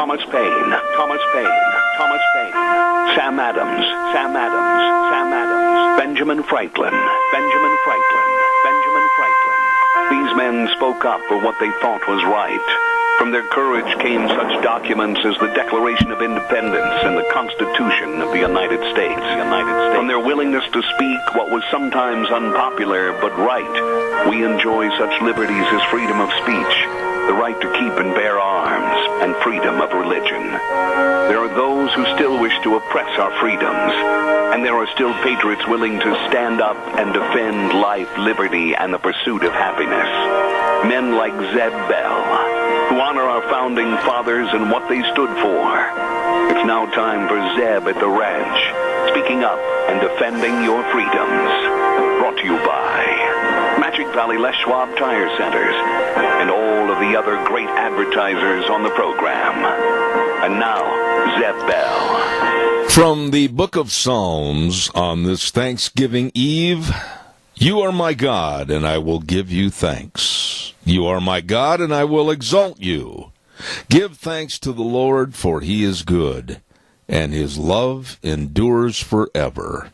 Thomas Paine, Thomas Paine, Thomas Paine, Sam Adams, Sam Adams, Sam Adams, Benjamin Franklin, Benjamin Franklin, Benjamin Franklin. These men spoke up for what they thought was right. From their courage came such documents as the Declaration of Independence and the Constitution of the United States. From their willingness to speak what was sometimes unpopular but right, we enjoy such liberties as freedom of speech, the right to keep and bear arms, and freedom of religion. There are those who still wish to oppress our freedoms, and there are still patriots willing to stand up and defend life, liberty, and the pursuit of happiness. Men like Zeb Bell, who honor our founding fathers and what they stood for. It's now time for Zeb at the ranch, speaking up and defending your freedoms. Brought to you by Magic Valley Les Schwab Tire Centers and all of the other great advertisers on the program. And now, Zeb Bell. From the Book of Psalms on this Thanksgiving Eve, you are my God, and I will give you thanks. You are my God, and I will exalt you. Give thanks to the Lord, for he is good, and his love endures forever.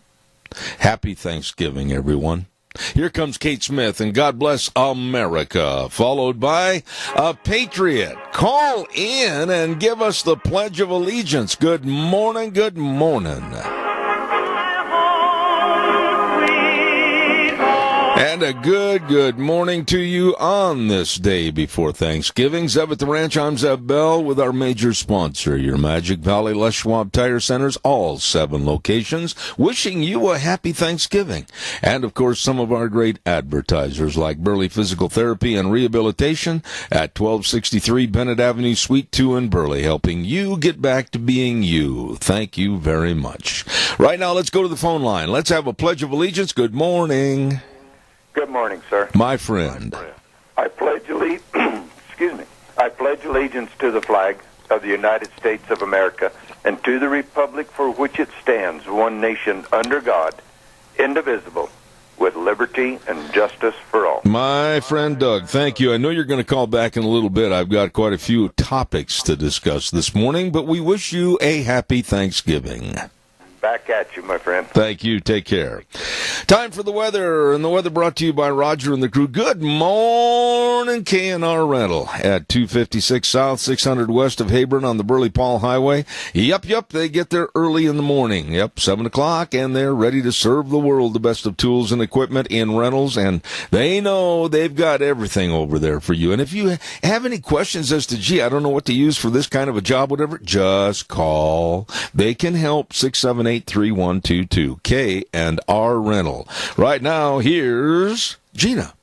Happy Thanksgiving, everyone. Here comes Kate Smith, and God Bless America, followed by a Patriot. Call in and give us the Pledge of Allegiance. Good morning, good morning. And a good morning to you on this day before Thanksgiving. Zeb at the Ranch, I'm Zeb Bell with our major sponsor, your Magic Valley Les Schwab Tire Centers, all 7 locations, wishing you a happy Thanksgiving. And, of course, some of our great advertisers like Burley Physical Therapy and Rehabilitation at 1263 Bennett Avenue, Suite 2 in Burley, helping you get back to being you. Thank you very much. Right now, let's go to the phone line. Let's have a Pledge of Allegiance. Good morning. Good morning, sir. My friend. I pledge allegiance to the flag of the United States of America and to the republic for which it stands, one nation under God, indivisible, with liberty and justice for all. My friend Doug, thank you. I know you're going to call back in a little bit. I've got quite a few topics to discuss this morning, but we wish you a happy Thanksgiving. Back at you, my friend. Thank you. Take care. Time for the weather, and the weather brought to you by Roger and the crew. Good morning, K&R Rental at 256 South, 600 west of Hebron on the Burley-Paul Highway. Yep, they get there early in the morning. 7 o'clock, and they're ready to serve the world the best of tools and equipment in rentals, and they know they've got everything over there for you. And if you have any questions as to, I don't know what to use for this kind of a job, whatever, just call. They can help. 678-3122, K&R Rental. Right now, here's Gina.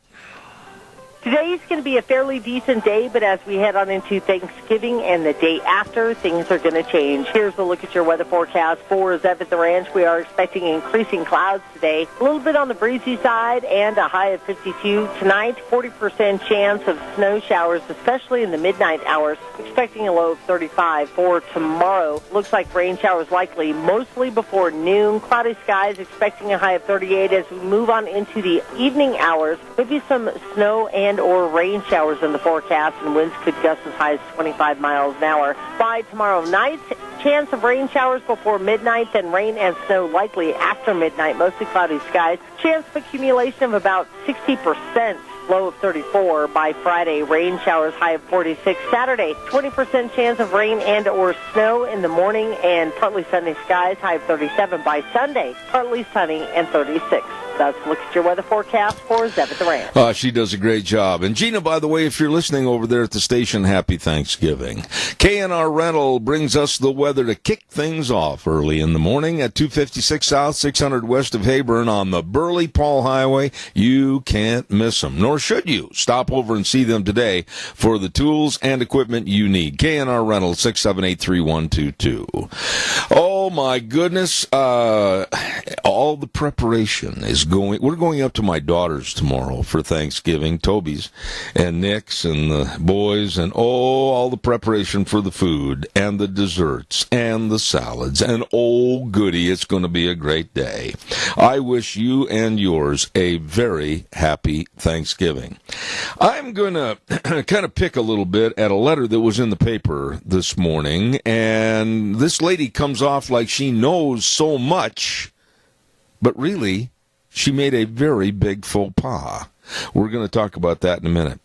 Today's going to be a fairly decent day, but as we head on into Thanksgiving and the day after, things are going to change. Here's a look at your weather forecast for Zeb at the Ranch. We are expecting increasing clouds today, a little bit on the breezy side, and a high of 52. Tonight, 40% chance of snow showers, especially in the midnight hours. Expecting a low of 35 for tomorrow. Looks like rain showers likely mostly before noon. Cloudy skies, expecting a high of 38 as we move on into the evening hours. Maybe some snow and or rain showers in the forecast, and winds could gust as high as 25 miles an hour. By tomorrow night, chance of rain showers before midnight, then rain and snow likely after midnight. Mostly cloudy skies. Chance of accumulation of about 60%. Low of 34 by Friday. Rain showers, high of 46. Saturday, 20% chance of rain and or snow in the morning and partly sunny skies, high of 37 by Sunday. Partly sunny and 36. That's a look at your weather forecast for Zeb at the Ranch. She does a great job. And Gina, by the way, if you're listening over there at the station, happy Thanksgiving. K&R Rental brings us the weather to kick things off early in the morning at 256 South, 600 west of Hebron on the Burley-Paul Highway. You can't miss them, nor should you. Stop over and see them today for the tools and equipment you need. K&R Rental, 678-3122. Oh, my goodness. All the preparation is we're going up to my daughter's tomorrow for Thanksgiving, Toby's and Nick's and the boys, and all the preparation for the food and the desserts and the salads, and goody, it's going to be a great day. I wish you and yours a very happy Thanksgiving. I'm going to kind of pick a little bit at a letter that was in the paper this morning, and this lady comes off like she knows so much, but really, she made a very big faux pas. We're going to talk about that in a minute.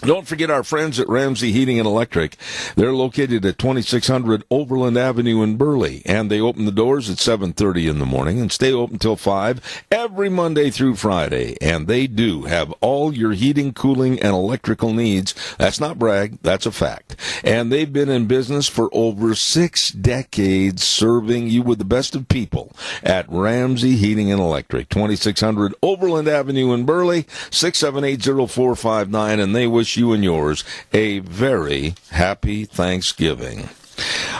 Don't forget our friends at Ramsey Heating and Electric. They're located at 2600 Overland Avenue in Burley, and they open the doors at 7:30 in the morning and stay open till 5 every Monday through Friday. And they do have all your heating, cooling, and electrical needs. That's not brag, that's a fact. And they've been in business for over 6 decades, serving you with the best of people at Ramsey Heating and Electric, 2600 Overland Avenue in Burley, 678-0459, and they wish you and yours a very happy Thanksgiving.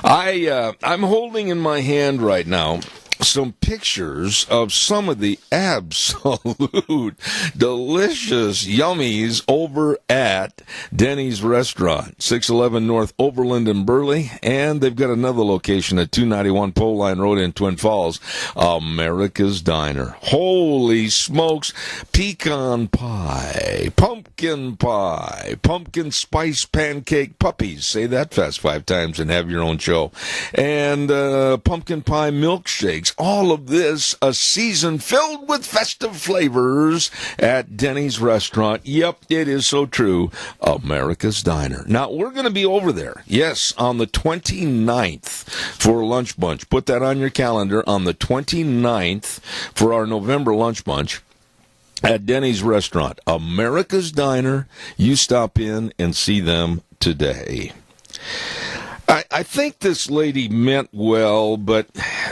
I'm holding in my hand right now some pictures of some of the absolute delicious yummies over at Denny's Restaurant, 611 North Overland in Burley, and they've got another location at 291 Pole Line Road in Twin Falls, America's Diner. Holy smokes, pecan pie, pumpkin spice pancake puppies, say that fast 5 times and have your own show, and pumpkin pie milkshakes. All of this, a season filled with festive flavors at Denny's Restaurant. Yep, it is so true. America's Diner. Now, we're going to be over there, yes, on the 29th for lunch bunch. Put that on your calendar, on the 29th for our November lunch bunch at Denny's Restaurant. America's Diner. You stop in and see them today. I think this lady meant well, but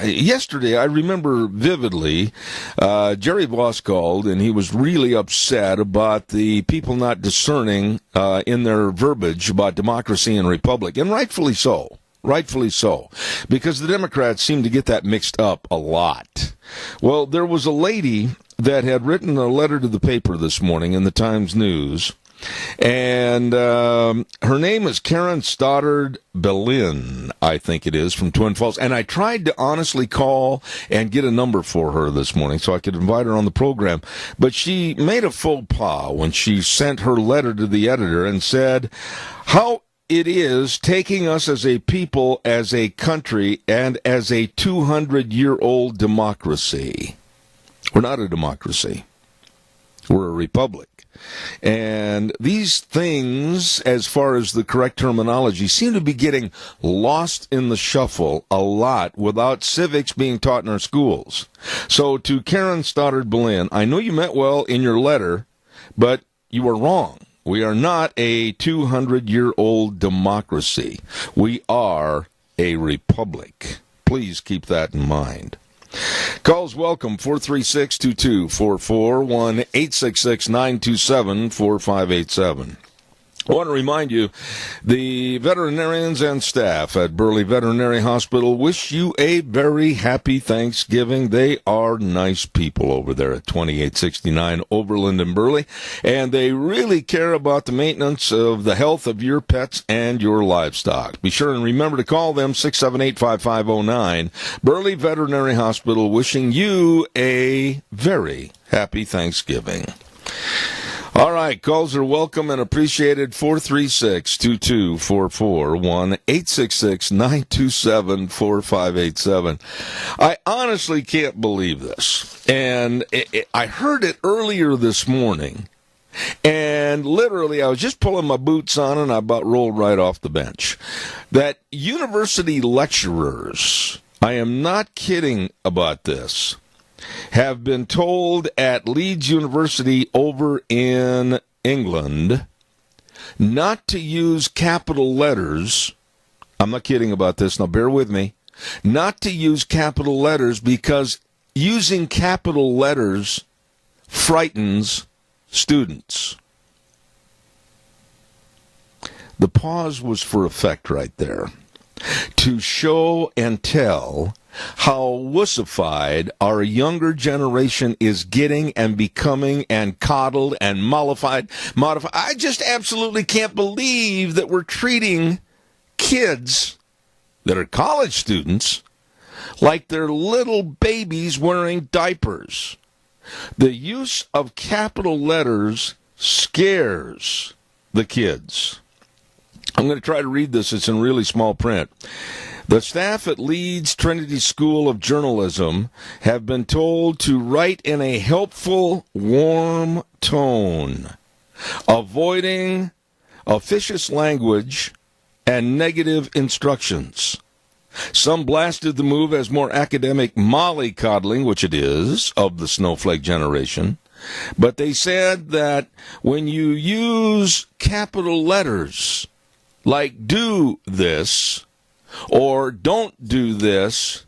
yesterday I remember vividly Jerry Voss called, and he was really upset about the people not discerning in their verbiage about democracy and republic, and rightfully so. Rightfully so, because the Democrats seem to get that mixed up a lot. Well, there was a lady that had written a letter to the paper this morning in the Times News, and her name is Karen Stoddard Belin, I think it is, from Twin Falls. And I tried to honestly call and get a number for her this morning so I could invite her on the program. But she made a faux pas when she sent her letter to the editor and said how it is taking us as a people, as a country, and as a 200-year-old democracy. We're not a democracy. We're a republic. And these things, as far as the correct terminology, seem to be getting lost in the shuffle a lot without civics being taught in our schools. So to Karen Stoddard Belin, I know you meant well in your letter, but you were wrong. We are not a 200-year-old democracy. We are a republic. Please keep that in mind. Calls welcome, 436-2244, 1-866-927-4587. I want to remind you, the veterinarians and staff at Burley Veterinary Hospital wish you a very happy Thanksgiving. They are nice people over there at 2869 Overland in Burley, and they really care about the maintenance of the health of your pets and your livestock. Be sure and remember to call them, 678-5509. Burley Veterinary Hospital wishing you a very happy Thanksgiving. All right, calls are welcome and appreciated. 436-2244, 1-866-927-4587. I honestly can't believe this. And I heard it earlier this morning. And literally, I was just pulling my boots on and I about rolled right off the bench. That university lecturers, I am not kidding about this, have been told at Leeds University over in England not to use capital letters. I'm not kidding about this. Now, bear with me. Not to use capital letters because using capital letters frightens students. The pause was for effect right there. To show and tell how wussified our younger generation is getting and becoming and coddled and modified. I just absolutely can't believe that we're treating kids that are college students like they're little babies wearing diapers. The use of capital letters scares the kids. I'm going to try to read this. It's in really small print. The staff at Leeds Trinity School of Journalism have been told to write in a helpful, warm tone, avoiding officious language and negative instructions. Some blasted the move as more academic mollycoddling, which it is, of the snowflake generation. But they said that when you use capital letters, like do this or don't do this,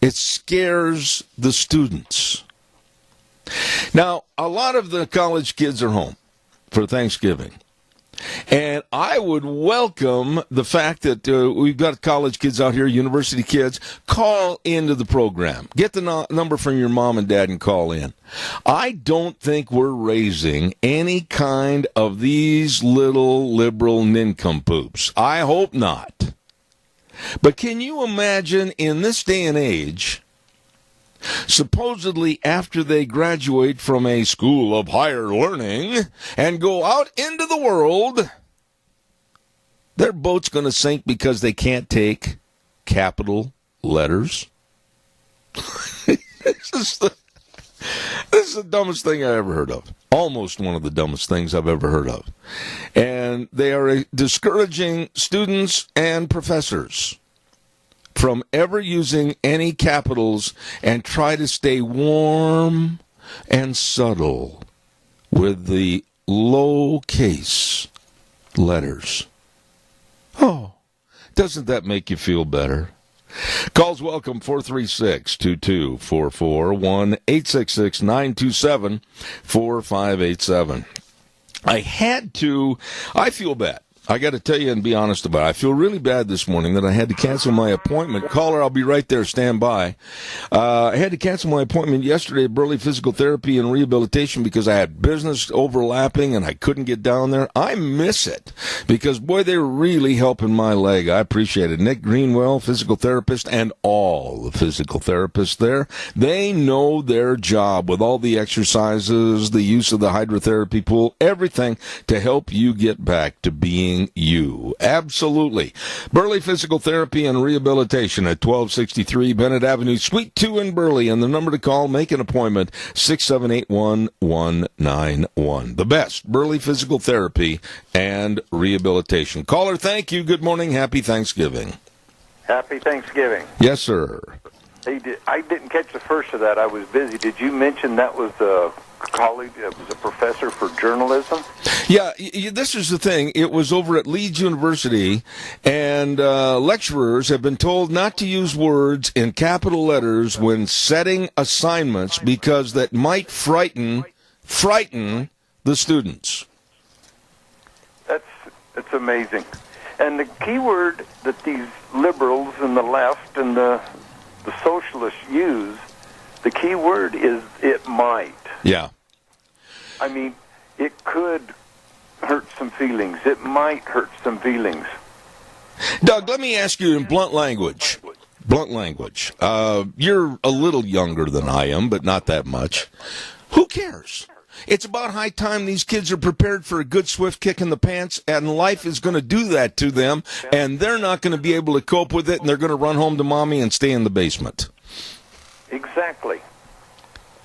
it scares the students. Now, a lot of the college kids are home for Thanksgiving. And I would welcome the fact that we've got college kids out here, university kids. Call into the program. Get the number from your mom and dad and call in. I don't think we're raising any kind of these little liberal nincompoops. I hope not. But can you imagine in this day and age, supposedly after they graduate from a school of higher learning and go out into the world, their boat's going to sink because they can't take capital letters? This is the dumbest thing I ever heard of. Almost one of the dumbest things I've ever heard of. And they are discouraging students and professors from ever using any capitals, and try to stay warm and subtle with the lowercase letters. Oh, doesn't that make you feel better? Calls welcome, 436-2244, 1-866-927-4587. I feel bad. I got to tell you and be honest about it. I feel really bad this morning that I had to cancel my appointment. Caller, I'll be right there. Stand by. I had to cancel my appointment yesterday at Burley Physical Therapy and Rehabilitation because I had business overlapping and I couldn't get down there. I miss it because, boy, they're really helping my leg. I appreciate it. Nick Greenwell, physical therapist, and all the physical therapists there, they know their job with all the exercises, the use of the hydrotherapy pool, everything to help you get back to being you. Absolutely. Burley Physical Therapy and Rehabilitation at 1263 Bennett Avenue, Suite 2 in Burley. And the number to call, make an appointment, 678-1191. The best, Burley Physical Therapy and Rehabilitation. Caller, thank you. Good morning. Happy Thanksgiving. Happy Thanksgiving. Yes, sir. I didn't catch the first of that. I was busy. Did you mention that was a colleague, it was a professor for journalism? Yeah, this is the thing. It was over at Leeds University, and lecturers have been told not to use words in capital letters when setting assignments because that might frighten the students. That's amazing. And the key word that these liberals and the left and the socialists use, the key word is it might. Yeah. I mean, it could hurt some feelings. It might hurt some feelings. Doug, let me ask you in blunt language. You're a little younger than I am, but not that much. Who cares? It's about high time these kids are prepared for a good swift kick in the pants, and life is going to do that to them, and they're not going to be able to cope with it, and they're going to run home to mommy and stay in the basement. Exactly.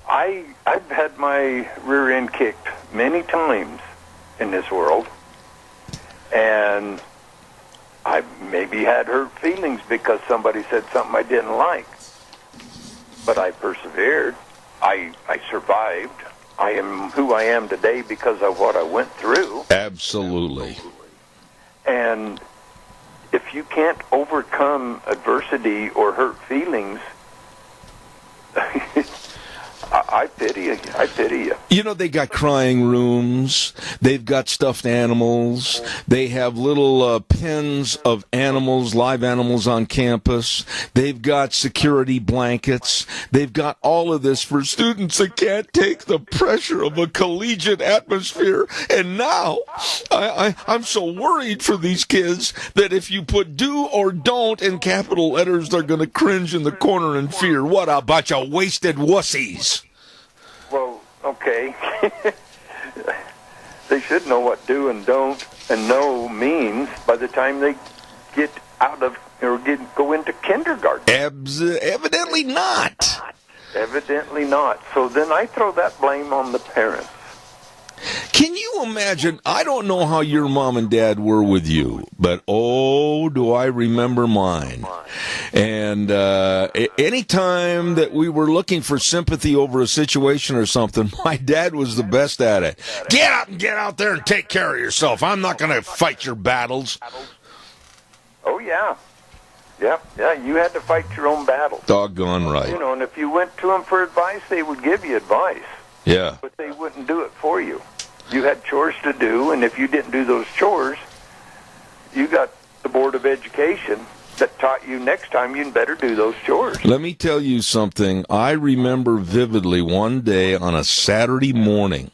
I've had my rear end kicked many times in this world, and I maybe had hurt feelings because somebody said something I didn't like. But I persevered. I survived. I am who I am today because of what I went through. Absolutely. And if you can't overcome adversity or hurt feelings, I pity you. I pity you. You know, they got crying rooms. They've got stuffed animals. They have little pens of animals, live animals on campus. They've got security blankets. They've got all of this for students that can't take the pressure of a collegiate atmosphere. And now I'm so worried for these kids that if you put do or don't in capital letters, they're going to cringe in the corner in fear. What a bunch of wasted wussies. Well, okay. They should know what do and don't and no means by the time they get out of or go into kindergarten. Evidently not. Evidently not. So then I throw that blame on the parents. Can you imagine? I don't know how your mom and dad were with you, but oh, do I remember mine. And any time that we were looking for sympathy over a situation or something, my dad was the best at it. Get up and get out there and take care of yourself. I'm not going to fight your battles. Oh, yeah. Yeah, you had to fight your own battles. Doggone right. You know, and if you went to them for advice, they would give you advice. Yeah. But they wouldn't do it for you. You had chores to do, and if you didn't do those chores, you got the Board of Education that taught you next time you'd better do those chores. Let me tell you something. I remember vividly one day on a Saturday morning,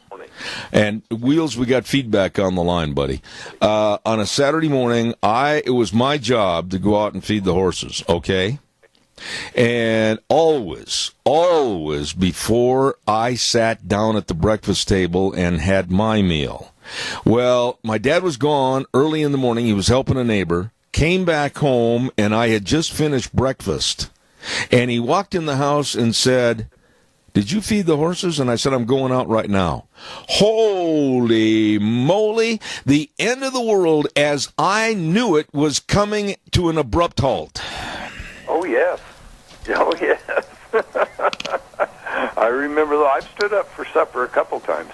and Wheels, we got feedback on the line, buddy. On a Saturday morning, it was my job to go out and feed the horses, okay? And always before I sat down at the breakfast table and had my meal. Well, my dad was gone early in the morning. He was helping a neighbor, came back home, and I had just finished breakfast. And he walked in the house and said, "Did you feed the horses?" And I said, "I'm going out right now." Holy moly, the end of the world as I knew it was coming to an abrupt halt. Oh, yes. Oh, yes. I remember, though, I've stood up for supper a couple times.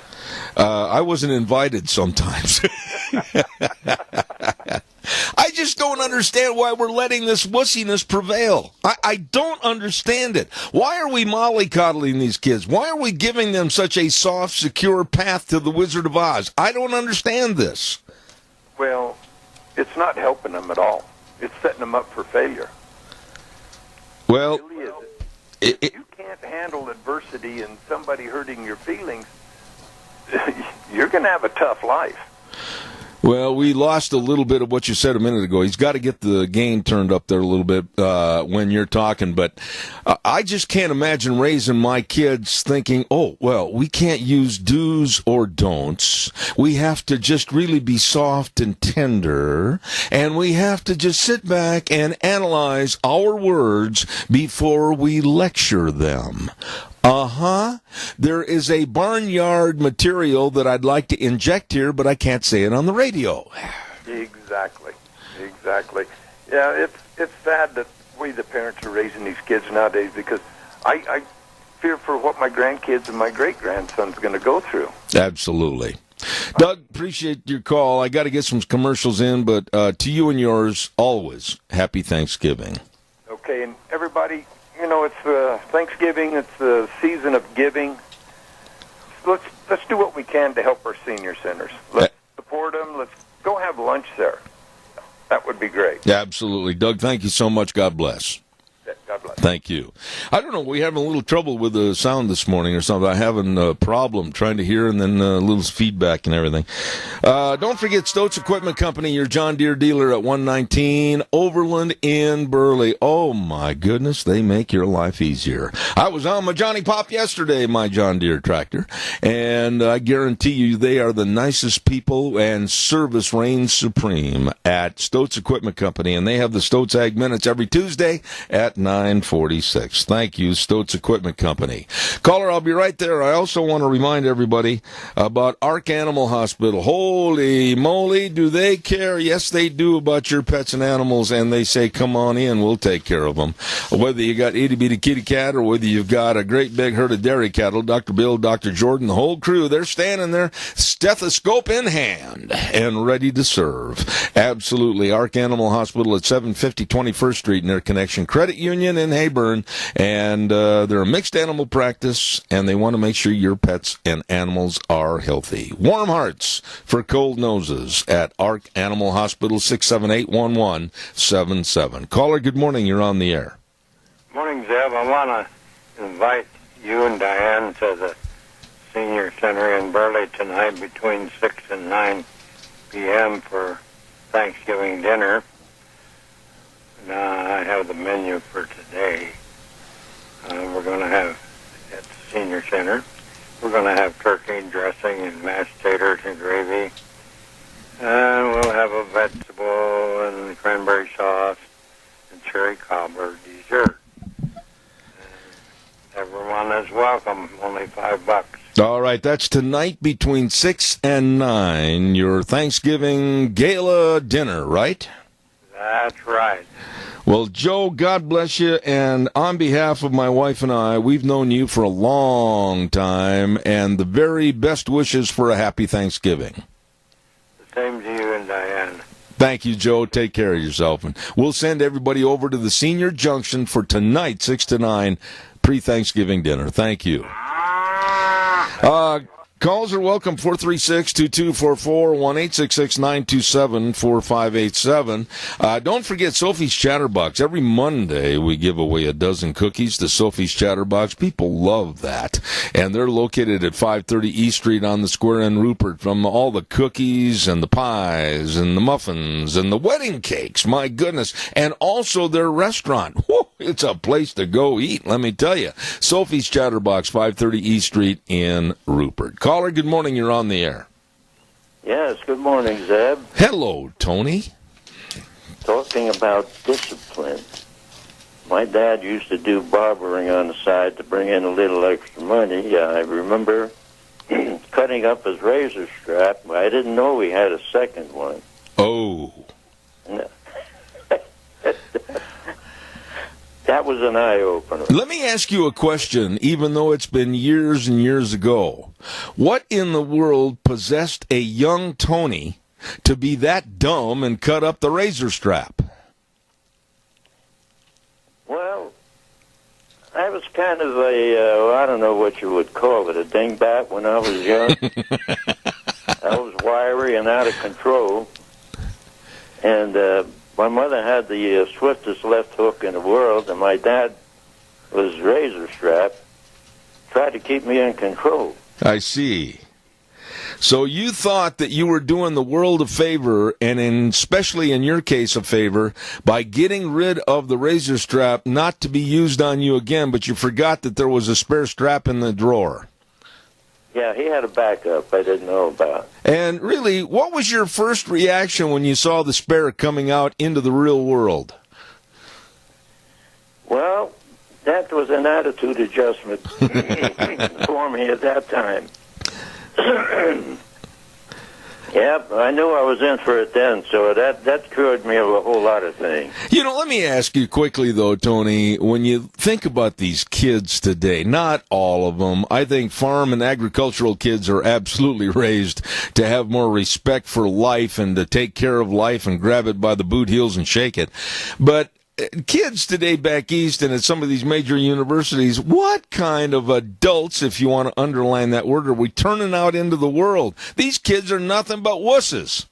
I wasn't invited sometimes. I just don't understand why we're letting this wussiness prevail. I don't understand it. Why are we mollycoddling these kids? Why are we giving them such a soft, secure path to the Wizard of Oz? I don't understand this. Well, it's not helping them at all. It's setting them up for failure. Well, It really is. If you can't handle adversity and somebody hurting your feelings, you're going to have a tough life. Well, we lost a little bit of what you said a minute ago. He's got to get the gain turned up there a little bit when you're talking. But I just can't imagine raising my kids thinking, oh, well, we can't use do's or don'ts. We have to just really be soft and tender. And we have to just sit back and analyze our words before we lecture them. There is a barnyard material that I'd like to inject here, but I can't say it on the radio. Exactly. Yeah, it's sad that we, the parents, are raising these kids nowadays because I fear for what my grandkids and my great-grandson's going to go through. Absolutely. Doug, appreciate your call. I got to get some commercials in, but to you and yours, always, happy Thanksgiving. Okay, and everybody... You know, it's Thanksgiving. It's the season of giving. Let's do what we can to help our senior centers. Let's support them. Let's go have lunch there. That would be great. Absolutely. Doug, thank you so much. God bless. God bless. Thank you. I don't know. We're having a little trouble with the sound this morning or something. I'm having a problem trying to hear and then a little feedback and everything. Don't forget Stoats Equipment Company, your John Deere dealer at 119 Overland in Burley. Oh, my goodness. They make your life easier. I was on my Johnny Pop yesterday, my John Deere tractor, and I guarantee you they are the nicest people, and service reigns supreme at Stoats Equipment Company, and they have the Stoats Ag Minutes every Tuesday at 9:46. Thank you, Stoats Equipment Company. Caller, I'll be right there. I also want to remind everybody about Ark Animal Hospital. Holy moly, do they care? Yes, they do about your pets and animals, and they say, come on in, we'll take care of them. Whether you got itty-bitty kitty cat or whether you've got a great big herd of dairy cattle, Dr. Bill, Dr. Jordan, the whole crew, they're standing there, stethoscope in hand, and ready to serve. Absolutely. Ark Animal Hospital at 750 21st Street near Connection Credit Union in Heyburn, and they're a mixed animal practice, and they want to make sure your pets and animals are healthy. Warm hearts for cold noses at Arc Animal Hospital, 678-1177. Caller, good morning. You're on the air. Morning, Zeb. I want to invite you and Diane to the Senior Center in Burley tonight between 6 and 9 p.m. for Thanksgiving dinner. I have the menu for today. We're going to have, at the Senior Center, we're going to have turkey dressing and mashed taters and gravy. And we'll have a vegetable and cranberry sauce and cherry cobbler dessert. Everyone is welcome, only $5. All right, that's tonight between 6 and 9, your Thanksgiving gala dinner, right? That's right. Well, Joe, God bless you, and on behalf of my wife and I, we've known you for a long time, and the very best wishes for a happy Thanksgiving. The same to you and Diane. Thank you, Joe. Take care of yourself. And we'll send everybody over to the Senior Junction for tonight, 6 to 9, pre-Thanksgiving dinner. Thank you. Calls are welcome, 436-2244, 1-866-927-4587. Don't forget Sophie's Chatterbox. Every Monday we give away a dozen cookies to Sophie's Chatterbox. People love that. And they're located at 530 East Street on the square in Rupert. From all the cookies and the pies and the muffins and the wedding cakes, my goodness. And also their restaurant. Whew, it's a place to go eat, let me tell you. Sophie's Chatterbox, 530 East Street in Rupert. Caller, good morning. You're on the air. Yes, good morning, Zeb. Hello, Tony. Talking about discipline. My dad used to do barbering on the side to bring in a little extra money. I remember cutting up his razor strap. I didn't know he had a second one. Oh. That was an eye-opener. Let me ask you a question, even though it's been years and years ago. What in the world possessed a young Tony to be that dumb and cut up the razor strap? Well, I was kind of a, I don't know what you would call it, a dingbat when I was young. I was wiry and out of control. And my mother had the swiftest left hook in the world, and my dad was razor strap, tried to keep me in control. I see. So you thought that you were doing the world a favor, and especially in your case a favor, by getting rid of the razor strap not to be used on you again, but you forgot that there was a spare strap in the drawer. Yeah, he had a backup I didn't know about. And really, what was your first reaction when you saw the spare coming out into the real world? Well, that was an attitude adjustment for me at that time. Yep, I knew I was in for it then, so that cured me of a whole lot of things. You know, let me ask you quickly, though, Tony, when you think about these kids today, not all of them, I think farm and agricultural kids are absolutely raised to have more respect for life and to take care of life and grab it by the boot heels and shake it. But kids today back east and at some of these major universities, what kind of adults, if you want to underline that word, are we turning out into the world? These kids are nothing but wusses.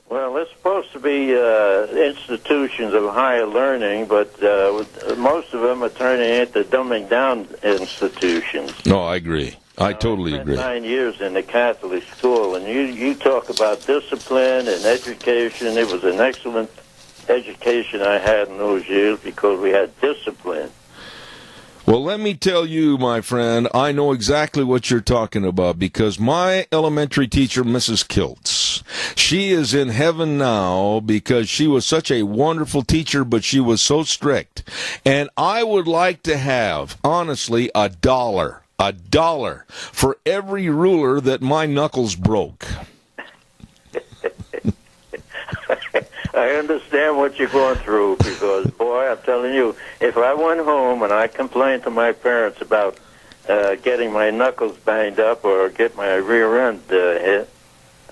Well, it's supposed to be institutions of higher learning, but most of them are turning into dumbing down institutions. No, I agree. I totally agree. I spent 9 years in the Catholic school, and you talk about discipline and education. It was an excellent education I had in those years because we had discipline. Well, let me tell you, my friend, I know exactly what you're talking about because my elementary teacher, Mrs. Kiltz, she is in heaven now because she was such a wonderful teacher, but she was so strict. And I would like to have, honestly, $1 for every ruler that my knuckles broke. I understand what you're going through because, boy, I'm telling you, if I went home and I complained to my parents about getting my knuckles banged up or get my rear end hit,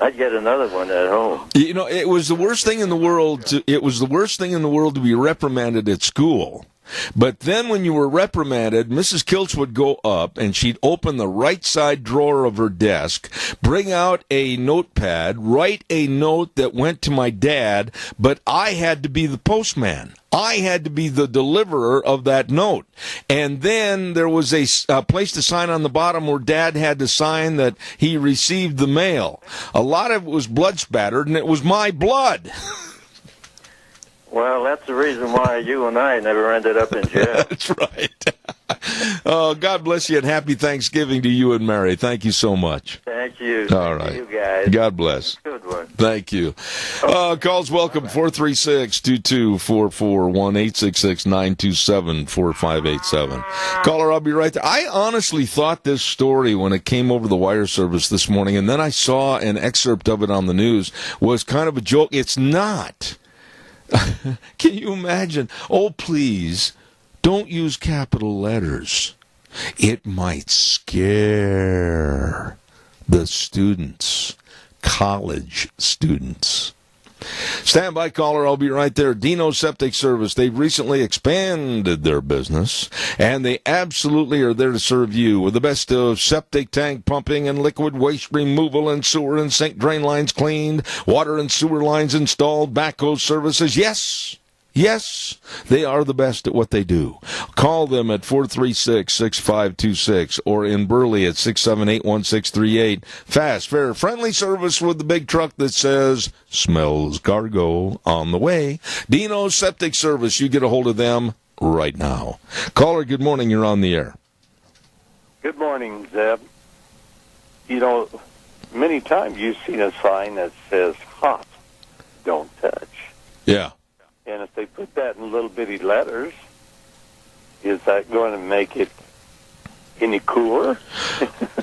I'd get another one at home. You know, it was the worst thing in the world. It was the worst thing in the world to be reprimanded at school. But then when you were reprimanded, Mrs. Kilch would go up and she'd open the right side drawer of her desk, bring out a notepad, write a note that went to my dad, but I had to be the postman. I had to be the deliverer of that note. And then there was a place to sign on the bottom where Dad had to sign that he received the mail. A lot of it was blood spattered, and it was my blood. Well, that's the reason why you and I never ended up in jail. That's right. Oh, God bless you, and happy Thanksgiving to you and Mary. Thank you so much. Thank you. All right. You guys. God bless. Good one. Thank you. Calls welcome, 436-2244, 1-866-927-4587. Caller, I'll be right there. I honestly thought this story when it came over the wire service this morning, and then I saw an excerpt of it on the news, was kind of a joke. It's not. Can you imagine? Oh, please, don't use capital letters. It might scare the students, college students. Stand by, caller. I'll be right there. Dino Septic Service. They've recently expanded their business, and they absolutely are there to serve you with the best of septic tank pumping and liquid waste removal and sewer and sink drain lines cleaned, water and sewer lines installed, backhoe services. Yes, they are the best at what they do. Call them at 436-6526 or in Burley at 678-1638. Fast, fair, friendly service with the big truck that says, smells cargo on the way. Dino Septic Service. You get a hold of them right now. Caller, good morning. You're on the air. Good morning, Zeb. You know, many times you've seen a sign that says hot, don't touch. Yeah. And if they put that in little bitty letters, is that going to make it any cooler?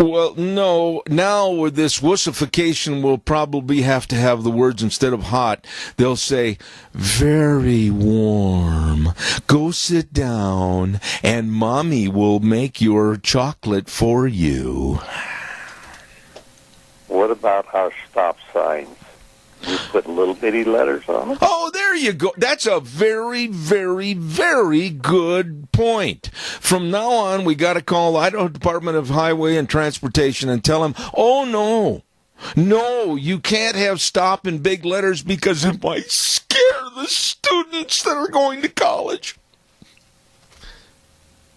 Well, no. Now with this wussification, we'll probably have to have the words instead of hot. They'll say, very warm. Go sit down, and Mommy will make your chocolate for you. What about our stop signs? You put little bitty letters on them? Oh, there you go. That's a very, very, very good point. From now on, we got to call the Idaho Department of Highway and Transportation and tell them, oh, no, you can't have stop in big letters because it might scare the students that are going to college.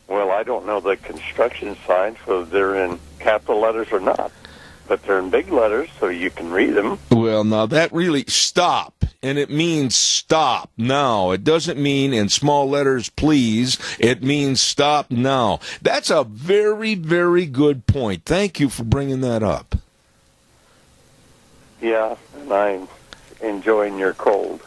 Well, I don't know the construction signs, whether they're in capital letters or not. But they're in big letters, so you can read them. Well, now that really, stop, and it means stop now. It doesn't mean in small letters, please. It means stop now. That's a very, very good point. Thank you for bringing that up. Yeah, and I'm enjoying your cold.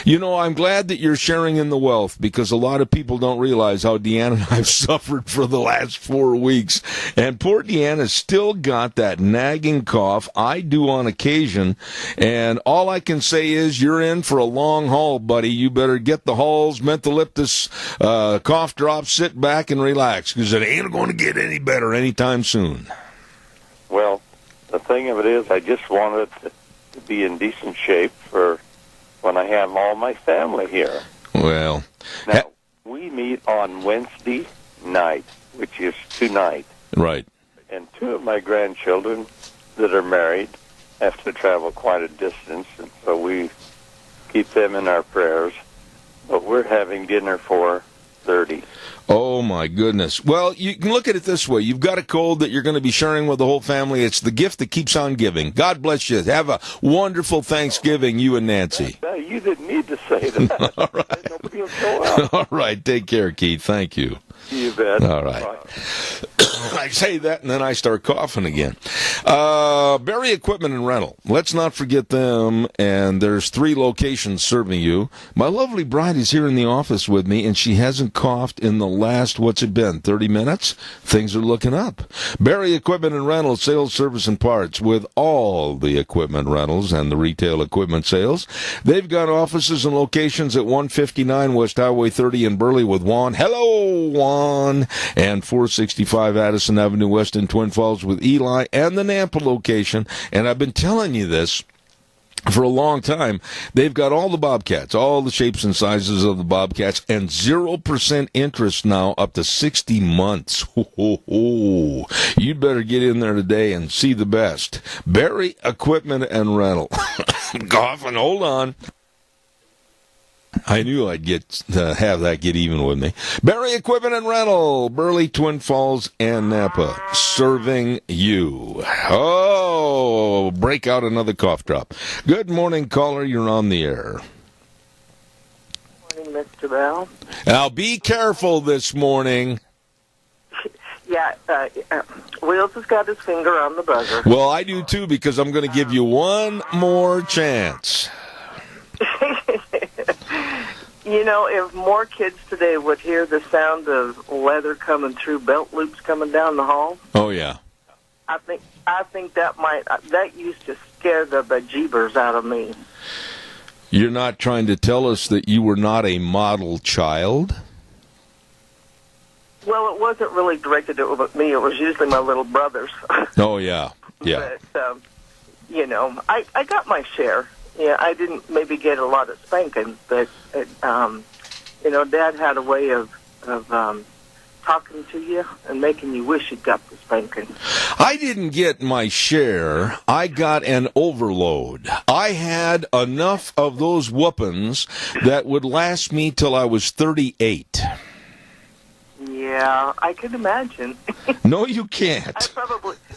You know, I'm glad that you're sharing in the wealth because a lot of people don't realize how Deanna and I've suffered for the last 4 weeks. And poor Deanna's still got that nagging cough. I do on occasion. And all I can say is you're in for a long haul, buddy. You better get the Halls, Mentholyptus, cough drops, sit back and relax because it ain't going to get any better anytime soon. Well, the thing of it is I just wanted to be in decent shape for when I have all my family here. Well, now, we meet on Wednesday night, which is tonight. Right. And 2 of my grandchildren that are married have to travel quite a distance, and so we keep them in our prayers. But we're having dinner for 30. Oh, my goodness. Well, you can look at it this way. You've got a cold that you're going to be sharing with the whole family. It's the gift that keeps on giving. God bless you. Have a wonderful Thanksgiving, you and Nancy. You didn't need to say that. All right. Nobody will show up. All right. Take care, Keith. Thank you. You bet. All right. I say that, and then I start coughing again. Berry Equipment and Rental. Let's not forget them, and there's 3 locations serving you. My lovely bride is here in the office with me, and she hasn't coughed in the last, 30 minutes? Things are looking up. Berry Equipment and Rental, sales, service, and parts with all the equipment rentals and the retail equipment sales. They've got offices and locations at 159 West Highway 30 in Burley with Juan. Hello, Juan. And 465 Addison Avenue West in Twin Falls with Eli and the Nampa location. And I've been telling you this. for a long time, they've got all the Bobcats, all the shapes and sizes of the Bobcats, and 0% interest now up to 60 months. Ho, ho, ho. You'd better get in there today and see the best. Barry Equipment and Rental. Coughin', hold on. I knew I'd have that get even with me. Barry Equipment and Rental, Burley, Twin Falls, and Napa, serving you. Oh, break out another cough drop. Good morning, caller. You're on the air. Good morning, Mr. Bell. Now, be careful this morning. Yeah, Wheels has got his finger on the buzzer. Well, I do too, because I'm going to give you one more chance. You know, if more kids today would hear the sound of leather coming through belt loops coming down the hall. Oh, yeah. I think that used to scare the bejeebers out of me. You're not trying to tell us that you were not a model child? Well, it wasn't really directed at me. It was usually my little brothers. Oh, yeah. Yeah. But, you know, I got my share. Yeah, I didn't maybe get a lot of spanking, but, you know, Dad had a way of talking to you and making you wish you'd got the spanking. I didn't get my share. I got an overload. I had enough of those whoopings that would last me till I was 38. Yeah, I can imagine. No, you can't.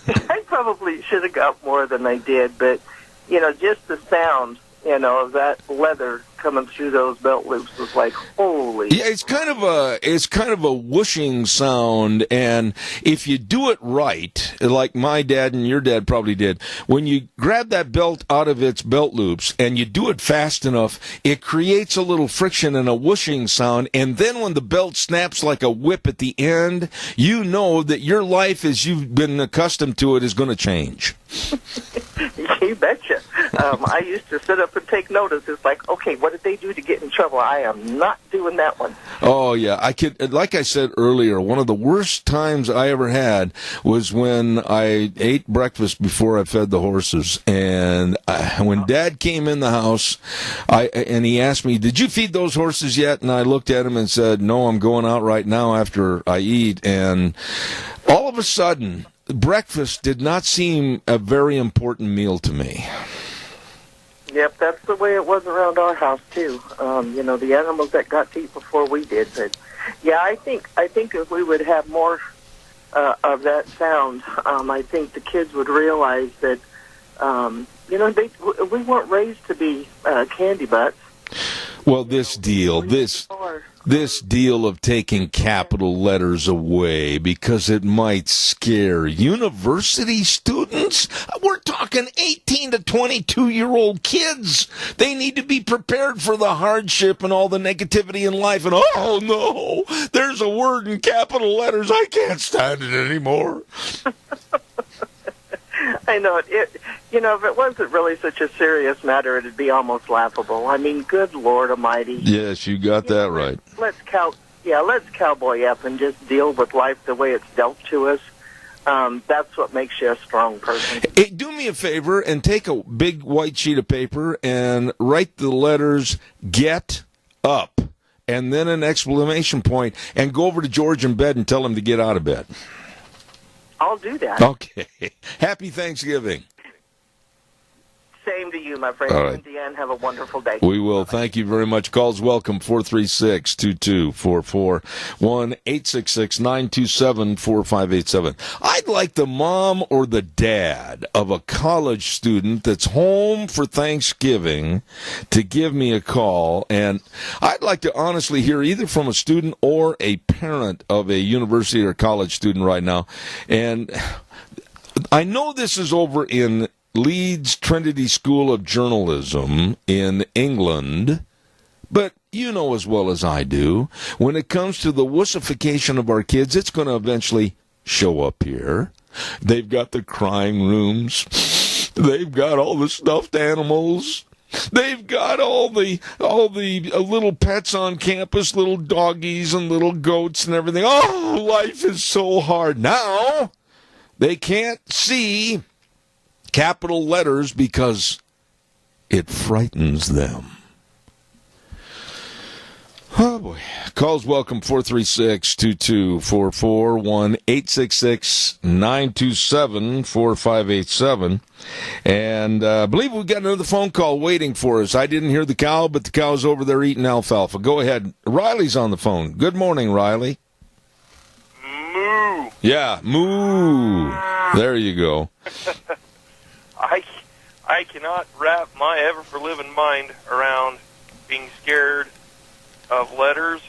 I probably should have got more than I did, but, you know, just the sound, you know, of that leather coming through those belt loops was like, holy. Yeah, it's kind of a whooshing sound, and if you do it right, like my dad and your dad probably did, when you grab that belt out of its belt loops and you do it fast enough, it creates a little friction and a whooshing sound, and then when the belt snaps like a whip at the end, you know that your life as you've been accustomed to it is going to change. You betcha. I used to sit up and take notice. It's like, okay, what did they do to get in trouble? I am not doing that one. Oh, yeah. Like I said earlier, one of the worst times I ever had was when I ate breakfast before I fed the horses. And when Dad came in the house, and he asked me, "Did you feed those horses yet?" And I looked at him and said, "No, I'm going out right now after I eat." And all of a sudden, breakfast did not seem a very important meal to me. Yep, that's the way it was around our house too. You know, the animals that got to eat before we did. But yeah, I think if we would have more of that sound, I think the kids would realize that you know, we weren't raised to be candy butts. Well, this deal of taking capital letters away because it might scare university students. We're talking 18 to 22-year-old kids. They need to be prepared for the hardship and all the negativity in life. And, oh, no, there's a word in capital letters. I can't stand it anymore. I know it. You know, if it wasn't really such a serious matter, it'd be almost laughable. I mean, good Lord Almighty. Yes, you got that right. Let's cowboy up and just deal with life the way it's dealt to us. That's what makes you a strong person. Hey, do me a favor and take a big white sheet of paper and write the letters "Get Up" and then an exclamation point, and go over to George in bed and tell him to get out of bed. I'll do that. Okay. Happy Thanksgiving. Same to you, my friend. All right. And Deanne, have a wonderful day. We will. Thank you very much. Calls welcome, 436-2244, 1-866-927-4587. I'd like the mom or the dad of a college student that's home for Thanksgiving to give me a call, and I'd like to honestly hear either from a student or a parent of a university or college student right now. And I know this is over in Leeds Trinity School of Journalism in England, but you know as well as I do, when it comes to the wussification of our kids, it's going to eventually show up here. They've got the crying rooms. They've got all the stuffed animals. They've got all the little pets on campus, little doggies and little goats and everything. Oh, life is so hard. Now, they can't see capital letters because it frightens them. Oh, boy. Calls welcome, 436-2244, 1-866-927-4587. And I believe we've got another phone call waiting for us. I didn't hear the cow, but the cow's over there eating alfalfa. Go ahead. Riley's on the phone. Good morning, Riley. Moo. Yeah, moo. There you go. I cannot wrap my ever-for-living mind around being scared of letters.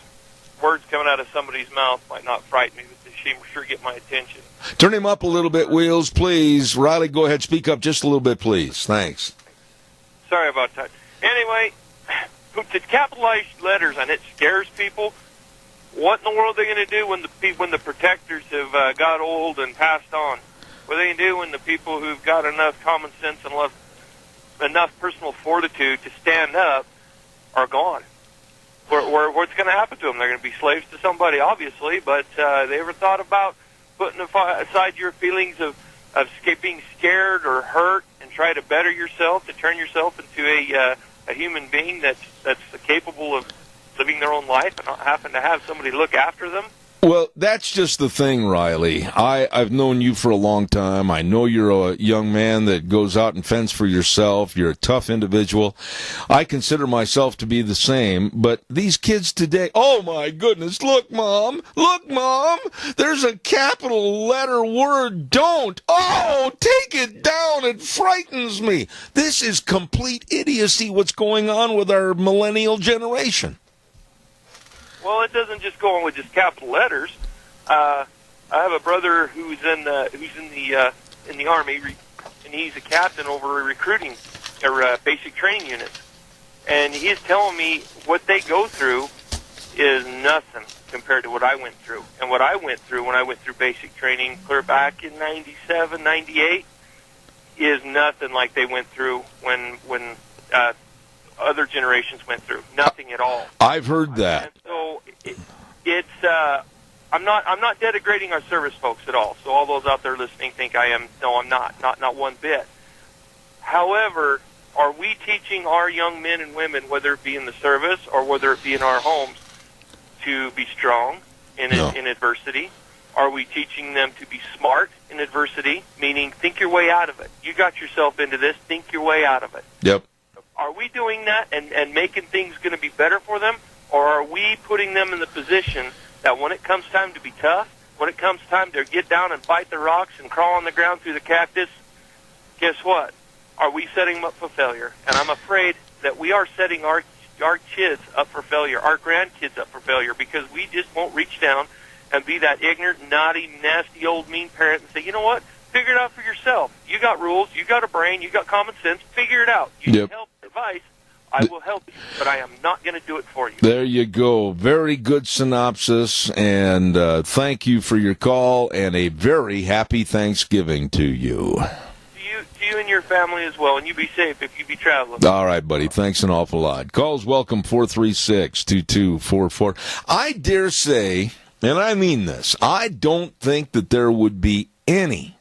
Words coming out of somebody's mouth might not frighten me, but they sure get my attention. Turn him up a little bit, Wheels, please. Riley, go ahead. Speak up just a little bit, please. Thanks. Sorry about that. Anyway, to capitalize letters and it scares people. What in the world are they going to do when the protectors have got old and passed on? What are they going to do when the people who've got enough common sense and enough personal fortitude to stand up are gone? What's going to happen to them? They're going to be slaves to somebody, obviously, but they ever thought about putting aside your feelings of being scared or hurt and try to better yourself, to turn yourself into a human being that's capable of living their own life and not having to have somebody look after them? Well, that's just the thing, Riley. I've known you for a long time. I know you're a young man that goes out and fends for yourself. You're a tough individual. I consider myself to be the same. But these kids today, oh my goodness, look, Mom, there's a capital letter word, don't. Oh, take it down. It frightens me. This is complete idiocy what's going on with our millennial generation. Well, it doesn't just go on with just capital letters. I have a brother who's in the Army, and he's a captain over recruiting or basic training units. And he's telling me what they go through is nothing compared to what I went through. And what I went through when I went through basic training clear back in 97, 98 is nothing like they went through when other generations went through. Nothing at all. I've heard that. And so it's I'm not denigrating our service folks at all. So all those out there listening think I am. No, I'm not. Not one bit. However, are we teaching our young men and women, whether it be in the service or whether it be in our homes, to be strong in adversity? Are we teaching them to be smart in adversity, meaning think your way out of it? You got yourself into this, think your way out of it. Yep. Are we doing that and making things going to be better for them? Or are we putting them in the position that when it comes time to be tough, when it comes time to get down and bite the rocks and crawl on the ground through the cactus, guess what? Are we setting them up for failure? And I'm afraid that we are setting our kids up for failure, our grandkids up for failure, because we just won't reach down and be that ignorant, naughty, nasty, old, mean parent and say, you know what? Figure it out for yourself. You got rules. You got a brain. You got common sense. Figure it out. You need help, advice. I will help you, but I am not going to do it for you. There you go. Very good synopsis, and thank you for your call, and a very happy Thanksgiving to you. To you and your family as well, and you be safe if you be traveling. All right, buddy. Thanks an awful lot. Calls welcome, 436-2244. I dare say, and I mean this, I don't think that there would be any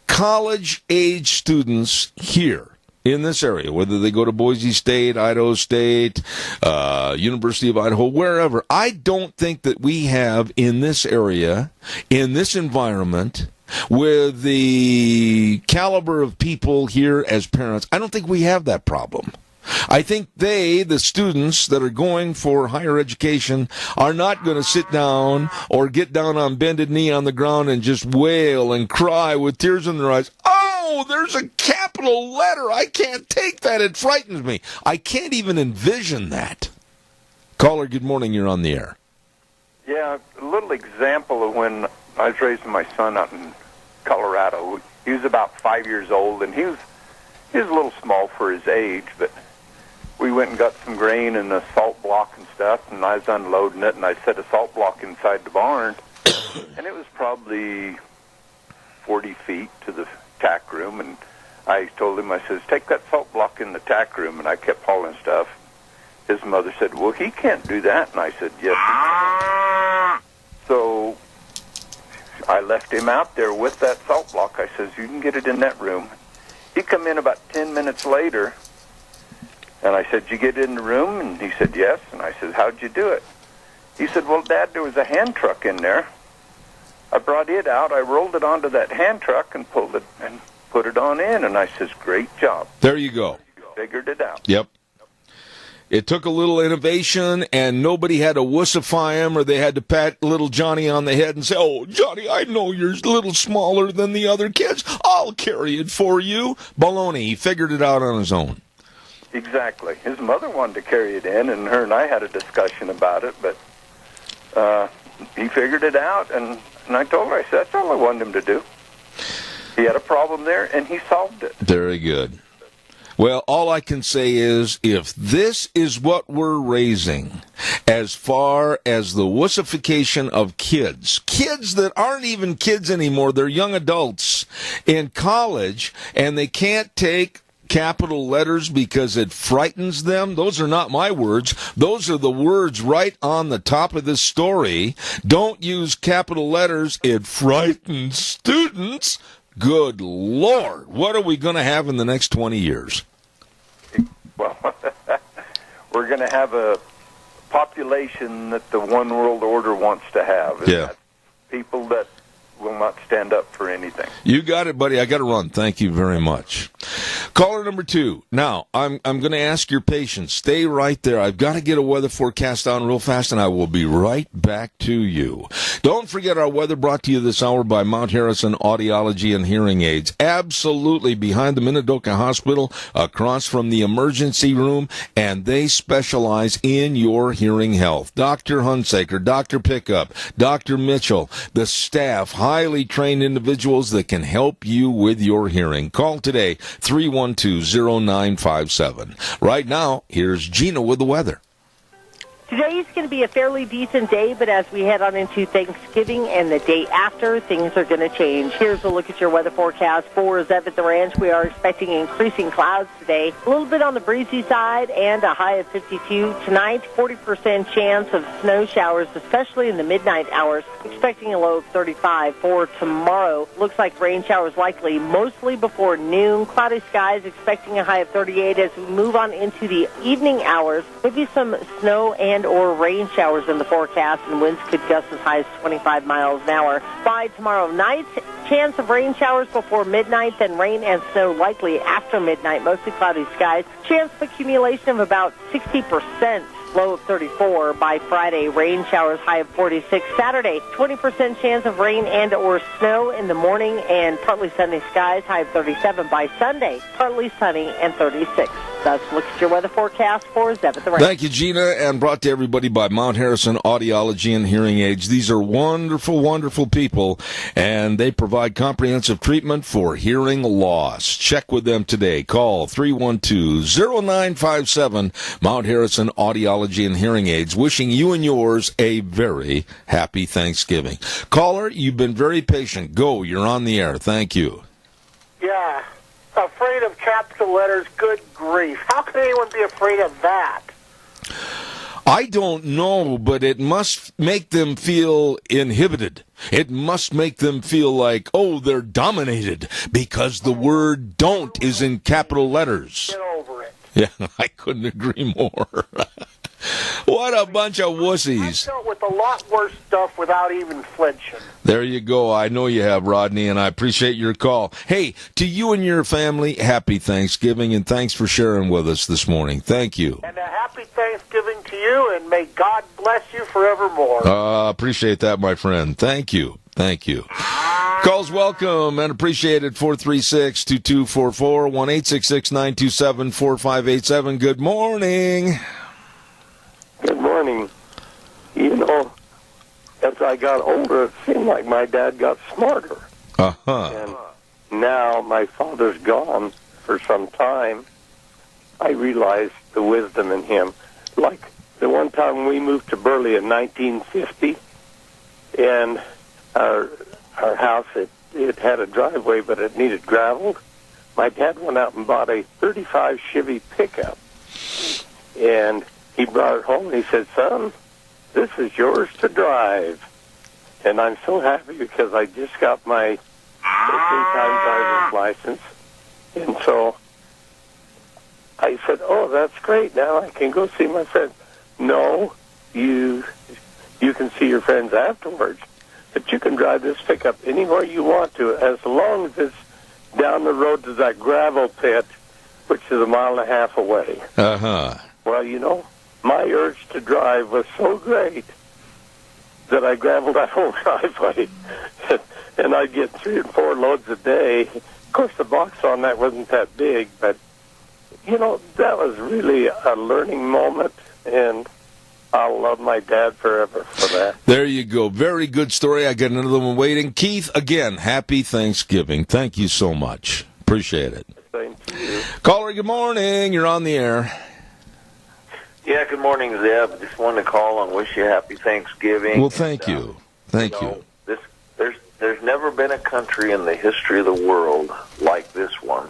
college-age students here in this area, whether they go to Boise State, Idaho State, University of Idaho, wherever. I don't think that we have in this area, in this environment, with the caliber of people here as parents, I don't think we have that problem. I think the students that are going for higher education, are not going to sit down or get down on bended knee on the ground and just wail and cry with tears in their eyes. Oh, there's a capital letter. I can't take that. It frightens me. I can't even envision that. Caller, good morning. You're on the air. Yeah, a little example of when I was raising my son out in Colorado. He was about 5 years old, and he was a little small for his age, but we went and got some grain and a salt block and stuff, and I was unloading it, and I set a salt block inside the barn, and it was probably 40 feet to the tack room, and I told him, I says, take that salt block in the tack room, and I kept hauling stuff. His mother said, well, he can't do that, and I said, yes, he can. So I left him out there with that salt block. I says, you can get it in that room. He come in about 10 minutes later, and I said, "Did you get in the room?" And he said, "Yes." And I said, "How'd you do it?" He said, "Well, Dad, there was a hand truck in there. I brought it out. I rolled it onto that hand truck and pulled it and put it on in." And I says, "Great job." There you go. Figured it out. Yep. It took a little innovation, and nobody had to wussify him, or they had to pat little Johnny on the head and say, "Oh, Johnny, I know you're a little smaller than the other kids. I'll carry it for you." Baloney. He figured it out on his own. Exactly. His mother wanted to carry it in, and her and I had a discussion about it, but he figured it out, and I told her, I said, "That's all I wanted him to do." He had a problem there, and he solved it. Very good. Well, all I can say is, if this is what we're raising as far as the wussification of kids that aren't even kids anymore, they're young adults in college, and they can't take capital letters because it frightens them. Those are not my words. Those are the words right on the top of this story. Don't use capital letters. It frightens students. Good Lord. What are we going to have in the next 20 years? Well, we're going to have a population that the one world order wants to have. And Yeah. that's people that will not stand up for anything. You got it, buddy. I got to run. Thank you very much. Caller number 2. Now, I'm going to ask your patience. Stay right there. I've got to get a weather forecast on real fast, and I will be right back to you. Don't forget our weather brought to you this hour by Mount Harrison Audiology and Hearing Aids. Absolutely behind the Minidoka Hospital, across from the emergency room, and they specialize in your hearing health. Dr. Hunsaker, Dr. Pickup, Dr. Mitchell, the staff, highly trained individuals that can help you with your hearing. Call today, 312-0957. Right now, here's Gina with the weather. Today's going to be a fairly decent day, but as we head on into Thanksgiving and the day after, things are going to change. Here's a look at your weather forecast for Zev at the Ranch. We are expecting increasing clouds today, a little bit on the breezy side, and a high of 52. Tonight, 40% chance of snow showers, especially in the midnight hours, expecting a low of 35. For tomorrow, looks like rain showers likely mostly before noon. Cloudy skies, expecting a high of 38 as we move on into the evening hours. Maybe some snow and or rain showers in the forecast, and winds could gust as high as 25 miles an hour. By tomorrow night, chance of rain showers before midnight, then rain and snow likely after midnight. Mostly cloudy skies. Chance of accumulation of about 60%. Low of 34. By Friday, rain showers, high of 46. Saturday, 20% chance of rain and or snow in the morning and partly sunny skies, high of 37. By Sunday, partly sunny and 36. That's look at your weather forecast for Zev at the Ranch. Thank you, Gina, and brought to everybody by Mount Harrison Audiology and Hearing Aids. These are wonderful, wonderful people, and they provide comprehensive treatment for hearing loss. Check with them today. Call 312-0957, Mount Harrison Audiology and Hearing Aids, wishing you and yours a very happy Thanksgiving. Caller, you've been very patient. Go, you're on the air. Thank you. Yeah. Afraid of capital letters, good grief. How can anyone be afraid of that? I don't know, but it must make them feel inhibited. It must make them feel like, oh, they're dominated because the word don't is in capital letters. Get over it. Yeah, I couldn't agree more. What a bunch of wussies. I've dealt with a lot worse stuff without even flinching. There you go. I know you have, Rodney, and I appreciate your call. Hey, to you and your family, happy Thanksgiving, and thanks for sharing with us this morning. Thank you. And a happy Thanksgiving to you, and may God bless you forevermore. Appreciate that, my friend. Thank you. Thank you. Calls welcome and appreciated. 436-2244, 1-866-927-4587. Good morning. Good morning. You know, as I got older, it seemed like my dad got smarter. And now my father's gone for some time. I realized the wisdom in him. Like the one time we moved to Burley in 1950, and our house, it had a driveway, but it needed gravel. My dad went out and bought a 35 Chevy pickup, and he brought it home, and he said, "Son, this is yours to drive." And I'm so happy because I just got my 15-time driver's license, And so I said, oh, that's great. Now I can go see my friend. No, you can see your friends afterwards, but you can drive this pickup anywhere you want to, as long as it's down the road to that gravel pit, which is 1.5 miles away. Uh-huh. Well, my urge to drive was so great that I graveled that whole driveway, and I'd get 3 or 4 loads a day. Of course, the box on that wasn't that big, but, that was really a learning moment, and I'll love my dad forever for that. There you go. Very good story. I got another one waiting. Keith, again, happy Thanksgiving. Thank you so much. Appreciate it. Thank you. Caller, good morning. You're on the air. Yeah, good morning, Zeb. Just wanted to call and wish you a happy Thanksgiving. Well, thank you. Thank you. There's never been a country in the history of the world like this one.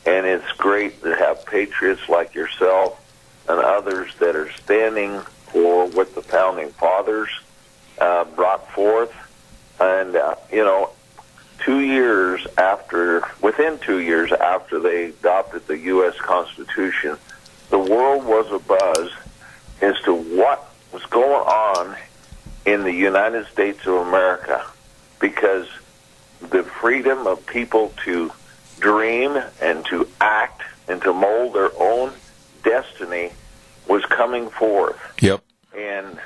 And it's great to have patriots like yourself and others that are standing for what the Founding Fathers brought forth. And, 2 years after, within 2 years after they adopted the U.S. Constitution, the world was abuzz as to what was going on in the United States of America, because the freedom of people to dream and to act and to mold their own destiny was coming forth. Yep. And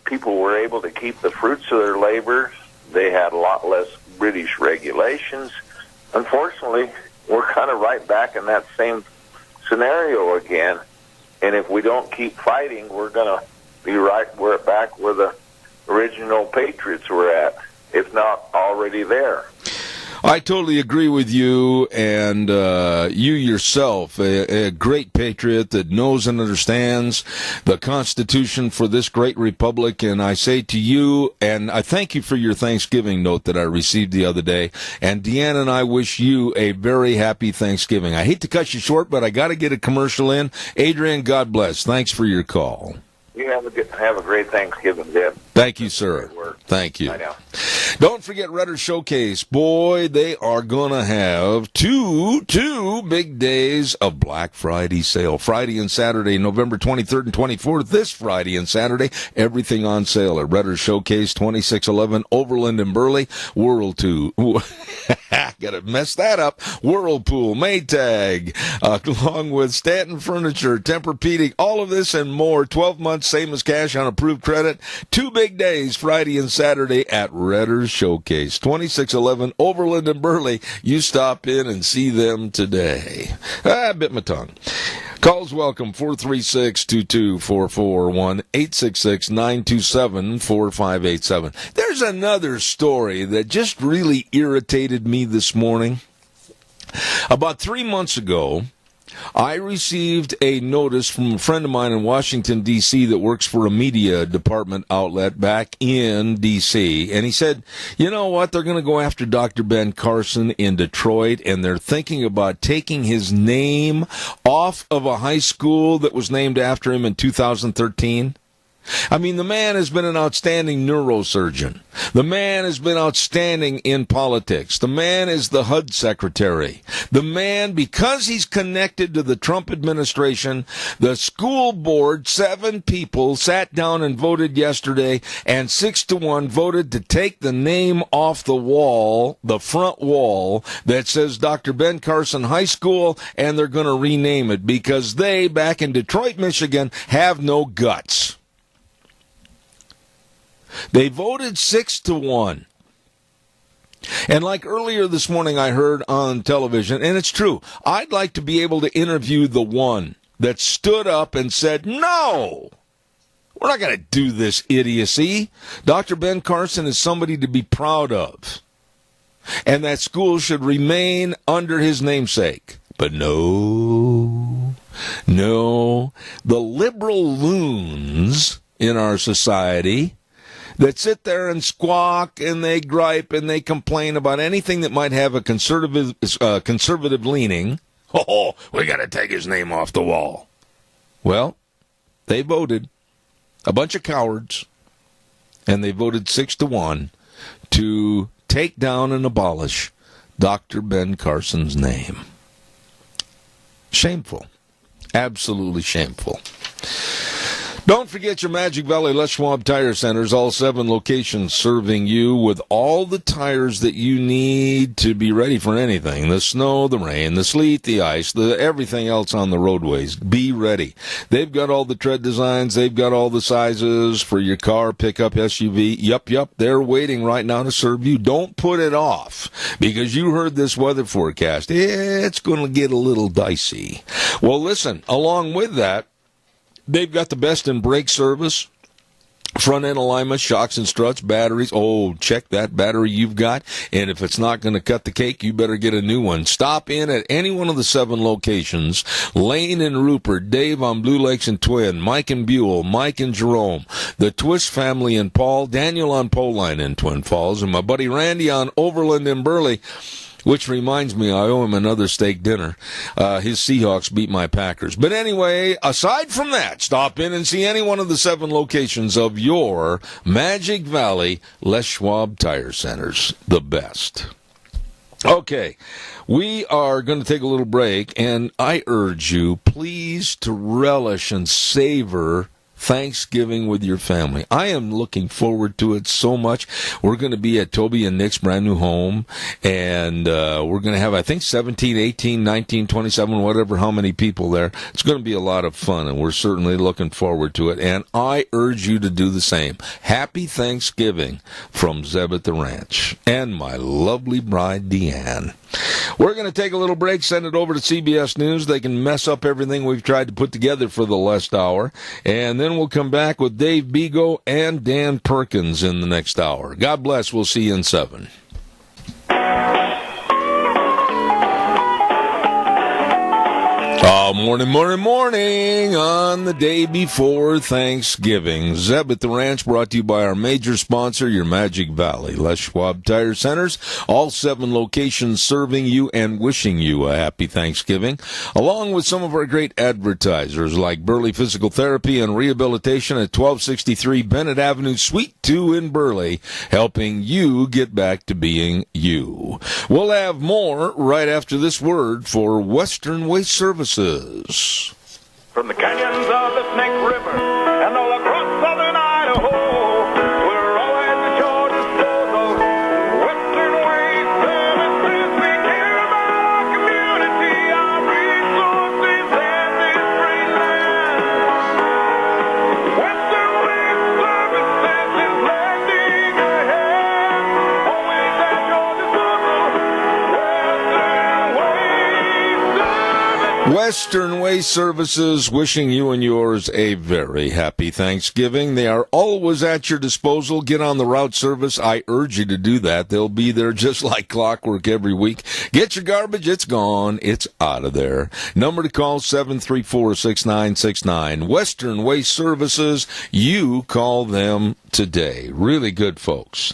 people were able to keep the fruits of their labor. They had a lot less British regulations. Unfortunately, we're kind of right back in that same scenario again. And if we don't keep fighting, we're going to be back where the original patriots were at, if not already there. I totally agree with you, and you yourself, a great patriot that knows and understands the Constitution for this great republic. And I say to you, and I thank you for your Thanksgiving note that I received the other day. And Deanna and I wish you a very happy Thanksgiving. I hate to cut you short, but I got to get a commercial in. Adrian, God bless. Thanks for your call. You have a great Thanksgiving, Deb. Thank you, sir. Thank you. I know. Don't forget Rudder Showcase. Boy, they are going to have two big days of Black Friday sale. Friday and Saturday, November 23rd and 24th. This Friday and Saturday, everything on sale at Rudder Showcase, 2611 Overland and Burley. Gotta mess that up. Whirlpool, Maytag, along with Stanton Furniture, Tempur-Pedic, all of this and more. 12 months, same as cash on approved credit. 2 big days, Friday and Saturday at Redder's Showcase, 2611 Overland and Burley. You stop in and see them today. I bit my tongue. Calls welcome, 436-2244, 1-866-927-4587. There's another story that just really irritated me this morning. About 3 months ago, I received a notice from a friend of mine in Washington, D.C. that works for a media department outlet back in D.C. And he said, you know what, they're going to go after Dr. Ben Carson in Detroit, and they're thinking about taking his name off of a high school that was named after him in 2013. I mean, the man has been an outstanding neurosurgeon. The man has been outstanding in politics. The man is the HUD secretary. The man, because he's connected to the Trump administration, the school board, 7 people sat down and voted yesterday, and 6-1 voted to take the name off the wall, the front wall, that says Dr. Ben Carson High School, and they're going to rename it because they, back in Detroit, Michigan, have no guts. They voted 6-1. And like earlier this morning I heard on television, and it's true, I'd like to be able to interview the one that stood up and said, no, we're not going to do this idiocy. Dr. Ben Carson is somebody to be proud of. And that school should remain under his namesake. But no, the liberal loons in our society that sit there and squawk and they gripe and they complain about anything that might have a conservative leaning. Oh, we got to take his name off the wall. Well, they voted, a bunch of cowards, and they voted 6-1 to take down and abolish Dr. Ben Carson's name. Shameful. Absolutely shameful. Don't forget your Magic Valley Les Schwab Tire Centers, all 7 locations serving you with all the tires that you need to be ready for anything. The snow, the rain, the sleet, the ice, everything else on the roadways. Be ready. They've got all the tread designs. They've got all the sizes for your car, pickup, SUV. Yup. They're waiting right now to serve you. Don't put it off because you heard this weather forecast. It's going to get a little dicey. Well, listen, along with that, they've got the best in brake service, front-end alignment, shocks and struts, batteries. Oh, check that battery you've got. And if it's not going to cut the cake, you better get a new one. Stop in at any one of the 7 locations. Lane and Rupert, Dave on Blue Lakes and Twin, Mike and Buell, Mike and Jerome, the Twist family and Paul, Daniel on Poline in Twin Falls, and my buddy Randy on Overland and Burley. Which reminds me, I owe him another steak dinner. His Seahawks beat my Packers. But anyway, aside from that, stop in and see any one of the 7 locations of your Magic Valley Les Schwab Tire Centers. The best. Okay, we are going to take a little break, and I urge you, please, to relish and savor Thanksgiving with your family. I am looking forward to it so much. We're going to be at Toby and Nick's brand new home, and we're going to have, I think, 17, 18, 19, 27, whatever, how many people there. It's going to be a lot of fun, and we're certainly looking forward to it, and I urge you to do the same. Happy Thanksgiving from Zeb at the Ranch and my lovely bride, Deanne. We're going to take a little break, send it over to CBS News. They can mess up everything we've tried to put together for the last hour. And then we'll come back with Dave Bego and Dan Perkins in the next hour. God bless. We'll see you in 7. Morning on the day before Thanksgiving. Zeb at the Ranch brought to you by our major sponsor, your Magic Valley Les Schwab Tire Centers. All 7 locations serving you and wishing you a happy Thanksgiving, along with some of our great advertisers like Burley Physical Therapy and Rehabilitation at 1263 Bennett Avenue, Suite 2 in Burley, helping you get back to being you. We'll have more right after this word for Western Waste Services. From the canyons of the Snake River and all across southern Idaho, we're always at your disposal. Western Waste Services, we care about our community, our resources, and this great land. Western Waste Services is lending a hand, always at your disposal. Western Waste Services wishing you and yours a very happy Thanksgiving. They are always at your disposal. Get on the route service. I urge you to do that. They'll be there just like clockwork every week. Get your garbage. It's gone. It's out of there. Number to call, 734-6969. Western Waste Services. You call them today. Really good folks.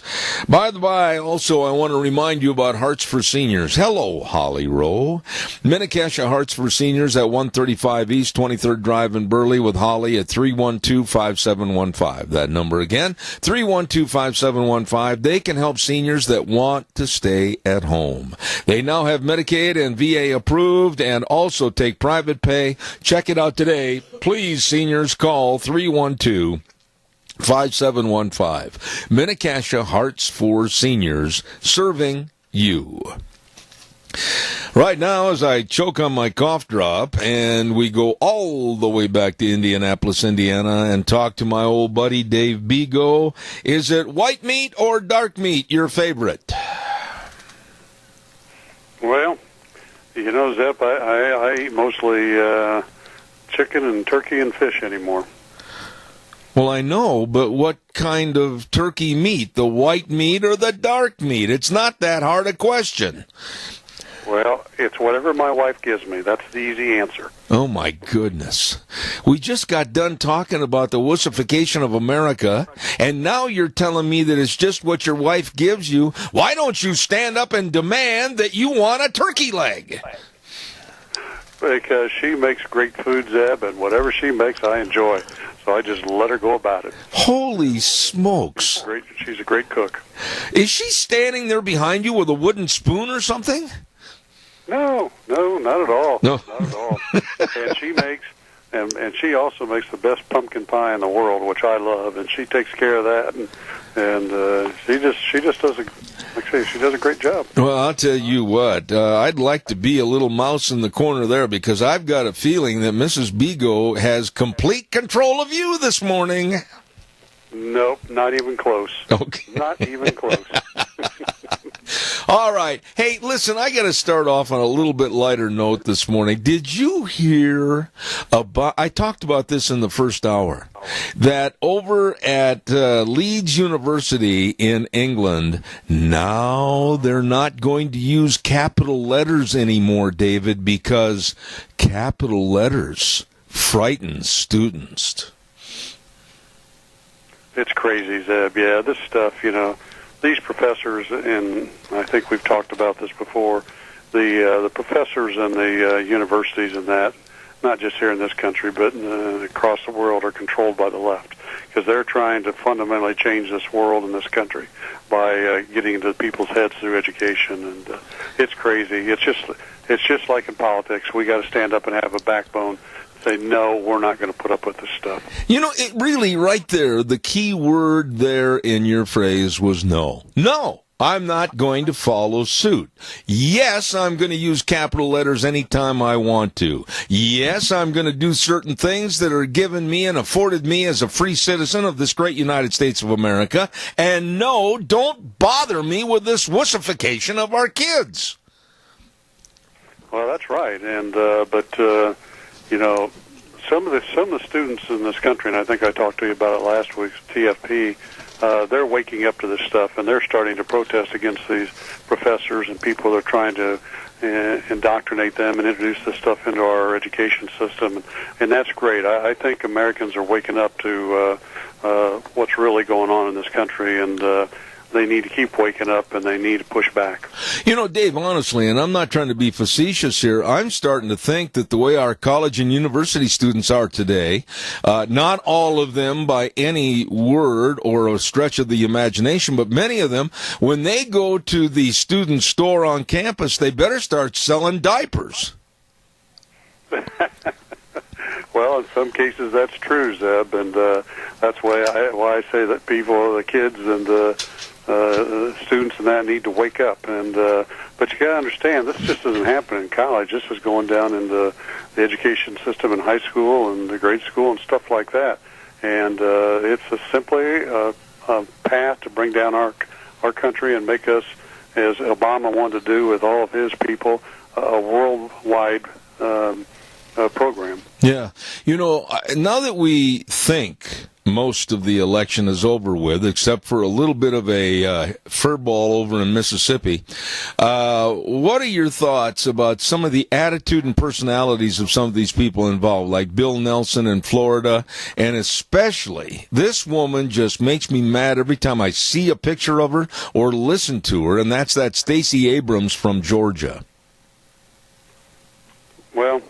By the by, also, I want to remind you about Hearts for Seniors. Hello, Holly Rowe. Minnecasia Hearts for Seniors at 135 East 23rd Drive in Burley with Holly at 312-5715. That number again, 312-5715. They can help seniors that want to stay at home. They now have Medicaid and VA approved and also take private pay. Check it out today. Please, seniors, call 312-5715. Minnecasia Hearts for Seniors, serving you. Right now, as I choke on my cough drop, and we go all the way back to Indianapolis, Indiana, and talk to my old buddy Dave Bego. Is it white meat or dark meat your favorite? Well, you know, Zep, I eat mostly chicken and turkey and fish anymore. Well, I know, but what kind of turkey meat? The white meat or the dark meat? It's not that hard a question. Well, it's whatever my wife gives me. That's the easy answer. Oh, my goodness. We just got done talking about the wussification of America, and now you're telling me that it's just what your wife gives you. Why don't you stand up and demand that you want a turkey leg? Because she makes great food, Zeb, and whatever she makes, I enjoy. So I just let her go about it. Holy smokes. She's a great cook. Is she standing there behind you with a wooden spoon or something? No, not at all. No. Not at all. And she makes, and she also makes the best pumpkin pie in the world, which I love, and she takes care of that, and she just does like I say, she does a great job. Well, I'll tell you what, I'd like to be a little mouse in the corner there, because I've got a feeling that Mrs. Bigo has complete control of you this morning. Nope, not even close. Okay. Not even close. All right. Hey, listen, I got to start off on a little bit lighter note this morning. Did you hear about, I talked about this in the first hour, that over at Leeds University in England, now they're not going to use capital letters anymore, David, because capital letters frighten students. It's crazy, Zeb. Yeah, this stuff, these professors, and I think we've talked about this before, the professors and the universities and that, not just here in this country, but across the world, are controlled by the left, because they're trying to fundamentally change this world and this country by getting into people's heads through education, and it's crazy. It's just like in politics. We got to stand up and have a backbone. Say, no, we're not going to put up with this stuff. It really, right there, the key word there in your phrase was no. No, I'm not going to follow suit. Yes, I'm going to use capital letters anytime I want to. Yes, I'm going to do certain things that are given me and afforded me as a free citizen of this great United States of America. And no, don't bother me with this wussification of our kids. Well, that's right. And, some of the students in this country, and I think I talked to you about it last week, TFP, they're waking up to this stuff, and they're starting to protest against these professors and people that are trying to indoctrinate them and introduce this stuff into our education system, and that's great. I think Americans are waking up to what's really going on in this country, and they need to keep waking up, and they need to push back. Dave, honestly, and I'm not trying to be facetious here, I'm starting to think that the way our college and university students are today, not all of them by any word or a stretch of the imagination, but many of them, when they go to the student store on campus, they better start selling diapers. Well, in some cases that's true, Zeb, and that's why I say that people, the kids and students and that, need to wake up. And but you got to understand, this just doesn't happen in college. This is going down in the education system in high school and the grade school and stuff like that. And it's simply a path to bring down our country and make us, as Obama wanted to do with all of his people, a worldwide program. Yeah. Now that we think most of the election is over with, except for a little bit of a furball over in Mississippi, what are your thoughts about some of the attitude and personalities of some of these people involved, like Bill Nelson in Florida, and especially this woman just makes me mad every time I see a picture of her or listen to her, and that's that Stacey Abrams from Georgia. Well,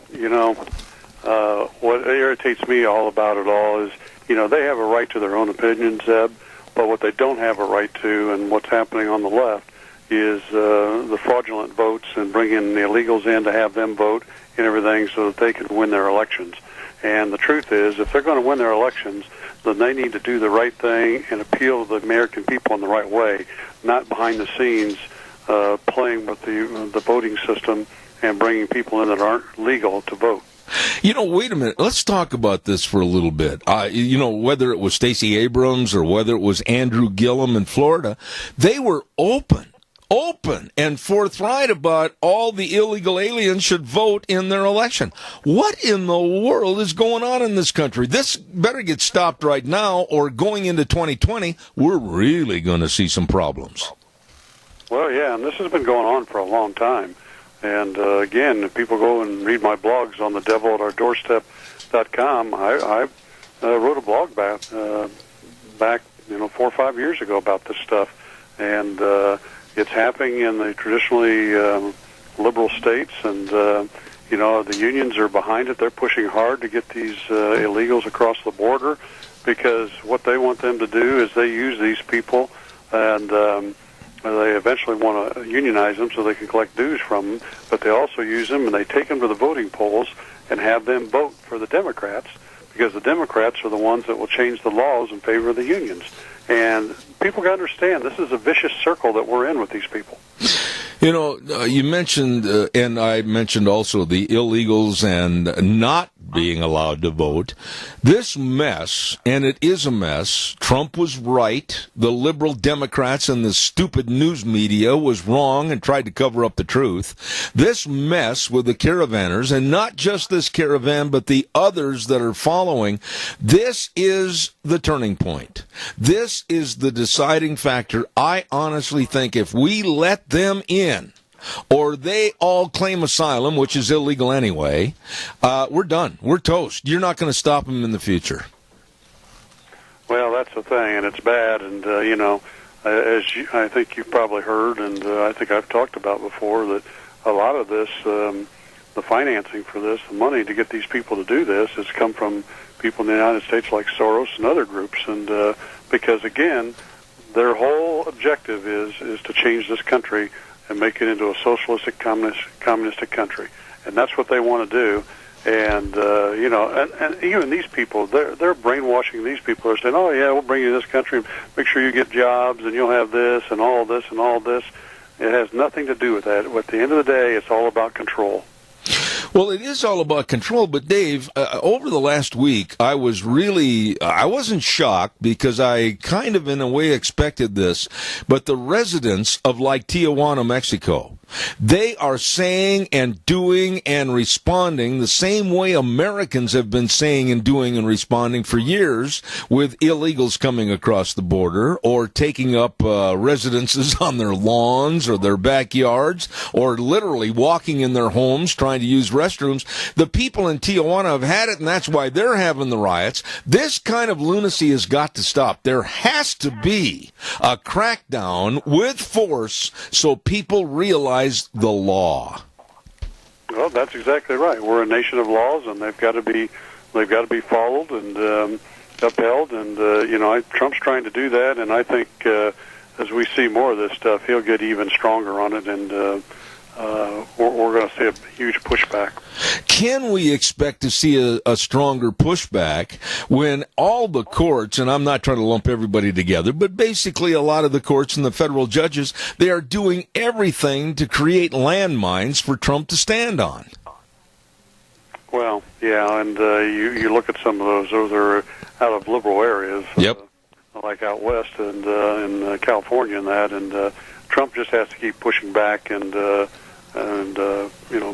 what irritates me all about it all is, they have a right to their own opinions, Zeb, but what they don't have a right to, and what's happening on the left, is the fraudulent votes and bringing the illegals in to have them vote and everything so that they can win their elections. And the truth is, if they're going to win their elections, then they need to do the right thing and appeal to the American people in the right way, not behind the scenes playing with the voting system and bringing people in that aren't legal to vote. Wait a minute. Let's talk about this for a little bit. Whether it was Stacey Abrams or whether it was Andrew Gillum in Florida, they were open and forthright about all the illegal aliens should vote in their election. What in the world is going on in this country? This better get stopped right now, or going into 2020, we're really going to see some problems. Well, yeah, and this has been going on for a long time. And again, if people go and read my blogs on thedevilatdourdoorstep.com, I wrote a blog back 4 or 5 years ago about this stuff, and it's happening in the traditionally liberal states, and the unions are behind it. They're pushing hard to get these illegals across the border, because what they want them to do is they use these people and They eventually want to unionize them so they can collect dues from them, but they also use them and they take them to the voting polls and have them vote for the Democrats, because the Democrats are the ones that will change the laws in favor of the unions. And people got to understand this is a vicious circle that we're in with these people. You know, you mentioned, and I mentioned also the illegals and not being allowed to vote. This mess, and it is a mess, Trump was right. The liberal Democrats and the stupid news media was wrong and tried to cover up the truth. This mess with the caravanners, and not just this caravan, but the others that are following, this is the turning point. This is the deciding factor. I honestly think if we let them in, or they all claim asylum, which is illegal anyway, we're done. We're toast. You're not going to stop them in the future. Well, that's the thing, and it's bad. And, I think you've probably heard, and I think I've talked about before, that a lot of this, the financing for this, the money to get these people to do this, has come from people in the United States like Soros and other groups. And because, again, their whole objective is to change this country and make it into a socialistic, communistic country, and that's what they want to do. And and even these people, they're brainwashing these people. They're saying, "Oh yeah, we'll bring you to this country, make sure you get jobs, and you'll have this and all this and all this." It has nothing to do with that. At the end of the day, it's all about control. Well, it is all about control, but Dave, over the last week, I wasn't shocked because I kind of in a way expected this, but the residents of like Tijuana, Mexico, they are saying and doing and responding the same way Americans have been saying and doing and responding for years, with illegals coming across the border or taking up residences on their lawns or their backyards, or literally walking in their homes trying to use restrooms. The people in Tijuana have had it, and that's why they're having the riots. This kind of lunacy has got to stop. There has to be a crackdown with force so people realize the law. Well, that's exactly right. We're a nation of laws, and they've got to be followed and upheld. And Trump's trying to do that, and I think as we see more of this stuff, he'll get even stronger on it, and we're going to see a huge pushback. Can we expect to see a stronger pushback when all the courts, and I'm not trying to lump everybody together, but basically a lot of the courts and the federal judges, they are doing everything to create landmines for Trump to stand on? Well, yeah, and you look at some of those are out of liberal areas. Yep. Like out west and in California and that, and Trump just has to keep pushing back and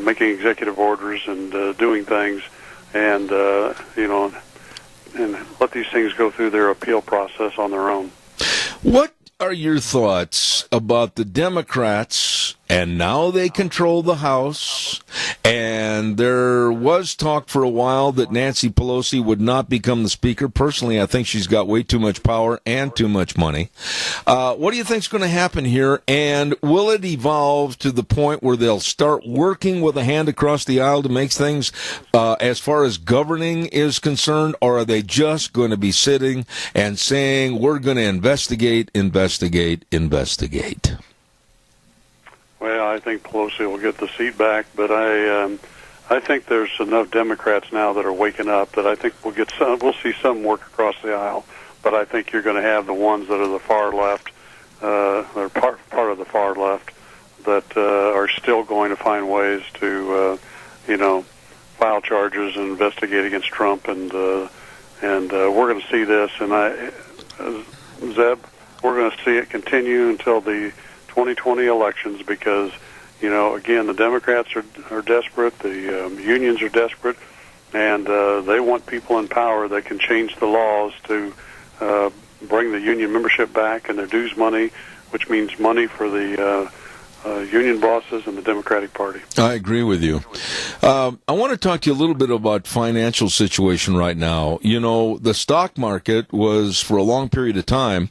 making executive orders and doing things, and and let these things go through their appeal process on their own. What are your thoughts about the Democrats, and now they control the House, and there was talk for a while that Nancy Pelosi would not become the Speaker. Personally, I think she's got way too much power and too much money. What do you think is going to happen here, and will it evolve to the point where they'll start working with a hand across the aisle to make things as far as governing is concerned, or are they just going to be sitting and saying, we're going to investigate? Well, I think Pelosi will get the seat back, but I think there's enough Democrats now that are waking up that I think we'll see some work across the aisle. But I think you're going to have the ones that are the far left, or part of the far left, that are still going to find ways to, file charges and investigate against Trump, and we're going to see this. And Zeb, we're going to see it continue until the 2020 elections, because, again, the Democrats are desperate, the unions are desperate, and they want people in power that can change the laws to bring the union membership back and their dues money, which means money for the union bosses and the Democratic Party. I agree with you. I want to talk to you a little bit about financial situation right now. The stock market was, for a long period of time,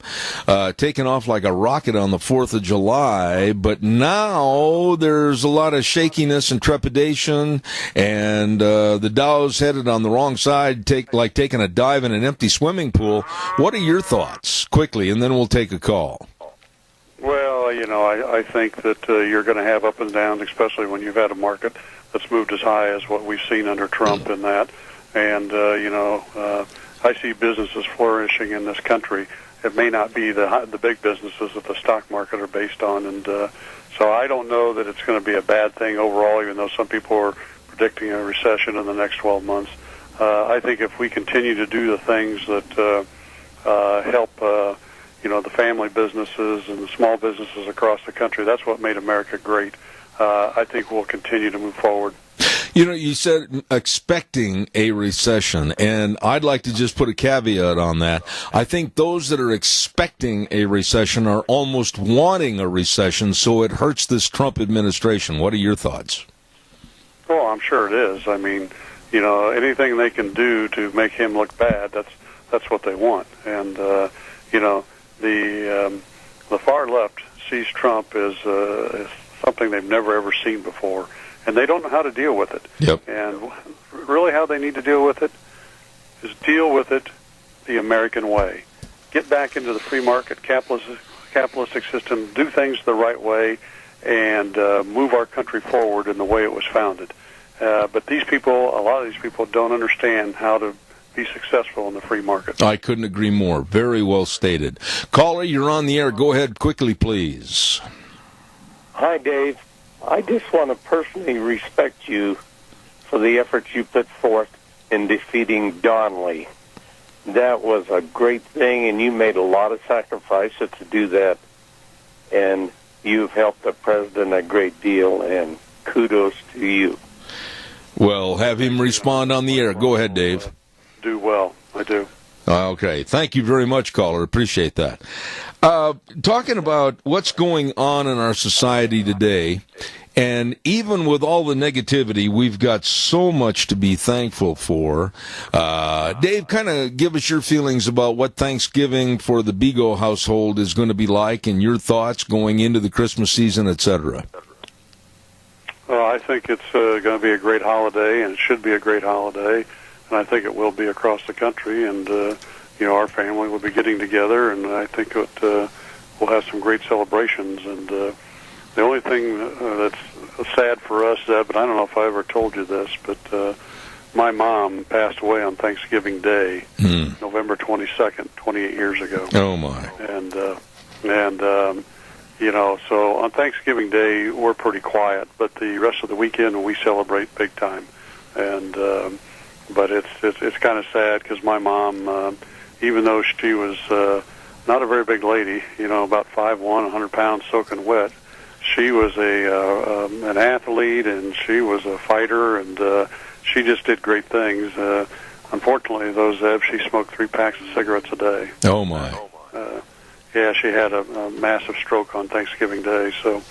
taking off like a rocket on the 4th of July, but now there's a lot of shakiness and trepidation, and the Dow's headed on the wrong side, like taking a dive in an empty swimming pool. What are your thoughts, quickly, and then we'll take a call? Well, Well, I think that you're going to have up and downs, especially when you've had a market that's moved as high as what we've seen under Trump in that. And, I see businesses flourishing in this country. It may not be the big businesses that the stock market are based on. And so I don't know that it's going to be a bad thing overall, even though some people are predicting a recession in the next 12 months. I think if we continue to do the things that help the family businesses and the small businesses across the country, that's what made America great. I think we'll continue to move forward. You said expecting a recession, and I'd like to just put a caveat on that. I think those that are expecting a recession are almost wanting a recession, so it hurts this Trump administration. What are your thoughts? Oh, I'm sure it is. I mean, anything they can do to make him look bad, that's what they want. And, the far left sees Trump as something they've never, ever seen before. And they don't know how to deal with it. Yep. And really how they need to deal with it is deal with it the American way. Get back into the free market capitalistic system, do things the right way, and move our country forward in the way it was founded. But a lot of these people don't understand how to be successful in the free market. I couldn't agree more. Very well stated. Caller, you're on the air. Go ahead quickly, please. Hi, Dave. I just want to personally respect you for the efforts you put forth in defeating Donnelly. That was a great thing, and you made a lot of sacrifices to do that. And you've helped the president a great deal, and kudos to you. Well, have him respond on the air. Go ahead, Dave. Do well. I do. Okay. Thank you very much, caller. Appreciate that. Talking about what's going on in our society today, and even with all the negativity, we've got so much to be thankful for. Dave, kind of give us your feelings about what Thanksgiving for the Bego household is going to be like, and your thoughts going into the Christmas season, etc. Well, I think it's going to be a great holiday, and it should be a great holiday, and I think it will be across the country, and our family will be getting together, and I think we'll have some great celebrations. And the only thing that's sad for us, Zeb, but I don't know if I ever told you this, but my mom passed away on Thanksgiving Day, November 22nd, 28 years ago. Oh, my. And so on Thanksgiving Day, we're pretty quiet, but the rest of the weekend, we celebrate big time. And but it's kind of sad because my mom, even though she was not a very big lady, about 5'1", 100 pounds soaking wet, she was an athlete, and she was a fighter, and she just did great things. Unfortunately, though, Zeb, she smoked 3 packs of cigarettes a day. Oh, my. Yeah, she had a massive stroke on Thanksgiving Day, so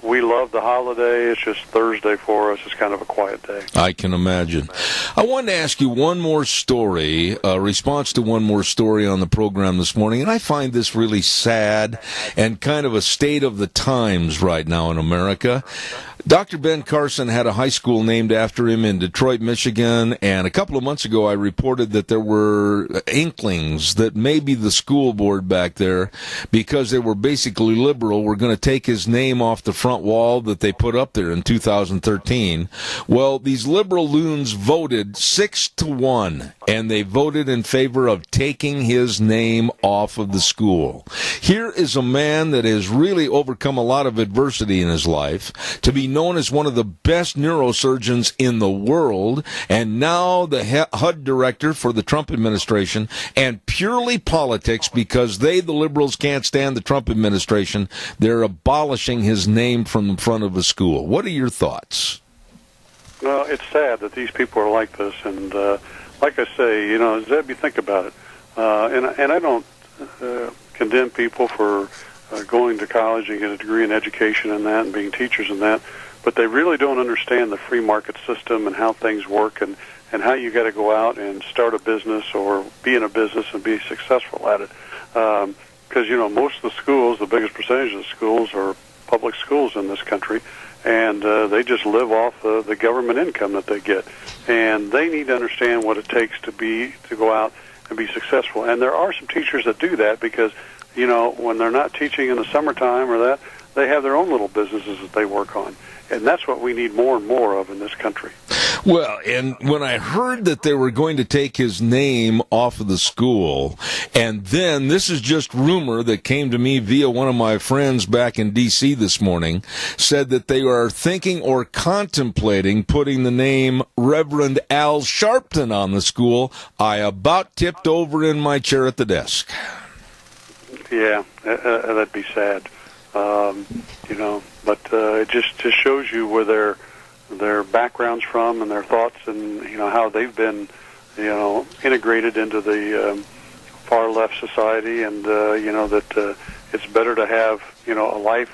we love the holiday. It's just Thursday for us. It's kind of a quiet day. I can imagine. I wanted to ask you one more story, a response to one more story on the program this morning, and I find this really sad and kind of a state of the times right now in America. Dr. Ben Carson had a high school named after him in Detroit, Michigan, and a couple of months ago I reported that there were inklings that maybe the school board back there, because they were basically liberal, were going to take his name off the front wall that they put up there in 2013. Well, these liberal loons voted 6-1, and they voted in favor of taking his name off of the school. Here is a man that has really overcome a lot of adversity in his life, to be known as one of the best neurosurgeons in the world, and now the HUD director for the Trump administration, and purely politics, because the liberals, can't stand the Trump administration. They're abolishing his name from the front of a school. What are your thoughts? Well, it's sad that these people are like this, and like I say, Zeb, you think about it, and I don't condemn people for going to college and get a degree in education and that, and being teachers and that, but they really don't understand the free market system and how things work, and how you got to go out and start a business or be in a business and be successful at it. Because, most of the schools, the biggest percentage of the schools are public schools in this country, and they just live off the government income that they get. And they need to understand what it takes to go out and be successful. And there are some teachers that do that, because when they're not teaching in the summertime or that, they have their own little businesses that they work on. And that's what we need more and more of in this country. Well, and when I heard that they were going to take his name off of the school, and then this is just rumor that came to me via one of my friends back in D.C. this morning, said that they are thinking or contemplating putting the name Reverend Al Sharpton on the school, I about tipped over in my chair at the desk. Yeah, that'd be sad. But it just shows you where their background's from and their thoughts, and how they've been integrated into the far left society, and that it's better to have a life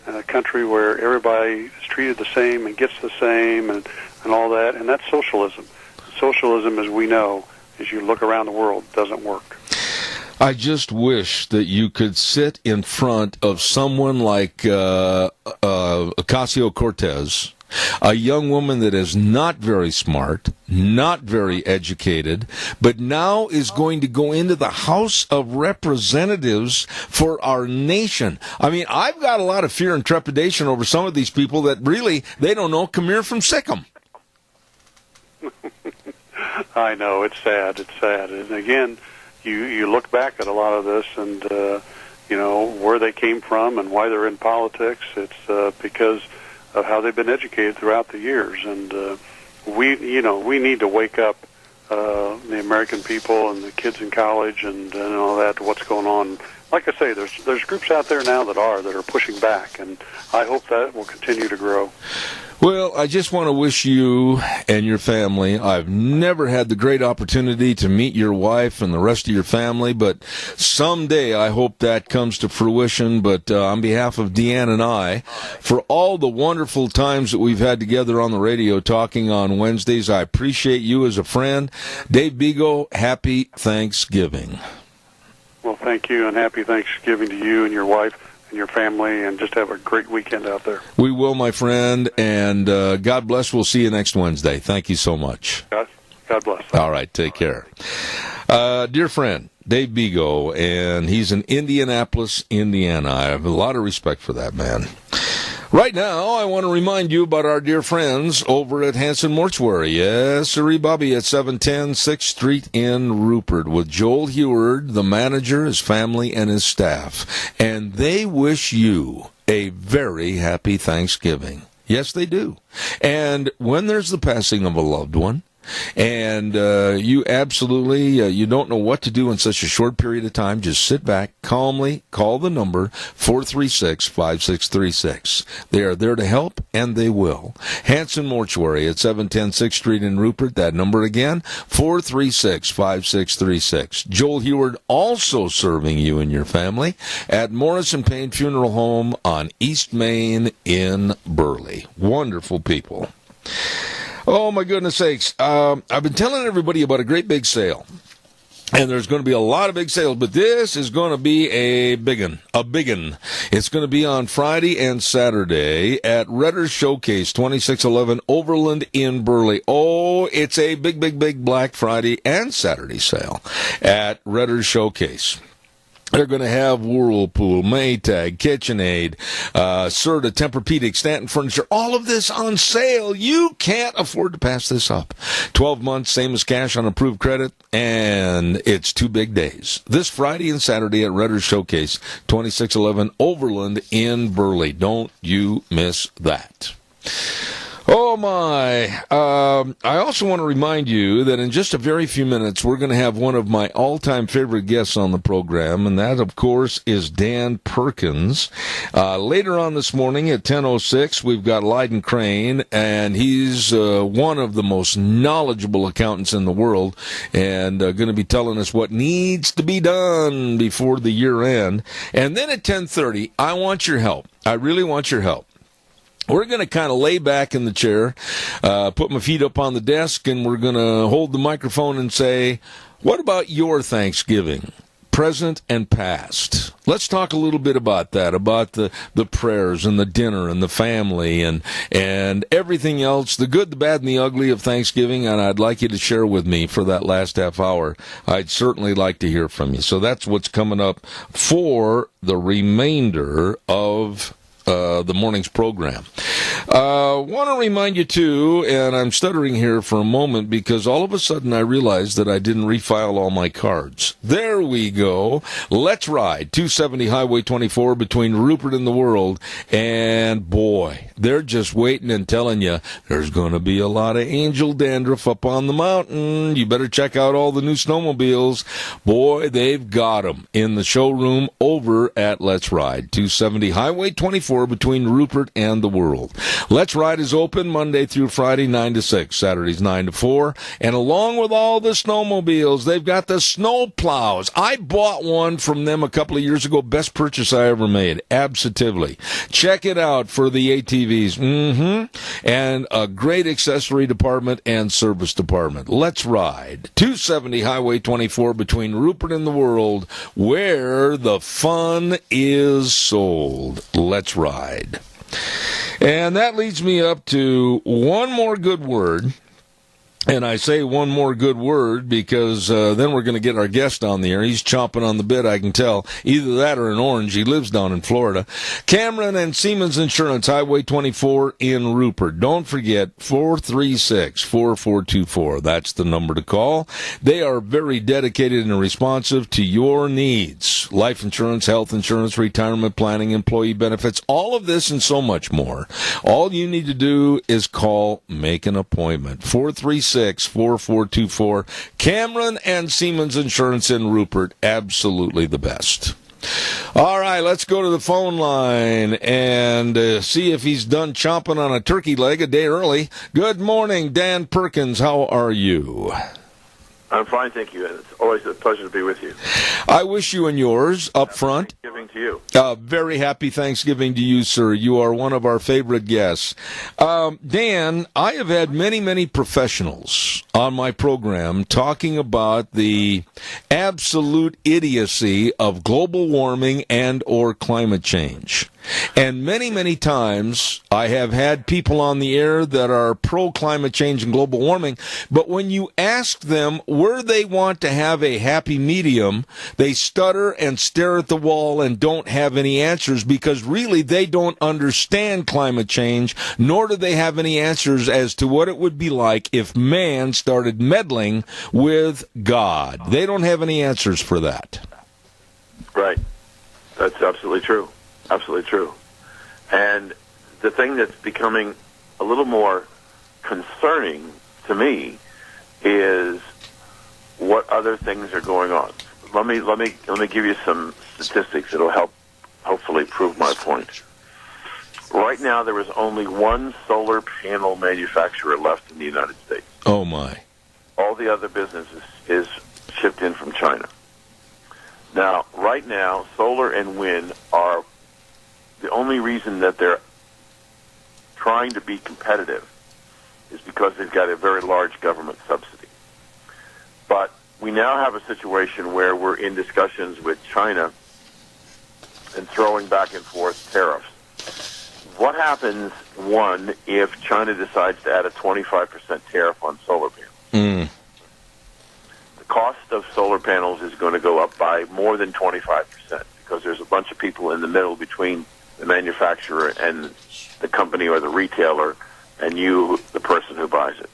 in a country where everybody is treated the same and gets the same and all that, and that's socialism. Socialism, as we know, as you look around the world, doesn't work. I just wish that you could sit in front of someone like Ocasio-Cortez, a young woman that is not very smart, not very educated, but now is going to go into the House of Representatives for our nation. I mean, I've got a lot of fear and trepidation over some of these people that really, they don't know Khmer from Sikkim. I know, it's sad. It's sad. And again, you look back at a lot of this and, where they came from and why they're in politics. It's because of how they've been educated throughout the years. And we need to wake up the American people and the kids in college and all that to what's going on. Like I say, there's groups out there now that are pushing back, and I hope that will continue to grow. Well, I just want to wish you and your family, I've never had the great opportunity to meet your wife and the rest of your family, but someday I hope that comes to fruition. But on behalf of Deanne and I, for all the wonderful times that we've had together on the radio talking on Wednesdays, I appreciate you as a friend. Dave Bigo, happy Thanksgiving. Well, thank you, and happy Thanksgiving to you and your wife and your family, and just have a great weekend out there. We will, my friend, and God bless. We'll see you next Wednesday. Thank you so much. God bless. All right, take care. Dear friend, Dave Bigo, and he's in Indianapolis, Indiana. I have a lot of respect for that man. Right now, I want to remind you about our dear friends over at Hanson Mortuary. Yes, sirree, Bobby, at 710 6th Street in Rupert with Joel Heward, the manager, his family, and his staff. And they wish you a very happy Thanksgiving. Yes, they do. And when there's the passing of a loved one, and you absolutely, you don't know what to do in such a short period of time, just sit back, calmly call the number 436-5636. They are there to help, and they will. Hanson Mortuary at 710 6th Street in Rupert. That number again, 436-5636. Joel Heward also serving you and your family at Morrison Payne Funeral Home on East Main in Burley. Wonderful people. Oh, my goodness sakes. I've been telling everybody about a great big sale. And there's going to be a lot of big sales, but this is going to be a big one. It's going to be on Friday and Saturday at Redder's Showcase, 2611 Overland in Burley. Oh, it's a big Black Friday and Saturday sale at Redder's Showcase. They're going to have Whirlpool, Maytag, KitchenAid, Serta, Tempur-Pedic, Stanton Furniture, all of this on sale. You can't afford to pass this up. 12 months, same as cash on approved credit, and it's 2 big days. This Friday and Saturday at Redder's Showcase, 2611 Overland in Burley. Don't you miss that. Oh, my. I also want to remind you that in just a very few minutes, we're going to have one of my all-time favorite guests on the program, and that, of course, is Dan Perkins. Later on this morning at 10:06, we've got Lyden Crane, and he's one of the most knowledgeable accountants in the world, and going to be telling us what needs to be done before the year end. And then at 10:30, I want your help. I really want your help. We're going to kind of lay back in the chair, put my feet up on the desk, and we're going to hold the microphone and say, what about your Thanksgiving, present and past? Let's talk a little bit about that, about the prayers and the dinner and the family and everything else, the good, the bad, and the ugly of Thanksgiving, and I'd like you to share with me for that last half hour. I'd certainly like to hear from you. So that's what's coming up for the remainder of the morning's program. Want to remind you, too, and I'm stuttering here for a moment because all of a sudden I realized that I didn't refile all my cards. There we go. Let's Ride, 270 Highway 24 between Rupert and the World. And, boy, they're just waiting and telling you there's going to be a lot of angel dandruff up on the mountain. You better check out all the new snowmobiles. Boy, they've got them in the showroom over at Let's Ride, 270 Highway 24 between Rupert and the World. Let's Ride is open Monday through Friday, 9 to 6, Saturdays 9 to 4. And along with all the snowmobiles, they've got the snow plows. I bought one from them a couple of years ago. Best purchase I ever made. Absolutely. Check it out for the ATVs. And a great accessory department and service department. Let's Ride. 270 Highway 24 between Rupert and the World, where the fun is sold. Let's Ride. And that leads me up to one more good word. And I say one more good word because then we're going to get our guest on the air. He's chomping on the bit, I can tell. Either that or an orange. He lives down in Florida. Cameron and Siemens Insurance, Highway 24 in Rupert. Don't forget, 436-4424. That's the number to call. They are very dedicated and responsive to your needs. Life insurance, health insurance, retirement planning, employee benefits, all of this and so much more. All you need to do is call, make an appointment. 436-4424. Cameron and Siemens Insurance in Rupert, absolutely the best. All right, let's go to the phone line and see if he's done chomping on a turkey leg a day early. Good morning, Dan Perkins. How are you? I'm fine, thank you. It's always a pleasure to be with you. I wish you and yours up front. Thanksgiving to you. Very happy Thanksgiving to you, sir. You are one of our favorite guests. Dan, I have had many professionals on my program talking about the absolute idiocy of global warming and or climate change. And many times I have had people on the air that are pro-climate change and global warming, but when you ask them where they want to have a happy medium, they stutter and stare at the wall and don't have any answers because really they don't understand climate change, nor do they have any answers as to what it would be like if man started meddling with God. They don't have any answers for that. Right. That's absolutely true. Absolutely true. And the thing that's becoming a little more concerning to me is what other things are going on. Let me give you some statistics that'll help hopefully prove my point. Right now there is only one solar panel manufacturer left in the United States. Oh my. All the other business is shipped in from China. Now, right now, solar and wind are the only reason that they're trying to be competitive is because they've got a very large government subsidy. But we now have a situation where we're in discussions with China and throwing back and forth tariffs. What happens, one, if China decides to add a 25% tariff on solar panels? The cost of solar panels is going to go up by more than 25% because there's a bunch of people in the middle between the manufacturer and the company or the retailer and you, the person who buys it.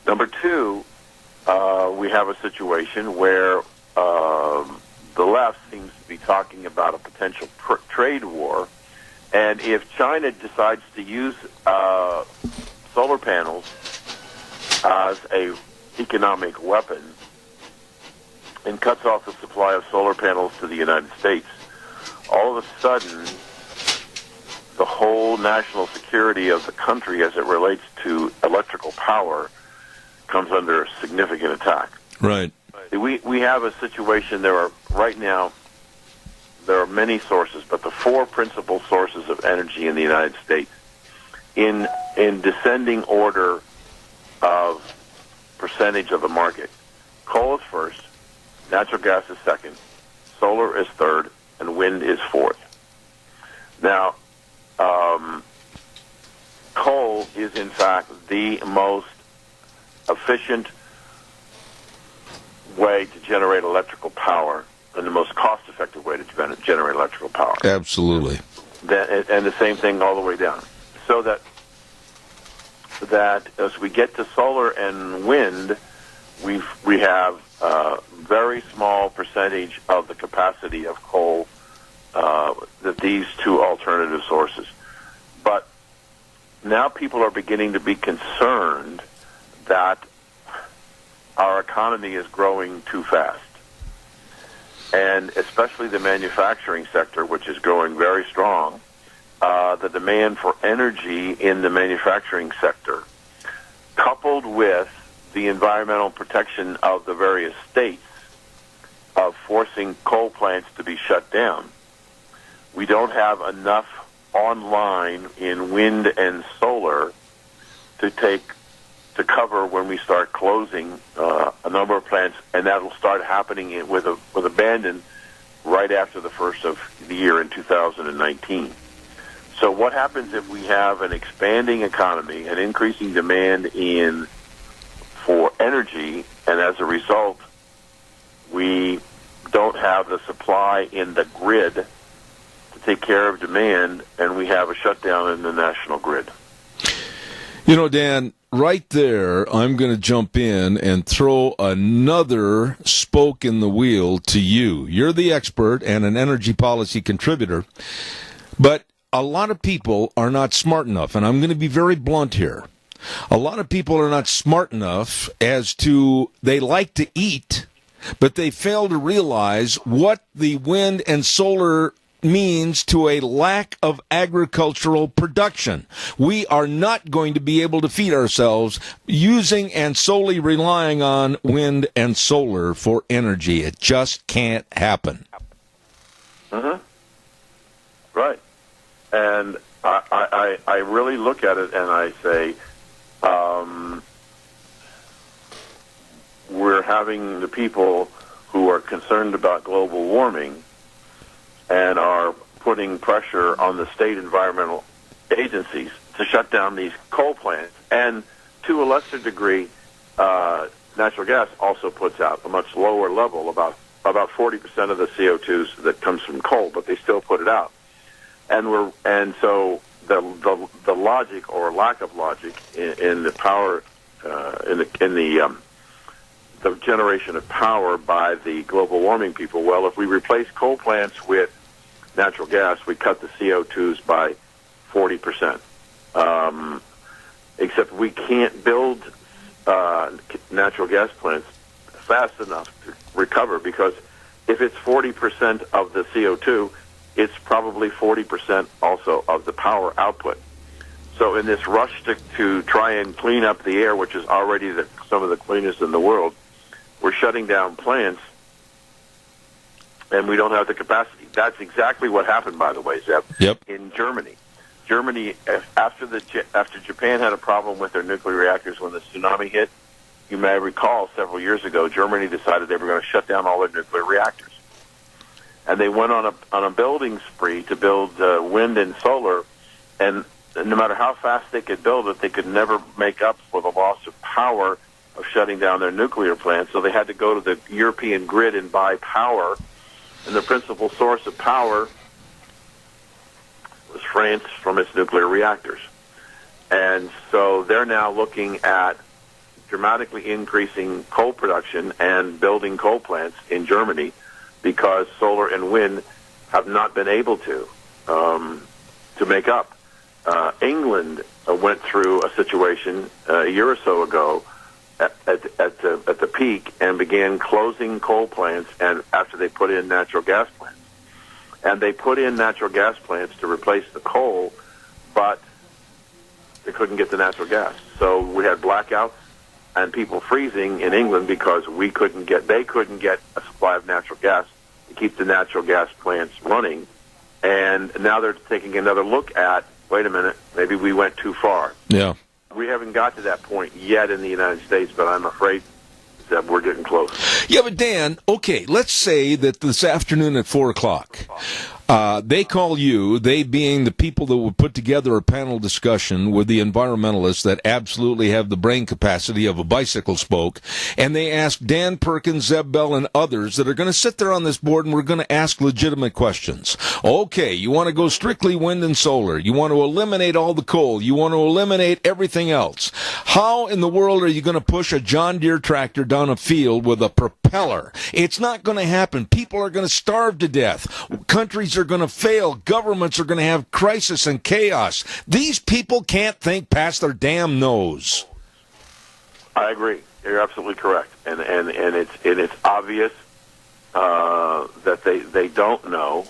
Number two, we have a situation where the left seems to be talking about a potential trade war, and if China decides to use solar panels as a economic weapon and cuts off the supply of solar panels to the United States, all of a sudden the whole national security of the country as it relates to electrical power comes under significant attack. Right. We have a situation, right now, there are many sources, but the four principal sources of energy in the United States, in descending order of percentage of the market. Coal is first, natural gas is second, solar is third, and wind is fourth. Now, coal is in fact the most efficient way to generate electrical power and the most cost-effective way to generate electrical power. Absolutely. And the same thing all the way down. So that as we get to solar and wind, we have a very small percentage of the capacity of coal that these two alternative sources. But now people are beginning to be concerned that our economy is growing too fast. And especially the manufacturing sector, which is growing very strong, the demand for energy in the manufacturing sector, coupled with the environmental protection of the various states of forcing coal plants to be shut down, we don't have enough online in wind and solar to cover when we start closing a number of plants, and that'll start happening with abandon right after the first of the year in 2019. So what happens if we have an expanding economy, an increasing demand for energy, and as a result, we don't have the supply in the grid to take care of demand, and we have a shutdown in the national grid? You know, Dan, right there, I'm going to jump in and throw another spoke in the wheel to you. You're the expert and an energy policy contributor, but a lot of people are not smart enough, and I'm going to be very blunt here. A lot of people are not smart enough as to, they like to eat, but they fail to realize what the wind and solar means to a lack of agricultural production. We are not going to be able to feed ourselves using and solely relying on wind and solar for energy. It just can't happen. Mm-hmm. Right. And I really look at it and I say, we're having the people who are concerned about global warming and are putting pressure on the state environmental agencies to shut down these coal plants. And to a lesser degree, natural gas also puts out a much lower level, about 40% of the CO2 that comes from coal, but they still put it out. And so the logic or lack of logic in the power the generation of power by the global warming people. Well, if we replace coal plants with natural gas, we cut the CO2s by 40%. Except we can't build natural gas plants fast enough to recover, because if it's 40% of the CO2, it's probably 40% also of the power output. So in this rush to try and clean up the air, which is already some of the cleanest in the world, we're shutting down plants, and we don't have the capacity. That's exactly what happened, by the way, Zeb, in Germany. Germany, after Japan had a problem with their nuclear reactors when the tsunami hit, you may recall several years ago, Germany decided they were going to shut down all their nuclear reactors. And they went on a building spree to build wind and solar, and no matter how fast they could build it, they could never make up for the loss of power of shutting down their nuclear plants. So they had to go to the European grid and buy power, and the principal source of power was France from its nuclear reactors. And so they're now looking at dramatically increasing coal production and building coal plants in Germany, because solar and wind have not been able to make up. England went through a situation a year or so ago at the peak and began closing coal plants, and after they put in natural gas plants. And they put in natural gas plants to replace the coal, but they couldn't get the natural gas. So we had blackouts and people freezing in England because they couldn't get a supply of natural gas to keep the natural gas plants running. And now they're taking another look at, wait a minute, maybe we went too far. Yeah. We haven't got to that point yet in the United States, but I'm afraid Zeb, we're getting close. Yeah, but Dan, okay, let's say that this afternoon at 4 o'clock, they call you, they being the people that would put together a panel discussion with the environmentalists that absolutely have the brain capacity of a bicycle spoke, and they ask Dan Perkins, Zeb Bell, and others that are going to sit there on this board, and we're going to ask legitimate questions. Okay, you want to go strictly wind and solar. You want to eliminate all the coal. You want to eliminate everything else. How in the world are you going to push a John Deere tractor down a field with a propeller? It's not going to happen. People are going to starve to death. Countries are going to fail. Governments are going to have crisis and chaos. These people can't think past their damn nose. I agree. You're absolutely correct, and it's obvious that they don't know.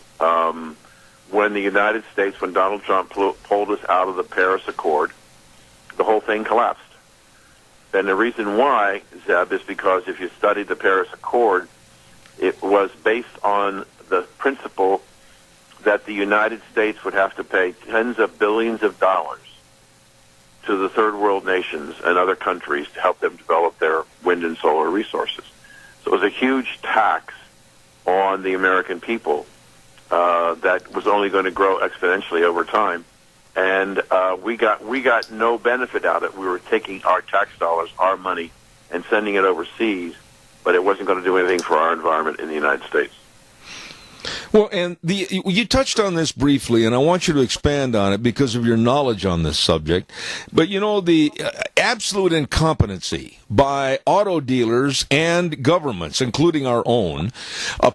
When the United States, when Donald Trump pulled us out of the Paris Accord, the whole thing collapsed. And the reason why, Zeb, is because if you studied the Paris Accord, it was based on the principle that the United States would have to pay tens of billions of dollars to the third world nations and other countries to help them develop their wind and solar resources. So it was a huge tax on the American people that was only going to grow exponentially over time. And we got no benefit out of it. We were taking our tax dollars, our money, and sending it overseas, but it wasn't going to do anything for our environment in the United States. Well, and you touched on this briefly, and I want you to expand on it because of your knowledge on this subject. But, you know, the absolute incompetency by auto dealers and governments, including our own,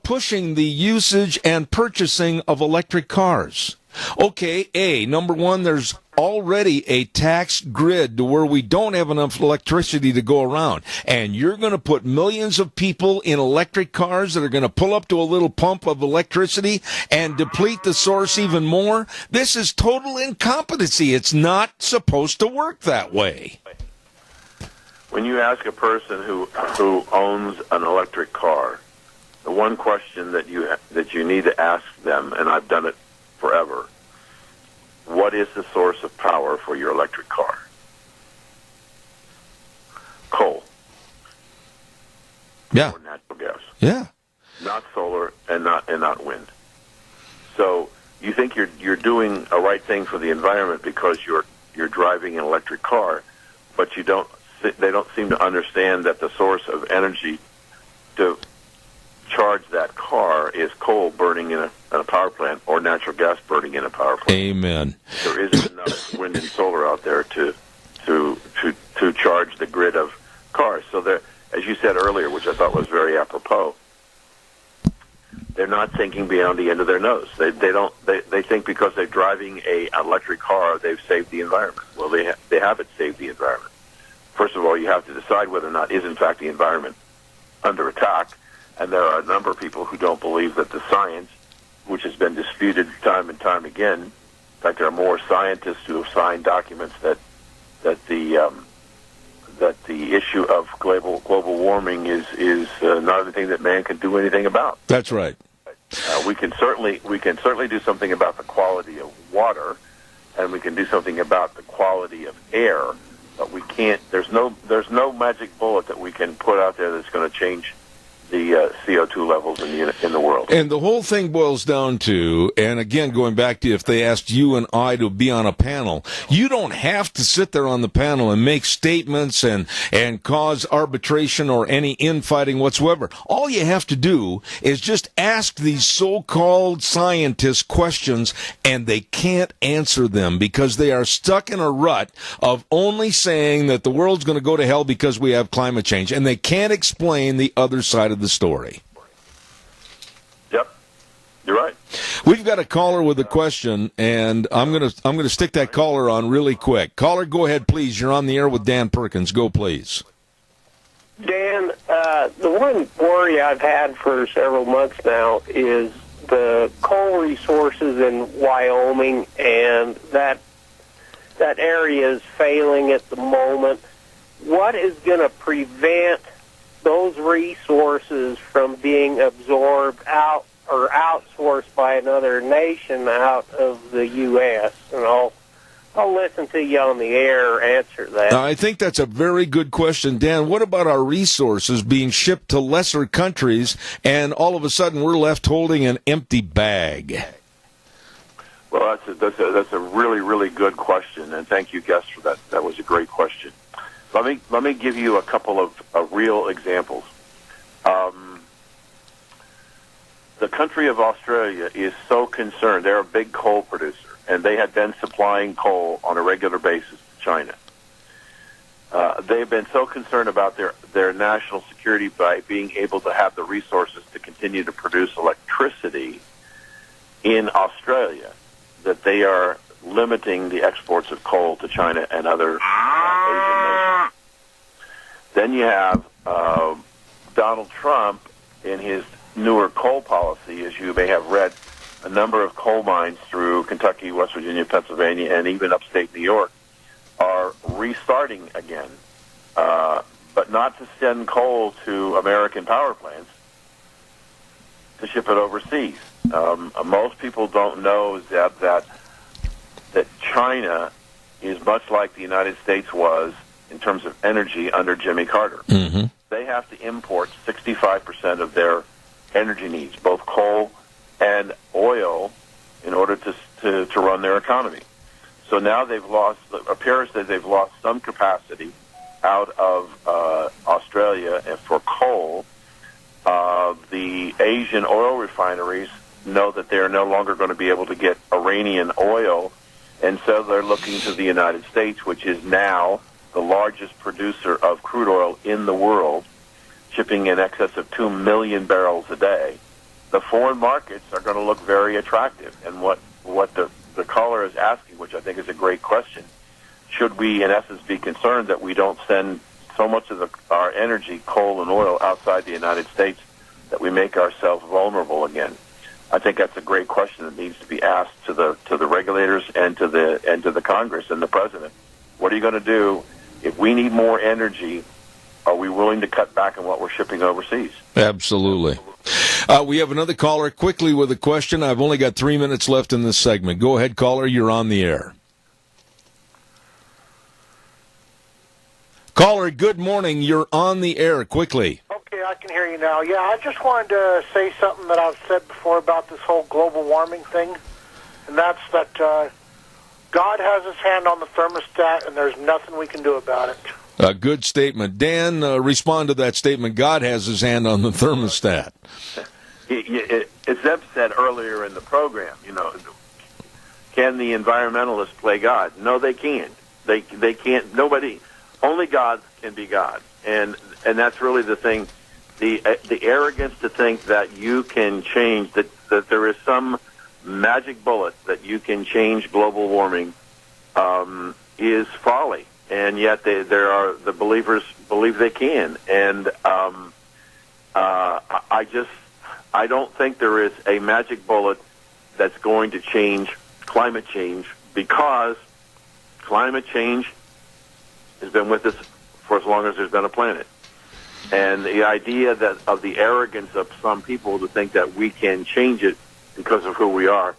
pushing the usage and purchasing of electric cars. Okay, number one, there's already a tax grid to where we don't have enough electricity to go around. And you're going to put millions of people in electric cars that are going to pull up to a little pump of electricity and deplete the source even more? This is total incompetency. It's not supposed to work that way. When you ask a person who owns an electric car, the one question that you need to ask them, and I've done it forever, what is the source of power for your electric car? Coal. Yeah. Or natural gas. Yeah. Not solar and not wind. So you think you're doing a right thing for the environment because you're driving an electric car, but they don't seem to understand that the source of energy to charge that car is coal burning in a power plant or natural gas burning in a power plant. Amen. There isn't enough wind and solar out there to charge the grid of cars. So there, as you said earlier, which I thought was very apropos, they're not thinking beyond the end of their nose. They think because they're driving an electric car, they've saved the environment. Well, they haven't saved the environment. First of all, you have to decide whether or not is in fact the environment under attack. And there are a number of people who don't believe that the science, which has been disputed time and time again, in fact, there are more scientists who have signed documents that the issue of global warming is not anything that man can do anything about. That's right. We can certainly do something about the quality of water, and we can do something about the quality of air, but we can't. There's no magic bullet that we can put out there that's going to change the CO2 levels in the world. And the whole thing boils down to, and again, going back to if they asked you and I to be on a panel, you don't have to sit there on the panel and make statements and cause arbitration or any infighting whatsoever. All you have to do is just ask these so-called scientists questions, and they can't answer them because they are stuck in a rut of only saying that the world's going to go to hell because we have climate change, and they can't explain the other side of the story. Yep, you're right. We've got a caller with a question, and I'm gonna stick that caller on really quick. Caller, go ahead, please. You're on the air with Dan Perkins. Go, please. Dan, the one worry I've had for several months now is the coal resources in Wyoming, and that area is failing at the moment. What is going to prevent those resources from being absorbed out or outsourced by another nation out of the U.S.? And I'll listen to you on the air answer that. I think that's a very good question, Dan. What about our resources being shipped to lesser countries, and all of a sudden we're left holding an empty bag? Well, that's a really, really good question, and thank you, guest, for that. That was a great question. Let me give you a couple of real examples. The country of Australia is so concerned. They're a big coal producer, and they had been supplying coal on a regular basis to China. They've been so concerned about their national security by being able to have the resources to continue to produce electricity in Australia that they are limiting the exports of coal to China and other Asian nations. Then you have Donald Trump in his newer coal policy, as you may have read, a number of coal mines through Kentucky, West Virginia, Pennsylvania, and even upstate New York are restarting again, but not to send coal to American power plants, to ship it overseas. Most people don't know that China is much like the United States was in terms of energy under Jimmy Carter. Mm-hmm. They have to import 65% of their energy needs, both coal and oil, in order to run their economy. So now it appears that they've lost some capacity out of Australia for coal. The Asian oil refineries know that they're no longer going to be able to get Iranian oil, and so they're looking to the United States, which is now the largest producer of crude oil in the world, shipping in excess of 2 million barrels a day. The foreign markets are going to look very attractive. And what the caller is asking, which I think is a great question, should we, in essence, be concerned that we don't send so much of our energy, coal and oil, outside the United States that we make ourselves vulnerable again? I think that's a great question that needs to be asked to the regulators and to the Congress and the President. What are you going to do if we need more energy? Are we willing to cut back on what we're shipping overseas? Absolutely. We have another caller quickly with a question. I've only got 3 minutes left in this segment. Go ahead, caller. You're on the air. Caller, good morning. You're on the air. Quickly. Okay, I can hear you now. Yeah, I just wanted to say something that I've said before about this whole global warming thing, and that's that God has his hand on the thermostat, and there's nothing we can do about it. A good statement. Dan, respond to that statement. God has his hand on the thermostat. As Zeb said earlier in the program, can the environmentalists play God? No, they can't. They can't. Nobody. Only God can be God, and that's really the thing. The arrogance to think that you can change, that there is some magic bullet that you can change global warming, is folly. And yet the believers believe they can. And I don't think there is a magic bullet that's going to change climate change, because climate change has been with us for as long as there's been a planet. And the idea that of the arrogance of some people to think that we can change it because of who we are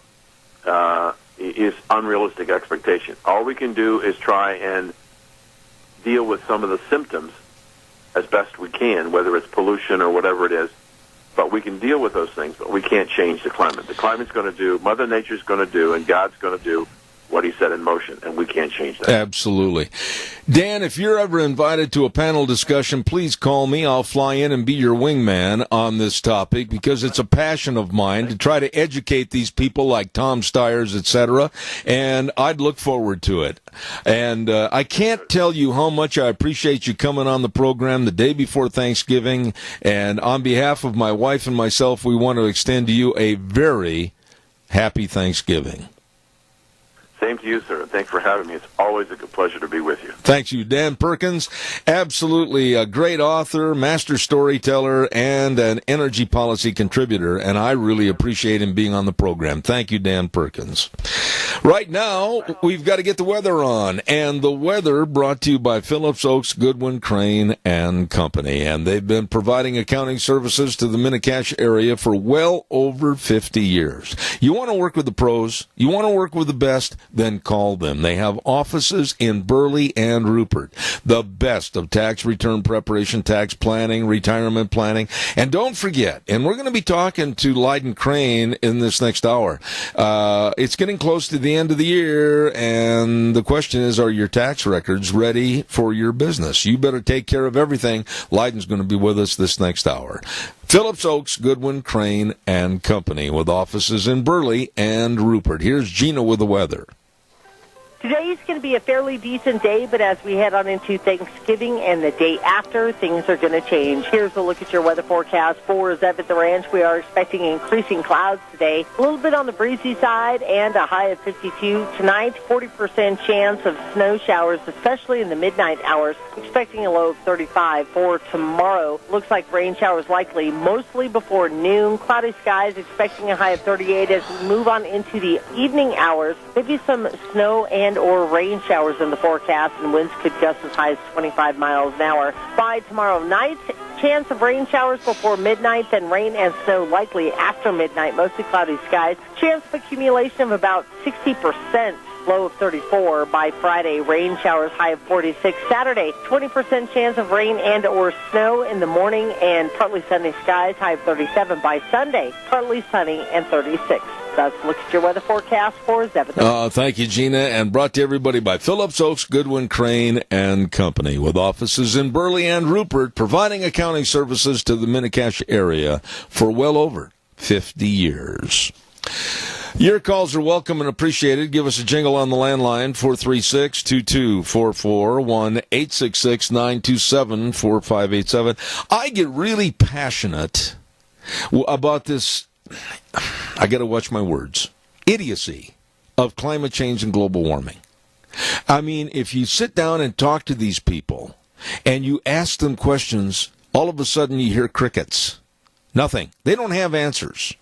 is unrealistic expectation. All we can do is try and deal with some of the symptoms as best we can, whether it's pollution or whatever it is. But we can deal with those things, but we can't change the climate. The climate's going to do, Mother Nature's going to do, and God's going to do what he set in motion, and we can't change that. Absolutely. Dan, if you're ever invited to a panel discussion, please call me. I'll fly in and be your wingman on this topic, because it's a passion of mine to try to educate these people like Tom Stiers, etc., and I'd look forward to it. And I can't tell you how much I appreciate you coming on the program the day before Thanksgiving, and on behalf of my wife and myself, we want to extend to you a very happy Thanksgiving. Same to you, sir. Thanks for having me. It's always a good pleasure to be with you. Thanks you, Dan Perkins. Absolutely a great author, master storyteller, and an energy policy contributor, and I really appreciate him being on the program. Thank you, Dan Perkins. Right now, we've got to get the weather on, and the weather brought to you by Phillips Oaks, Goodwin, Crane, and Company, and they've been providing accounting services to the Mini-Cash area for well over 50 years. You want to work with the pros, you want to work with the best, then call them. They have offices in Burley and Rupert. The best of tax return preparation, tax planning, retirement planning. And don't forget, and we're going to be talking to Leiden Crane in this next hour. It's getting close to the end of the year, and the question is, are your tax records ready for your business? You better take care of everything. Leiden's going to be with us this next hour. Phillips Oaks, Goodwin, Crane, and Company, with offices in Burley and Rupert. Here's Gina with the weather. Today's going to be a fairly decent day, but as we head on into Thanksgiving and the day after, things are going to change. Here's a look at your weather forecast for Zev at the Ranch. We are expecting increasing clouds today, a little bit on the breezy side, and a high of 52. Tonight, 40% chance of snow showers, especially in the midnight hours. Expecting a low of 35. For tomorrow, looks like rain showers likely, mostly before noon. Cloudy skies, expecting a high of 38 as we move on into the evening hours. Maybe some snow and or rain showers in the forecast, and winds could gust as high as 25 miles an hour. By tomorrow night, chance of rain showers before midnight, then rain and snow likely after midnight, mostly cloudy skies. Chance of accumulation of about 60%. Low of 34. By Friday, rain showers, high of 46. Saturday, 20% chance of rain and or snow in the morning and partly sunny skies, high of 37. By Sunday, partly sunny and 36. That's a look at your weather forecast for Zev. Thank you, Gina, and brought to everybody by Phillips Oaks, Goodwin, Crane, and Company, with offices in Burley and Rupert, providing accounting services to the Mini-Cash area for well over 50 years. Your calls are welcome and appreciated. Give us a jingle on the landline, 436-2244, 1-866-927-4587. I get really passionate about this, I got to watch my words, idiocy of climate change and global warming. I mean, if you sit down and talk to these people and you ask them questions, all of a sudden you hear crickets. Nothing. They don't have answers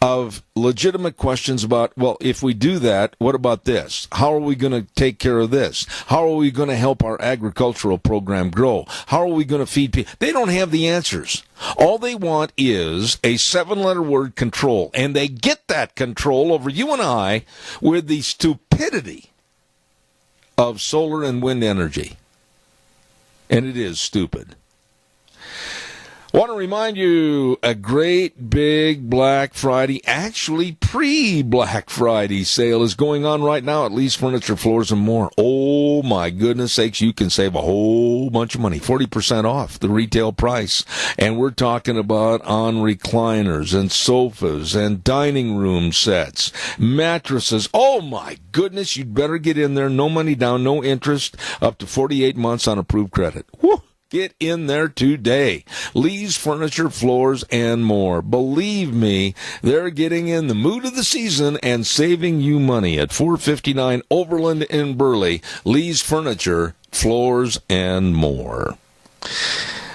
of legitimate questions about, well, if we do that, what about this? How are we going to take care of this? How are we going to help our agricultural program grow? How are we going to feed people? They don't have the answers. All they want is a 7-letter word, control, and they get that control over you and I with the stupidity of solar and wind energy. And it is stupid. I want to remind you, a great big Black Friday, actually pre-Black Friday sale is going on right now at Leeds Furniture, Floors, and More. Oh, my goodness sakes, you can save a whole bunch of money, 40% off the retail price. And we're talking about on recliners and sofas and dining room sets, mattresses. Oh, my goodness, you'd better get in there. No money down, no interest, up to 48 months on approved credit. Woo! Get in there today. Lee's Furniture, Floors, and More. Believe me, they're getting in the mood of the season and saving you money at 459 Overland in Burley. Lee's Furniture, Floors, and More.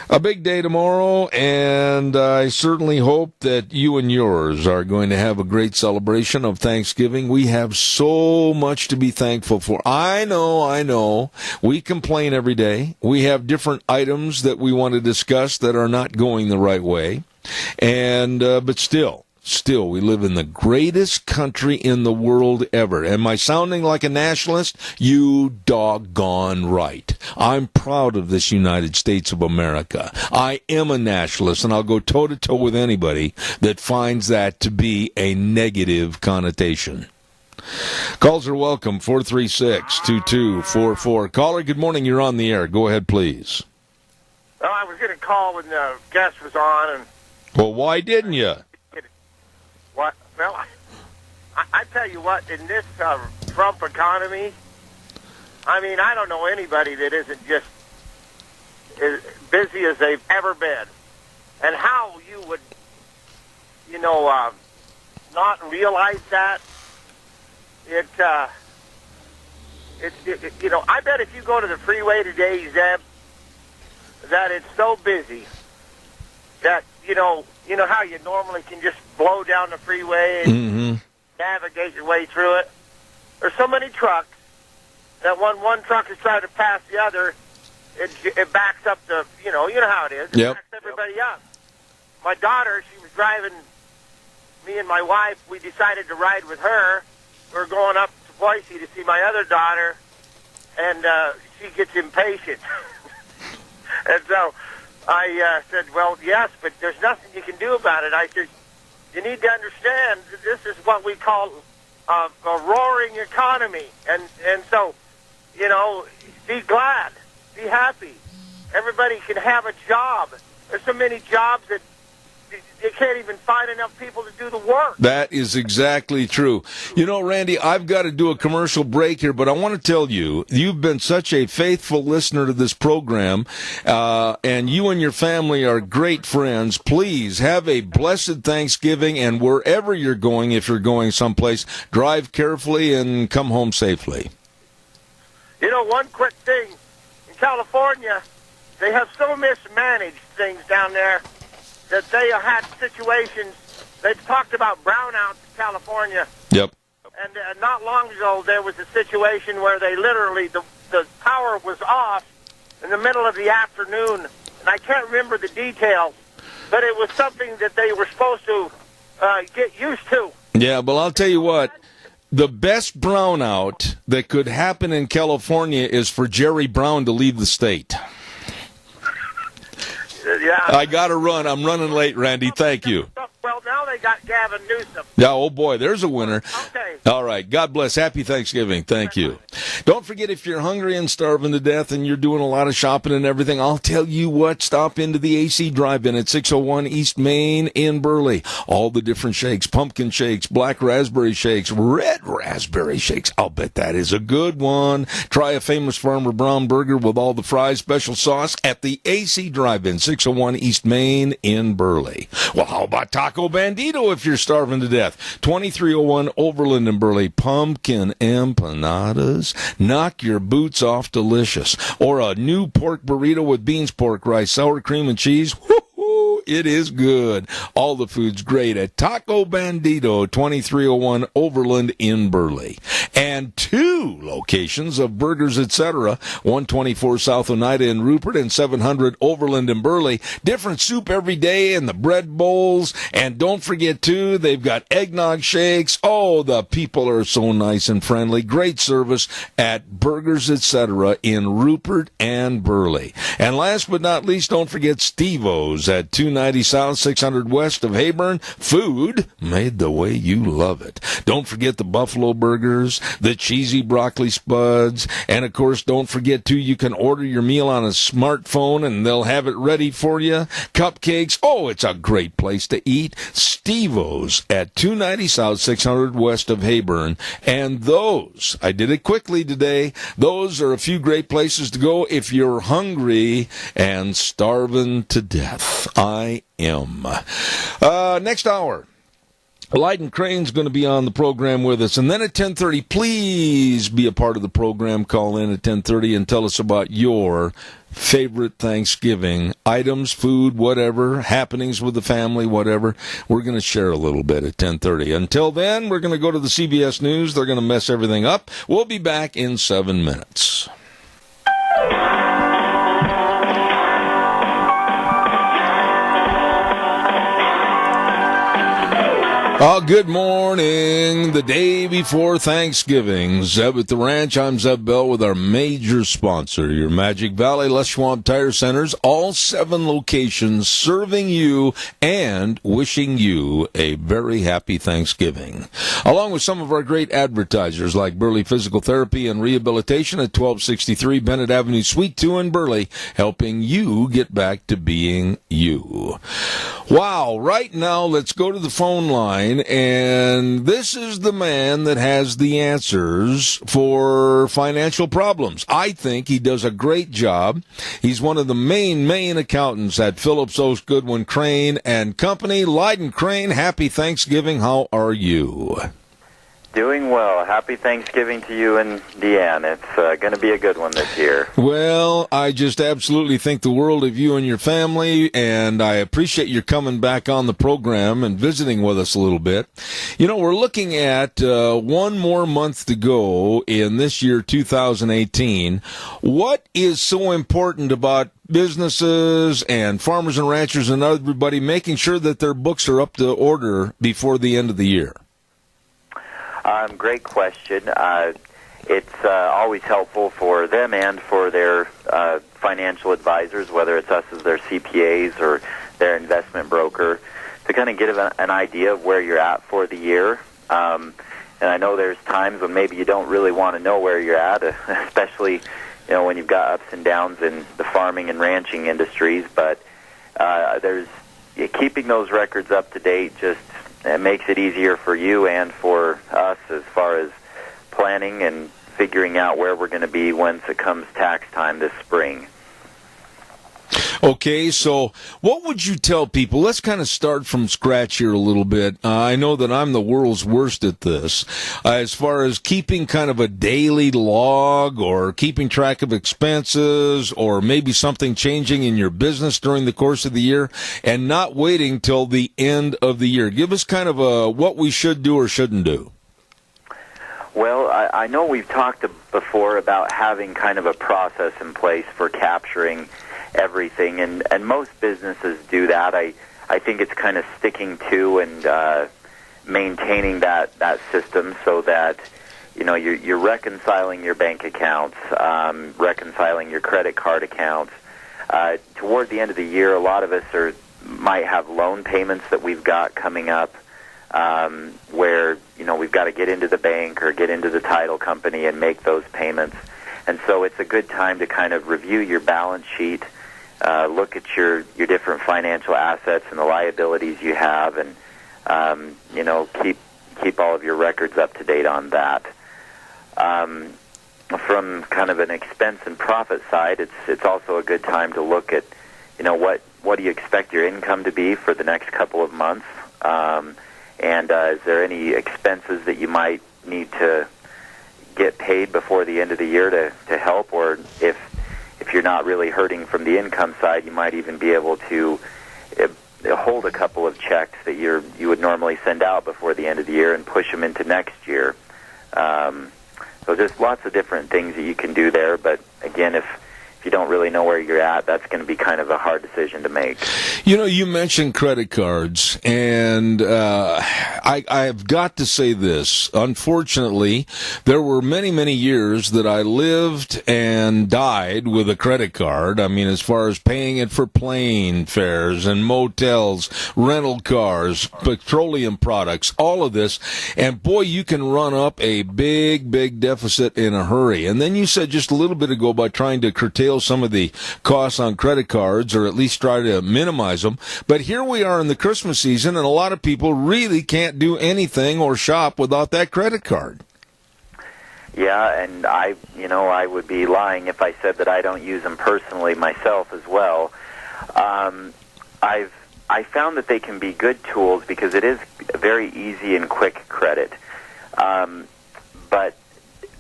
A big day tomorrow, and I certainly hope that you and yours are going to have a great celebration of Thanksgiving. We have so much to be thankful for. I know. We complain every day. We have different items that we want to discuss that are not going the right way. And but still, we live in the greatest country in the world ever. Am I sounding like a nationalist? You doggone right. I'm proud of this United States of America. I am a nationalist, and I'll go toe-to-toe with anybody that finds that to be a negative connotation. Calls are welcome, 436-2244. Caller, good morning. You're on the air. Go ahead, please. Well, I was going to call when the guest was on. And well, why didn't you? What? Well, I tell you what, in this Trump economy, I mean, I don't know anybody that isn't just as busy as they've ever been. And how you would, not realize that, I bet if you go to the freeway today, Zeb, that it's so busy that, you know how you normally can just blow down the freeway and navigate your way through it? There's so many trucks that when one truck is trying to pass the other, it backs up the, you know how it is. It backs everybody up. My daughter, she was driving, me and my wife, we decided to ride with her. We were going up to Boise to see my other daughter, and she gets impatient. And so I said, well, yes, but there's nothing you can do about it. I said, you need to understand that this is what we call a roaring economy. And so, you know, be glad, be happy. Everybody can have a job. There's so many jobs that you can't even find enough people to do the work. That is exactly true. You know, Randy, I've got to do a commercial break here, but I want to tell you, you've been such a faithful listener to this program, and you and your family are great friends. Please have a blessed Thanksgiving, and wherever you're going, if you're going someplace, drive carefully and come home safely. You know, one quick thing. In California, they have so mismanaged things down there that they have had situations. They've talked about brownouts in California. Yep. And not long ago, there was a situation where they literally, the power was off in the middle of the afternoon. And I can't remember the details, but it was something that they were supposed to get used to. Yeah, but I'll tell you what. The best brownout that could happen in California is for Jerry Brown to leave the state. Yeah. I got to run. I'm running late, Randy. Thank you. Well, now they got Gavin Newsom. Yeah, oh boy, there's a winner. Okay. All right. God bless. Happy Thanksgiving. Thank you. Don't forget, if you're hungry and starving to death and you're doing a lot of shopping and everything, I'll tell you what, stop into the AC Drive-In at 601 East Main in Burley. All the different shakes, pumpkin shakes, black raspberry shakes, red raspberry shakes. I'll bet that is a good one. Try a Famous Farmer Brown burger with all the fries, special sauce at the AC Drive-In, 601 East Main in Burley. Well, how about Taco Bandito if you're starving to death? 2301 Overland in Burley. Pumpkin empanadas. Knock your boots off delicious. Or a new pork burrito with beans, pork, rice, sour cream, and cheese. Woo-hoo, it is good. All the food's great at Taco Bandito, 2301 Overland in Burley. And 2 locations of Burgers Etc., 124 South Oneida in Rupert and 700 Overland in Burley. Different soup every day and the bread bowls. And don't forget, too, they've got eggnog shakes. Oh, the people are so nice and friendly. Great service at Burgers Etc. in Rupert and Burley. And last but not least, don't forget Steve-O's at 290 South, 600 West of Heyburn. Food made the way you love it. Don't forget the Buffalo Burgers, the cheesy broccoli spuds, and of course, don't forget, too, you can order your meal on a smartphone and they'll have it ready for you. Cupcakes. Oh, it's a great place to eat. Steve-O's at 290 South, 600 West of Heyburn. And those, I did it quickly today, those are a few great places to go if you're hungry and starving to death. I am. Next hour, Lyden Crane's going to be on the program with us. And then at 10:30, please be a part of the program. Call in at 10:30 and tell us about your favorite Thanksgiving items, food, whatever, happenings with the family, whatever. We're going to share a little bit at 10:30. Until then, we're going to go to the CBS News. They're going to mess everything up. We'll be back in 7 minutes. Oh, good morning. The day before Thanksgiving. Zeb at the Ranch. I'm Zeb Bell with our major sponsor, your Magic Valley Les Schwab Tire Centers. All 7 locations serving you and wishing you a very happy Thanksgiving. Along with some of our great advertisers like Burley Physical Therapy and Rehabilitation at 1263 Bennett Avenue, Suite 2 in Burley, helping you get back to being you. Wow. Right now, let's go to the phone line. And this is the man that has the answers for financial problems. I think he does a great job. He's one of the main accountants at Phillips Oaks Goodwin Crane and Company. Lyden Crane, happy Thanksgiving. How are you? Doing well. Happy Thanksgiving to you and Deanne. It's going to be a good one this year. Well, I just absolutely think the world of you and your family, and I appreciate your coming back on the program and visiting with us a little bit. You know, we're looking at 1 more month to go in this year, 2018. What is so important about businesses and farmers and ranchers and everybody making sure that their books are up to order before the end of the year? Great question. It's always helpful for them and for their financial advisors, whether it's us as their CPAs or their investment broker, to kind of get an idea of where you're at for the year. And I know there's times when maybe you don't really want to know where you're at, especially when you've got ups and downs in the farming and ranching industries. But keeping those records up to date just makes it easier for you and for us as far as planning and figuring out where we're going to be once it comes tax time this spring. Okay, so what would you tell people? Let's kind of start from scratch here a little bit. I know that I'm the world's worst at this. As far as keeping kind of a daily log or keeping track of expenses or maybe something changing in your business during the course of the year and not waiting till the end of the year. Give us kind of what we should do or shouldn't do. Well, I know we've talked before about having kind of a process in place for capturing everything, and most businesses do that. I think it's kind of sticking to and maintaining that system so that you're reconciling your bank accounts, reconciling your credit card accounts. Toward the end of the year, a lot of us might have loan payments that we've got coming up, where we've got to get into the bank or get into the title company and make those payments. And so it's a good time to kind of review your balance sheet, look at your different financial assets and the liabilities you have, and keep all of your records up to date on that. From kind of an expense and profit side, it's also a good time to look at what do you expect your income to be for the next couple of months, and is there any expenses that you might need to get paid before the end of the year to help, or if you're not really hurting from the income side, you might even be able to hold a couple of checks that you would normally send out before the end of the year and push them into next year. So there's lots of different things that you can do there, but again, if you don't really know where you're at, that's going to be kind of a hard decision to make. You mentioned credit cards, and I've got to say this. Unfortunately, there were many, many years that I lived and died with a credit card. I mean, as far as paying it for plane fares and motels, rental cars, petroleum products, all of this. And boy, you can run up a big, big deficit in a hurry. And then you said just a little bit ago, by trying to curtail some of the costs on credit cards, or at least try to minimize them. But here we are in the Christmas season, and a lot of people really can't do anything or shop without that credit card. Yeah, and I would be lying if I said that I don't use them personally myself as well. I found that they can be good tools because it is very easy and quick credit. But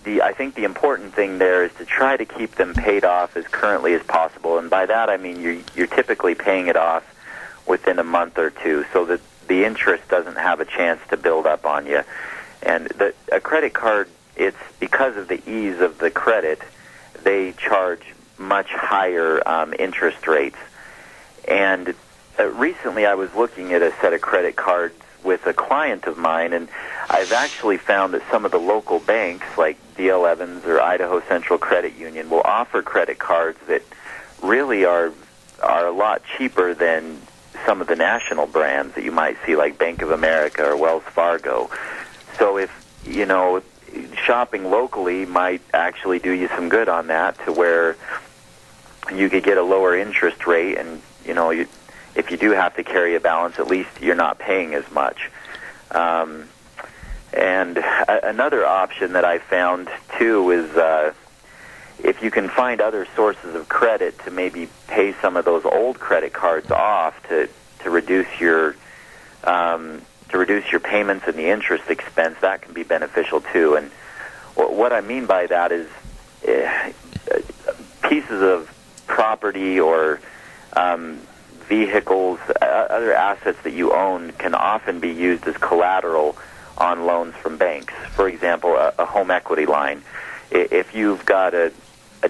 I think the important thing there is to try to keep them paid off as currently as possible, and by that I mean you're typically paying it off within a month or two, so that the interest doesn't have a chance to build up on you. And a credit card, it's because of the ease of the credit, they charge much higher interest rates. And recently I was looking at a set of credit cards with a client of mine, and I've actually found that some of the local banks, like D.L. Evans or Idaho Central Credit Union, will offer credit cards that really are a lot cheaper than some of the national brands that you might see, like Bank of America or Wells Fargo. So if, shopping locally might actually do you some good on that, to where you could get a lower interest rate, and, if you do have to carry a balance, at least you're not paying as much. And another option that I found, too, is if you can find other sources of credit to maybe pay some of those old credit cards off to reduce your payments and the interest expense, that can be beneficial, too. And what I mean by that is pieces of property or vehicles, other assets that you own can often be used as collateral on loans from banks. For example, a home equity line. If you've got a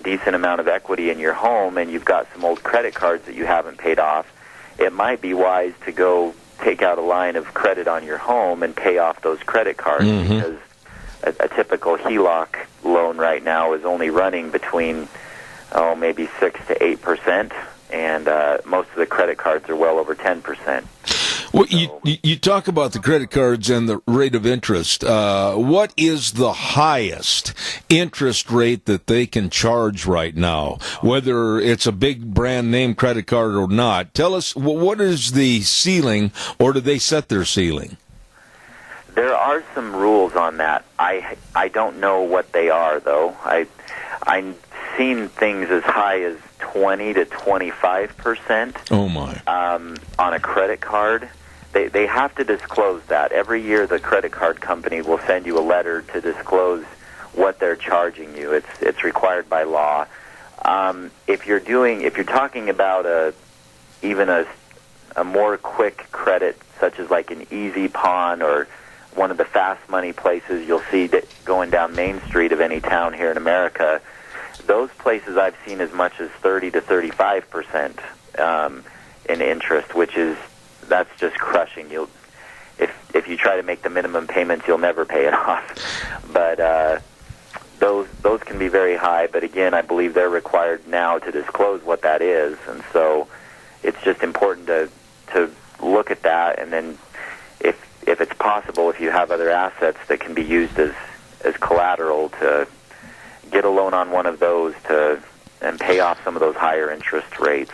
decent amount of equity in your home and you've got some old credit cards that you haven't paid off, it might be wise to go take out a line of credit on your home and pay off those credit cards, because a typical HELOC loan right now is only running between maybe 6 to 8%, and most of the credit cards are well over 10%. Well, you talk about the credit cards and the rate of interest. What is the highest interest rate that they can charge right now, whether it's a big brand name credit card or not? Tell us, what is the ceiling, or do they set their ceiling? There are some rules on that. I don't know what they are, though. I've seen things as high as 20 to 25%. Oh my! On a credit card. They have to disclose that. Every year the credit card company will send you a letter to disclose what they're charging you. It's required by law. If you're talking about even a more quick credit, such as like an Easy Pawn or one of the fast money places you'll see that going down Main Street of any town here in America, those places I've seen as much as 30 to 35% in interest, that's just crushing. If you try to make the minimum payments, you'll never pay it off. But those can be very high. But again, I believe they're required now to disclose what that is, and so it's just important to look at that. And then, if it's possible, if you have other assets that can be used as collateral, to get a loan on one of those and pay off some of those higher interest rates.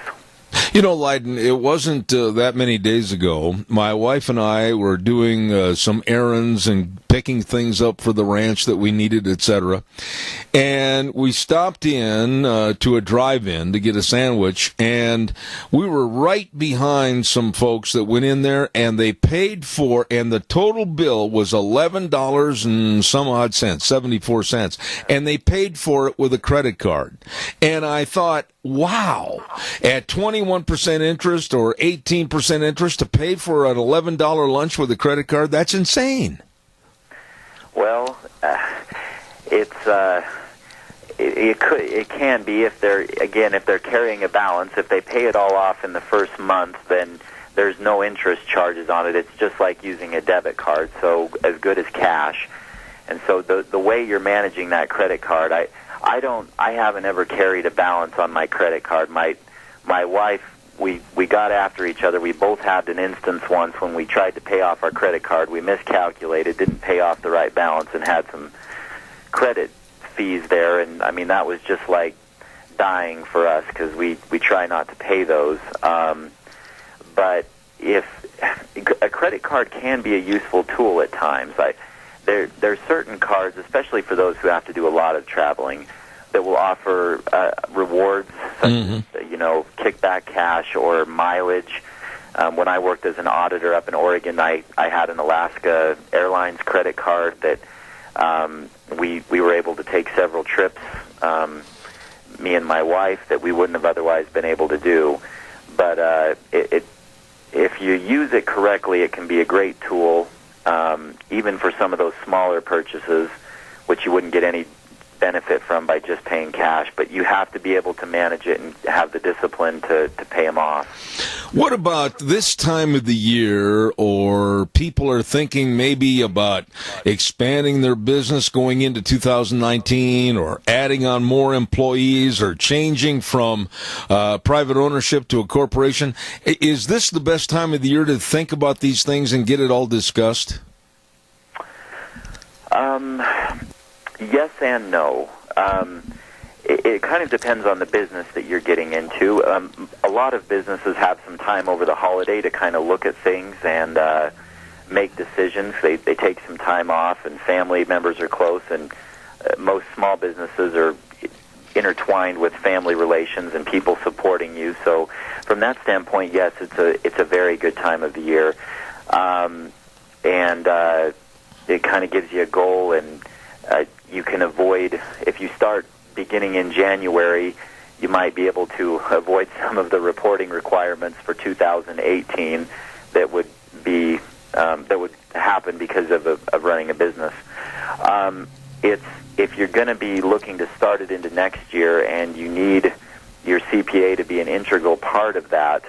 You know, Leiden, it wasn't that many days ago. My wife and I were doing some errands and picking things up for the ranch that we needed, etc. And we stopped in to a drive-in to get a sandwich, and we were right behind some folks that went in there, and they paid for, and the total bill was $11 and some odd cents, 74 cents, and they paid for it with a credit card. And I thought, wow, at 21% interest or 18% interest to pay for an $11 lunch with a credit card, that's insane. Well, it can be if they're carrying a balance. If they pay it all off in the first month, then there's no interest charges on it. It's just like using a debit card, so as good as cash. And so the way you're managing that credit card, I haven't ever carried a balance on my credit card. My wife, we got after each other. We both had an instance once when we tried to pay off our credit card. We miscalculated, didn't pay off the right balance, and had some credit fees there. And I mean, that was just like dying for us, because we try not to pay those. But if a credit card can be a useful tool at times. There's certain cards, especially for those who have to do a lot of traveling, that will offer rewards, such as, kickback cash or mileage. When I worked as an auditor up in Oregon, I had an Alaska Airlines credit card that we were able to take several trips, me and my wife, that we wouldn't have otherwise been able to do. But if you use it correctly, it can be a great tool. Even for some of those smaller purchases, which you wouldn't get any benefit from by just paying cash, but you have to be able to manage it and have the discipline to pay them off. What about this time of the year, or people are thinking maybe about expanding their business going into 2019, or adding on more employees, or changing from private ownership to a corporation? Is this the best time of the year to think about these things and get it all discussed? Yes and no. It kind of depends on the business that you're getting into. A lot of businesses have some time over the holiday to kind of look at things and make decisions. They take some time off, and family members are close, and most small businesses are intertwined with family relations and people supporting you. So from that standpoint, yes, it's a very good time of the year. And it kind of gives you a goal, and you can avoid, if you start beginning in January, you might be able to avoid some of the reporting requirements for 2018 that would happen because of running a business. If you're going to be looking to start it into next year, and you need your CPA to be an integral part of that,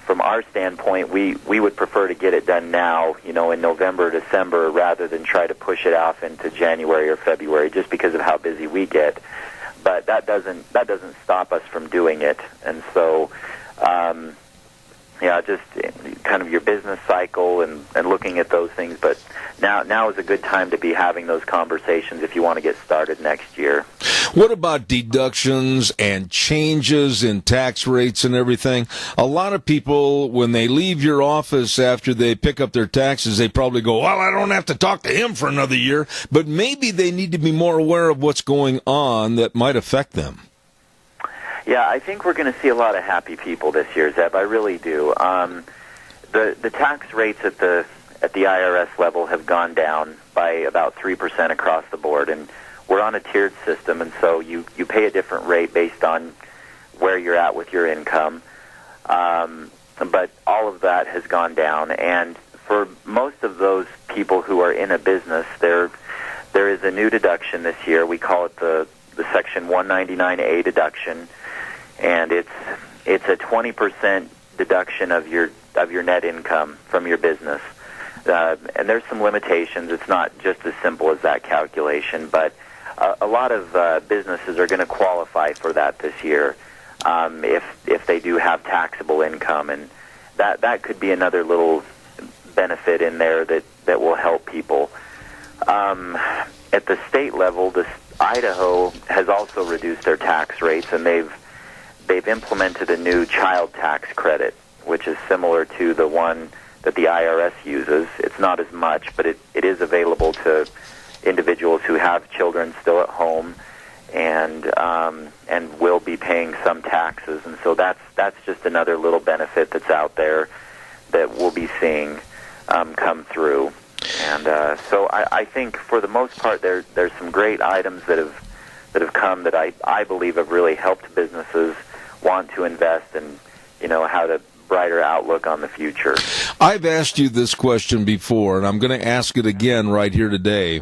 from our standpoint, we would prefer to get it done now, in November, December, rather than try to push it off into January or February, just because of how busy we get. But that doesn't stop us from doing it, and so. Just kind of your business cycle and looking at those things. But now is a good time to be having those conversations if you want to get started next year. What about deductions and changes in tax rates and everything? A lot of people, when they leave your office after they pick up their taxes, they probably go, well, I don't have to talk to him for another year. But maybe they need to be more aware of what's going on that might affect them. Yeah, I think we're going to see a lot of happy people this year, Zeb. I really do. The tax rates at the IRS level have gone down by about 3% across the board, and we're on a tiered system, and so you pay a different rate based on where you're at with your income. But all of that has gone down, and for most of those people who are in a business, there is a new deduction this year. We call it the Section 199A deduction. And it's a 20% deduction of your net income from your business, and there's some limitations. It's not just as simple as that calculation, but a lot of businesses are going to qualify for that this year if they do have taxable income, and that could be another little benefit in there that will help people. At the state level, Idaho has also reduced their tax rates, and they've implemented a new child tax credit, which is similar to the one that the IRS uses. It's not as much, but it is available to individuals who have children still at home and will be paying some taxes. And so that's just another little benefit that's out there that we'll be seeing come through. And so I think for the most part there's some great items that have come that I believe have really helped businesses want to invest and have a brighter outlook on the future. I've asked you this question before, and I'm going to ask it again right here today.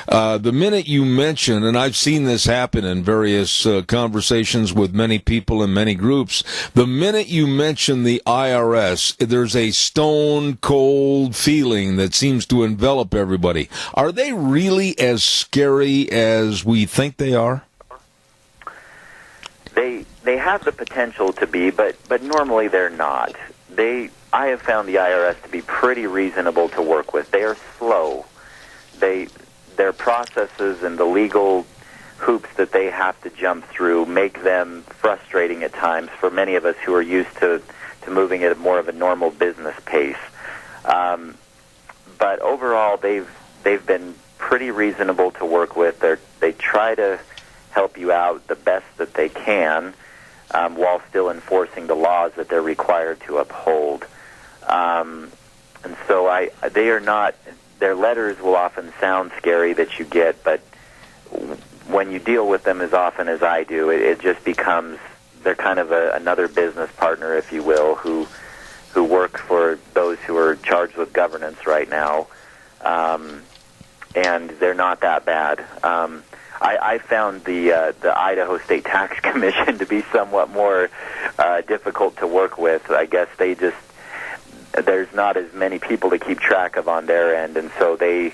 The minute you mention, and I've seen this happen in various conversations with many people in many groups, the minute you mention the IRS, there's a stone-cold feeling that seems to envelop everybody. Are they really as scary as we think they are? They have the potential to be, but normally they're not. I have found the IRS to be pretty reasonable to work with. They are slow. Their processes and the legal hoops that they have to jump through make them frustrating at times for many of us who are used to moving at more of a normal business pace. But overall, they've been pretty reasonable to work with. They try to help you out the best that they can, while still enforcing the laws that they're required to uphold. And so they are not, their letters will often sound scary that you get, but when you deal with them as often as I do, it just becomes, they're kind of another business partner, if you will, who work for those who are charged with governance right now. And they're not that bad. I found the Idaho State Tax Commission to be somewhat more difficult to work with. I guess there's not as many people to keep track of on their end, and so they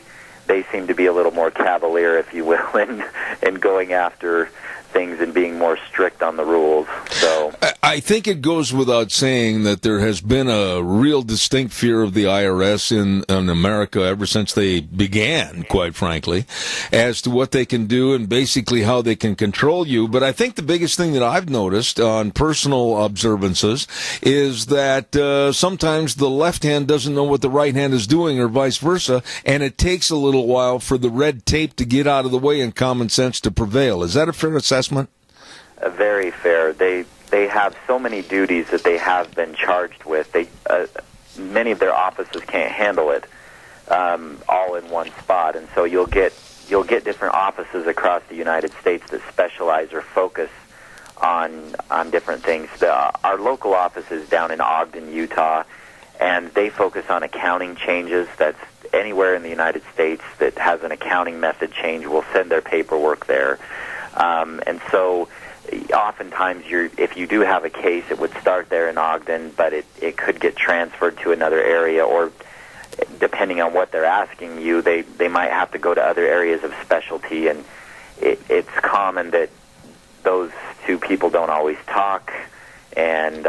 seem to be a little more cavalier, if you will, in going after things and being more strict on the rules. So I think it goes without saying that there has been a real distinct fear of the IRS in America ever since they began, quite frankly, as to what they can do and basically how they can control you. But I think the biggest thing that I've noticed on personal observances is that sometimes the left hand doesn't know what the right hand is doing or vice versa, and it takes a little while for the red tape to get out of the way and common sense to prevail. Is that a fair assessment? Very fair. They have so many duties that they have been charged with. Many of their offices can't handle it all in one spot, and so you'll get different offices across the United States that specialize or focus on different things. Our local office is down in Ogden, Utah, and they focus on accounting changes. That's anywhere in the United States that has an accounting method change will send their paperwork there. And so oftentimes if you do have a case, it would start there in Ogden, but it could get transferred to another area, or depending on what they're asking you, they might have to go to other areas of specialty, and it's common that those two people don't always talk, and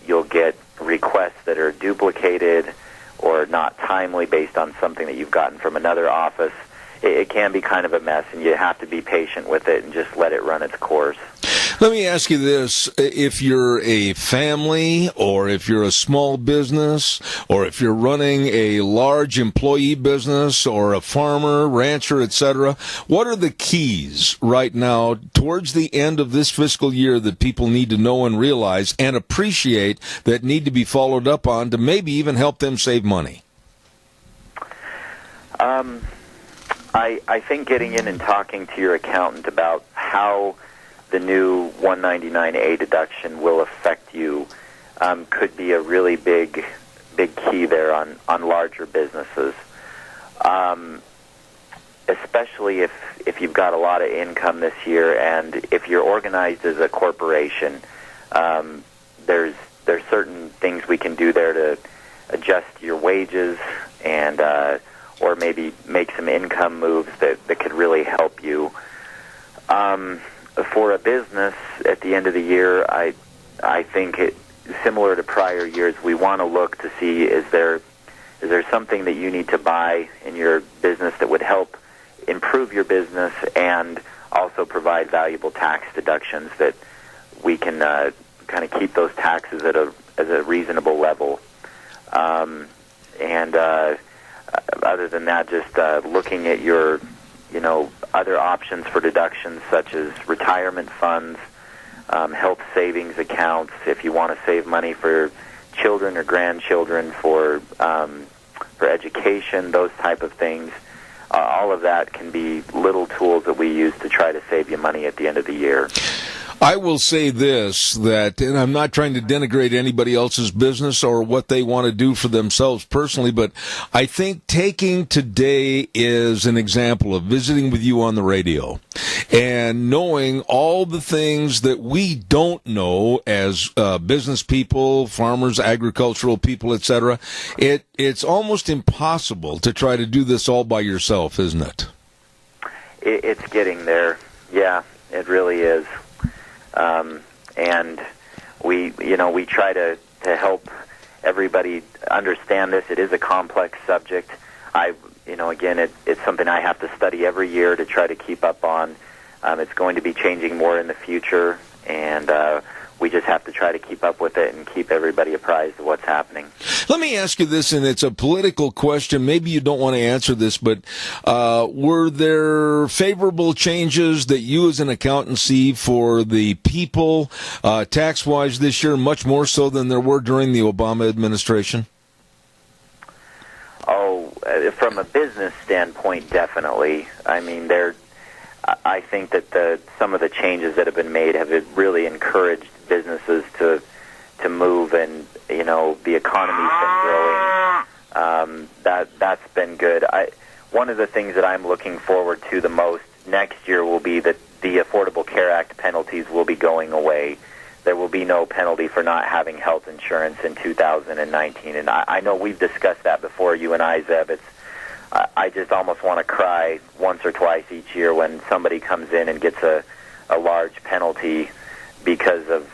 you'll get requests that are duplicated or not timely based on something that you've gotten from another office. It can be kind of a mess, and you have to be patient with it and just let it run its course. Let me ask you this. If you're a family, or if you're a small business, or if you're running a large employee business, or a farmer, rancher, etc., what are the keys right now towards the end of this fiscal year that people need to know and realize and appreciate that need to be followed up on to maybe even help them save money? I think getting in and talking to your accountant about how the new 199A deduction will affect you could be a really big key there on larger businesses, especially if you've got a lot of income this year, and if you're organized as a corporation. There's certain things we can do there to adjust your wages and or maybe make some income moves that could really help you. For a business, at the end of the year, I think similar to prior years, we want to look to see is there something that you need to buy in your business that would help improve your business and also provide valuable tax deductions that we can kind of keep those taxes at a reasonable level. Other than that, just looking at your, other options for deductions such as retirement funds, health savings accounts, if you want to save money for children or grandchildren for education, those type of things. All of that can be little tools that we use to try to save you money at the end of the year. I will say this, that, and I'm not trying to denigrate anybody else's business or what they want to do for themselves personally, but I think taking today is an example of visiting with you on the radio and knowing all the things that we don't know as business people, farmers, agricultural people, etc. It's almost impossible to try to do this all by yourself, isn't it? It's getting there. Yeah, it really is. And we try to help everybody understand this. It is a complex subject. Again, it's something I have to study every year to try to keep up on. It's going to be changing more in the future, and we just have to try to keep up with it and keep everybody apprised of what's happening. Let me ask you this, and it's a political question. Maybe you don't want to answer this, but were there favorable changes that you as an accountant see for the people tax-wise this year, much more so than there were during the Obama administration? Oh, from a business standpoint, definitely. I mean, I think that some of the changes that have been made have really encouraged businesses to move, and the economy's been growing. That's been good. One of the things that I'm looking forward to the most next year will be that the Affordable Care Act penalties will be going away. There will be no penalty for not having health insurance in 2019, and I know we've discussed that before, you and I, Zeb. I just almost want to cry once or twice each year when somebody comes in and gets a large penalty because of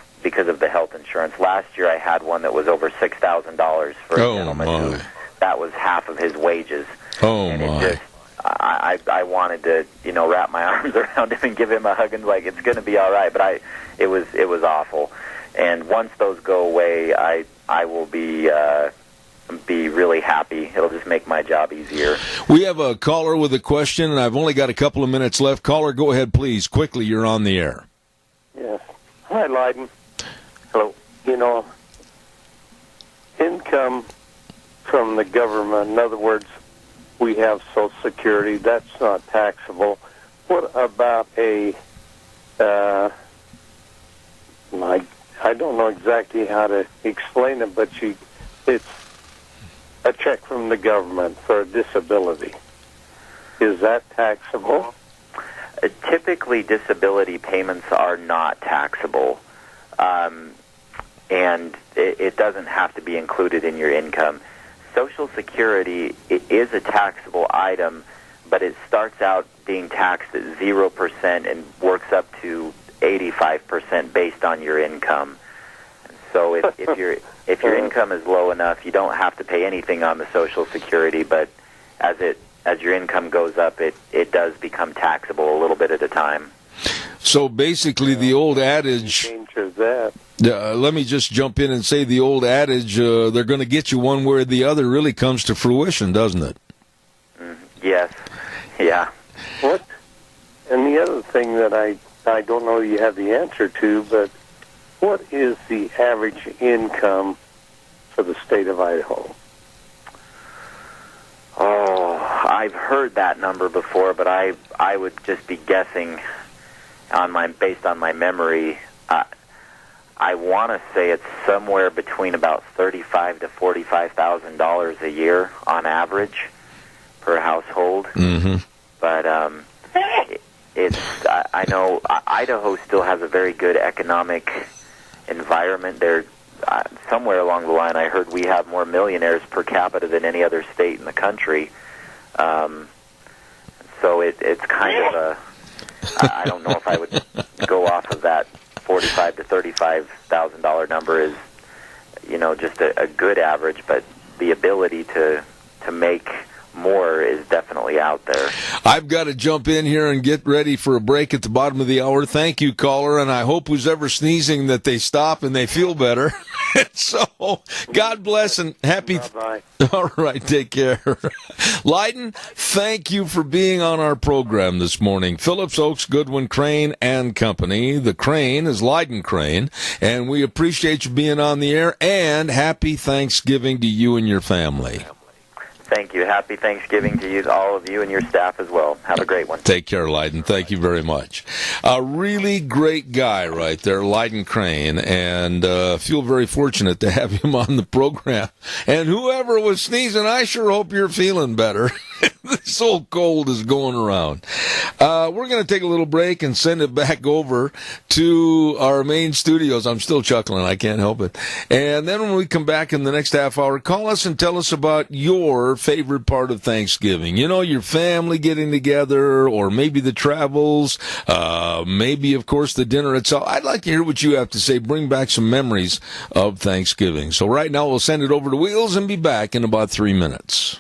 the health insurance. Last year I had one that was over $6,000 for a gentleman who that was half of his wages. I wanted to wrap my arms around him and give him a hug and like, it's going to be all right. But it was awful. And once those go away, I will be really happy. It'll just make my job easier. We have a caller with a question, and I've only got a couple of minutes left. Caller, go ahead, please. Quickly, you're on the air. Yes. Hi, Leiden. Hello. Income from the government, in other words, we have Social Security, that's not taxable. What about I don't know exactly how to explain it, but it's a check from the government for a disability. Is that taxable? Typically, disability payments are not taxable, and it doesn't have to be included in your income. Social Security is a taxable item, but it starts out being taxed at 0% and works up to 85% based on your income. So if your income is low enough, you don't have to pay anything on the Social Security, but as your income goes up, it does become taxable a little bit at a time. So basically, the old adage. Let me just jump in and say the old adage, they're going to get you one way or the other, really comes to fruition, doesn't it? Yes. Yeah. What? And the other thing that I don't know you have the answer to, but what is the average income for the state of Idaho? Oh, I've heard that number before, but I would just be guessing based on my memory. I want to say it's somewhere between about $35,000 to $45,000 a year on average per household. Mm-hmm. But I know Idaho still has a very good economic environment. There, somewhere along the line, I heard we have more millionaires per capita than any other state in the country. So it's kind of a. I don't know if I would go off of that $45,000 to $35,000 number is, just a good average, but the ability to make more is definitely out there. I've got to jump in here and get ready for a break at the bottom of the hour. Thank you, caller, and I hope who's ever sneezing that they stop and they feel better. So, God bless and happy. Bye-bye. All right, take care. Leiden, thank you for being on our program this morning. Phillips, Oaks, Goodwin, Crane and Company. The Crane is Leiden Crane, and we appreciate you being on the air, and happy Thanksgiving to you and your family. Thank you. Happy Thanksgiving to you, all of you, and your staff as well. Have a great one. Take care, Leiden. Thank you very much. A really great guy right there, Leiden Crane, and feel very fortunate to have him on the program. And whoever was sneezing, I sure hope you're feeling better. This old cold is going around. We're going to take a little break and send it back over to our main studios. I'm still chuckling. I can't help it. And then when we come back in the next half hour, call us and tell us about your favorite part of Thanksgiving. Your family getting together, or maybe the travels, maybe, of course, the dinner itself. I'd like to hear what you have to say. Bring back some memories of Thanksgiving. So right now, we'll send it over to Wheels and be back in about 3 minutes.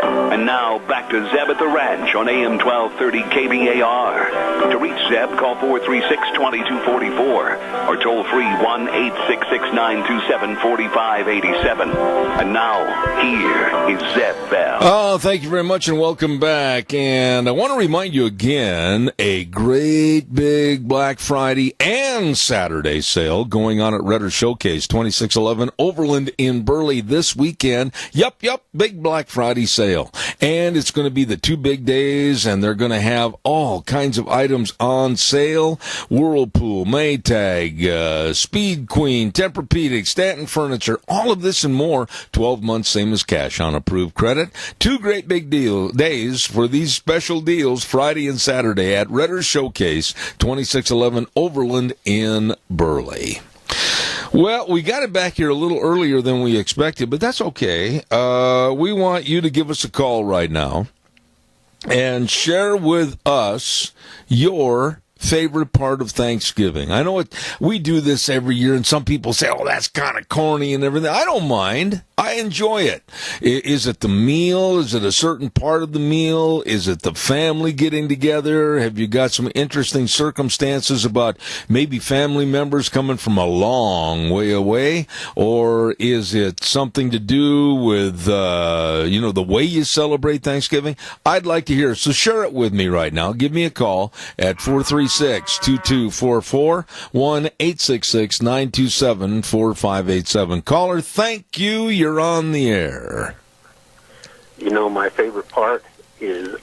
And now, back to Zeb at the Ranch on AM 1230 KBAR. To reach Zeb, call 436-2244 or toll free 1-866-927-4587. And now, here is Zeb Bell. Oh, thank you very much and welcome back. And I want to remind you again, a great big Black Friday and Saturday sale going on at Redder Showcase, 2611 Overland in Burley this weekend. Yup, big Black Friday sale. And it's going to be the 2 big days, and they're going to have all kinds of items on sale. Whirlpool, Maytag, Speed Queen, Tempur-Pedic, Stanton Furniture, all of this and more. 12 months, same as cash on approved credit. 2 great big days for these special deals, Friday and Saturday at Redder Showcase, 2611 Overland in Burley. Well, we got it back here a little earlier than we expected, but that's okay. We want you to give us a call right now and share with us your favorite part of Thanksgiving. I know we do this every year, and some people say, oh, that's kind of corny and everything. I don't mind. I enjoy it. Is it the meal? Is it a certain part of the meal? Is it the family getting together? Have you got some interesting circumstances about maybe family members coming from a long way away? Or is it something to do with, the way you celebrate Thanksgiving? I'd like to hear. So share it with me right now. Give me a call at 436-2244, 1-866-927-4587. Caller, thank you. You're on the air. My favorite part is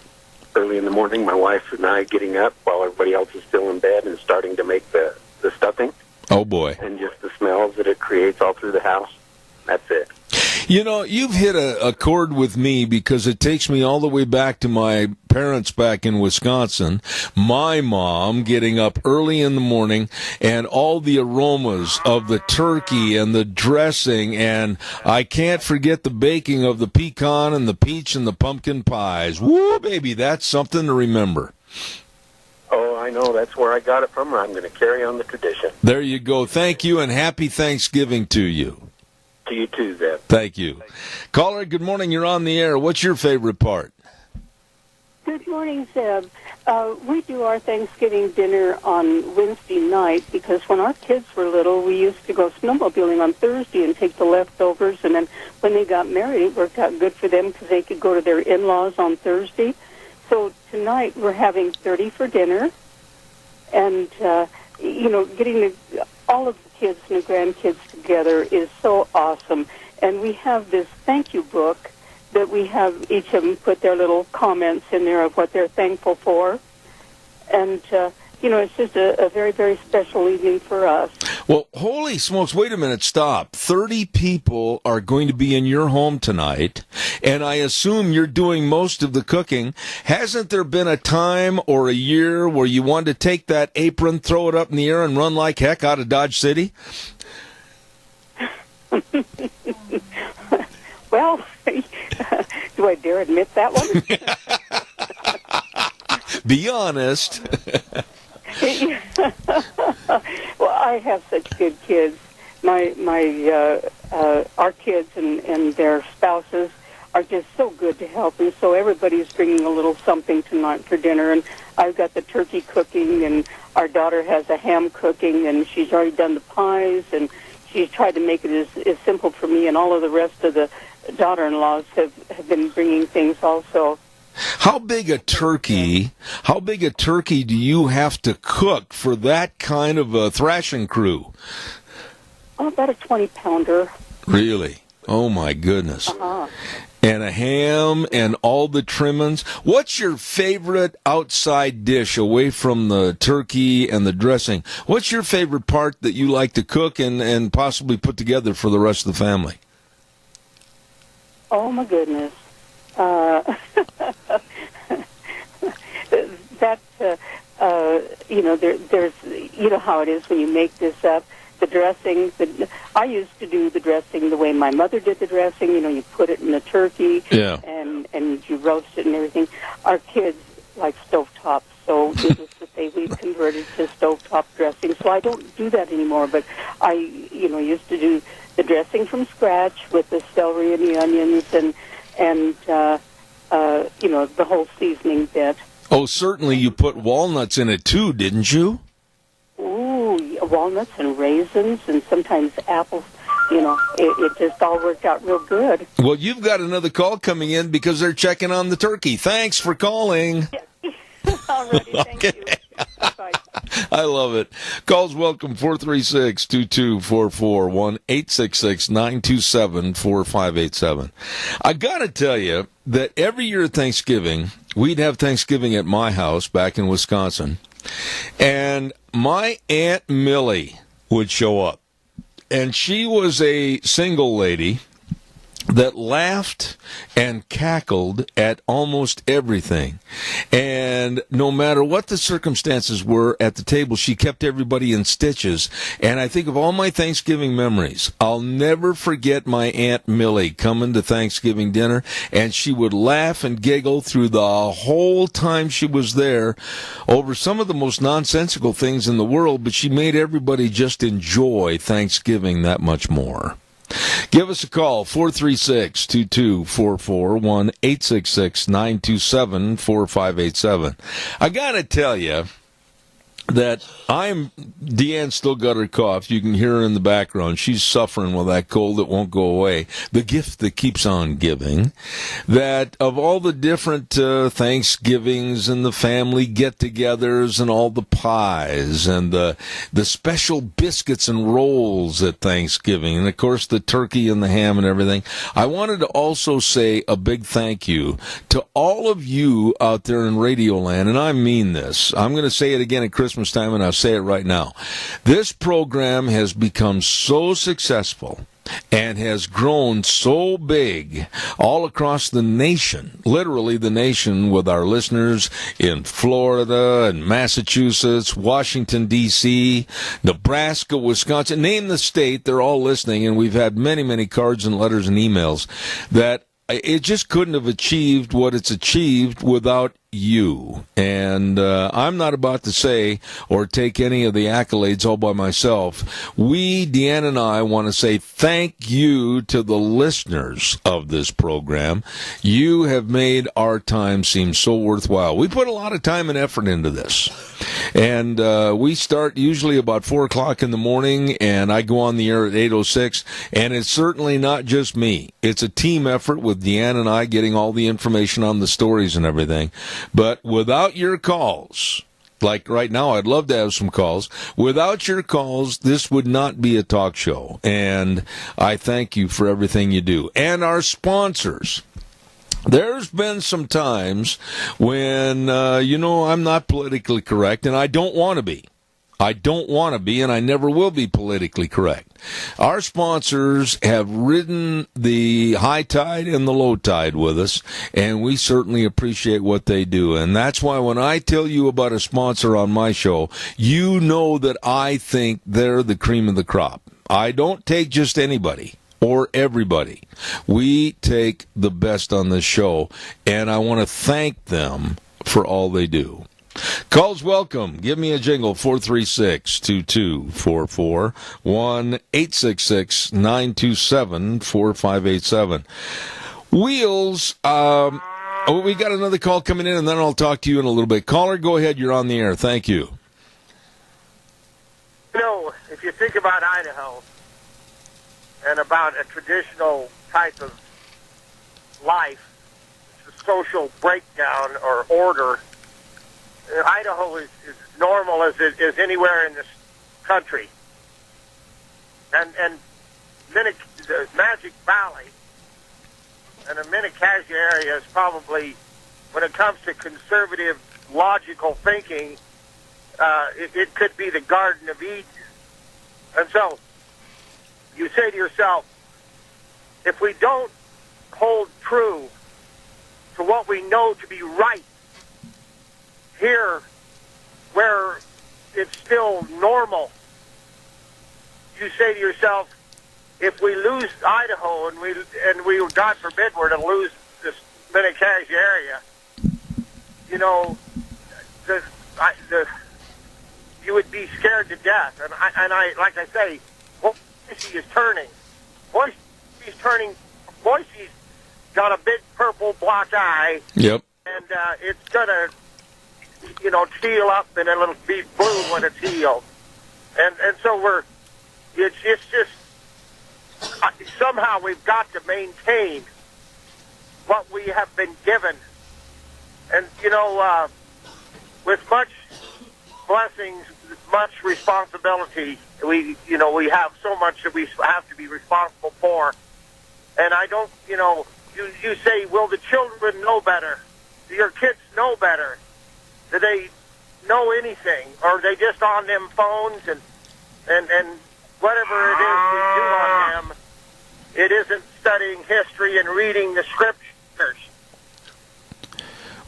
early in the morning, my wife and I getting up while everybody else is still in bed and starting to make the stuffing. Oh, boy. And just the smells that it creates all through the house. That's it. You've hit a chord with me because it takes me all the way back to my parents back in Wisconsin, my mom getting up early in the morning, and all the aromas of the turkey and the dressing, and I can't forget the baking of the pecan and the peach and the pumpkin pies. Woo, baby, that's something to remember. Oh, I know. That's where I got it from. I'm going to carry on the tradition. There you go. Thank you, and happy Thanksgiving to you. To you too, Zeb. Thank you. Caller, good morning. You're on the air. What's your favorite part? Good morning, Zeb. We do our Thanksgiving dinner on Wednesday night because when our kids were little, we used to go snowmobiling on Thursday and take the leftovers, and then when they got married, it worked out good for them because they could go to their in-laws on Thursday. So tonight we're having 30 for dinner, and, getting all of the kids and the grandkids together is so awesome. And we have this thank you book that we have each of them put their little comments in there of what they're thankful for. And, it's just a very, very special evening for us. Well, holy smokes, wait a minute, stop. 30 people are going to be in your home tonight, and I assume you're doing most of the cooking. Hasn't there been a time or a year where you wanted to take that apron, throw it up in the air, and run like heck out of Dodge City? Well, do I dare admit that one? Be honest. Well, I have such good kids. Our kids and their spouses are just so good to help, and so everybody's bringing a little something tonight for dinner. And I've got the turkey cooking, and our daughter has a ham cooking, and she's already done the pies, and she's tried to make it as simple for me. And all of the rest of the daughter-in-laws have been bringing things also. How big a turkey do you have to cook for that kind of a thrashing crew? Oh, about a 20-pounder. Really? Oh, my goodness. Uh-huh. And a ham and all the trimmings. What's your favorite outside dish away from the turkey and the dressing? What's your favorite part that you like to cook and possibly put together for the rest of the family? Oh, my goodness. There's how it is when you make this up. The dressing, I used to do the dressing the way my mother did the dressing. You put it in the turkey, and you roast it and everything. Our kids like stovetop, so needless to say, we've converted to stovetop dressing. So I don't do that anymore, but I, used to do the dressing from scratch with the celery and the onions and the whole seasoning bit. Oh, certainly you put walnuts in it too, didn't you? Ooh, walnuts and raisins and sometimes apples. It just all worked out real good. Well, you've got another call coming in because they're checking on the turkey. Thanks for calling. Alrighty, thank you. Bye. I love it. Calls welcome, 436-2244, 1-866-927-4587. I got to tell you that every year at Thanksgiving, we'd have Thanksgiving at my house back in Wisconsin, and my Aunt Millie would show up. And she was a single lady that laughed and cackled at almost everything. And no matter what the circumstances were at the table, she kept everybody in stitches. And I think of all my Thanksgiving memories, I'll never forget my Aunt Millie coming to Thanksgiving dinner, and she would laugh and giggle through the whole time she was there over some of the most nonsensical things in the world, but she made everybody just enjoy Thanksgiving that much more. Give us a call, 436-2244, 1-866-927-4587. I got to tell you that Deanne still got her cough. You can hear her in the background. She's suffering with that cold that won't go away. The gift that keeps on giving. That of all the different Thanksgivings and the family get-togethers and all the pies and the special biscuits and rolls at Thanksgiving, and of course the turkey and the ham and everything, I wanted to also say a big thank you to all of you out there in Radio Land, and I mean this. I'm going to say it again at Christmas time, and I'll say it right now. This program has become so successful and has grown so big all across the nation, literally the nation, with our listeners in Florida and Massachusetts, Washington, D.C., Nebraska, Wisconsin, name the state, they're all listening, and we've had many, many cards and letters and emails that it just couldn't have achieved what it's achieved without you. And I'm not about to say or take any of the accolades all by myself. We, Deanna and I, want to say thank you to the listeners of this program. You have made our time seem so worthwhile. We put a lot of time and effort into this. And we start usually about 4 o'clock in the morning, and I go on the air at 8:06. And it's certainly not just me. It's a team effort with Deanna and I getting all the information on the stories and everything. But without your calls, like right now, I'd love to have some calls. Without your calls, this would not be a talk show. And I thank you for everything you do. And our sponsors. There's been some times when, I'm not politically correct, and I don't want to be. I don't want to be, and I never will be politically correct. Our sponsors have ridden the high tide and the low tide with us, and we certainly appreciate what they do. And that's why when I tell you about a sponsor on my show, you know that I think they're the cream of the crop. I don't take just anybody or everybody. We take the best on this show, and I want to thank them for all they do. Calls welcome. Give me a jingle, 436-2244, 1-866-927-4587. Wheels, we got another call coming in, and then I'll talk to you in a little bit. Caller, go ahead. You're on the air. Thank you. If you think about Idaho and about a traditional type of life, social breakdown or order, Idaho is normal as it is anywhere in this country. And the Magic Valley and the Minnecasia area is probably, when it comes to conservative, logical thinking, it could be the Garden of Eden. And so you say to yourself, if we don't hold true to what we know to be right here, where it's still normal, you say to yourself, if we lose Idaho and we God forbid were to lose this Minnecasia area, you would be scared to death. And I like I say, Boise is turning. Boise's turning. Boise's got a big purple black eye. Yep. And it's gonna, teal up, and it'll be blue when it's healed. And so it's just somehow we've got to maintain what we have been given. And, with much blessings, much responsibility, we have so much that we have to be responsible for. And I don't, you say, will the children know better? Do your kids know better? Do they know anything? Or are they just on them phones and whatever it is we do on them, it isn't studying history and reading the scriptures.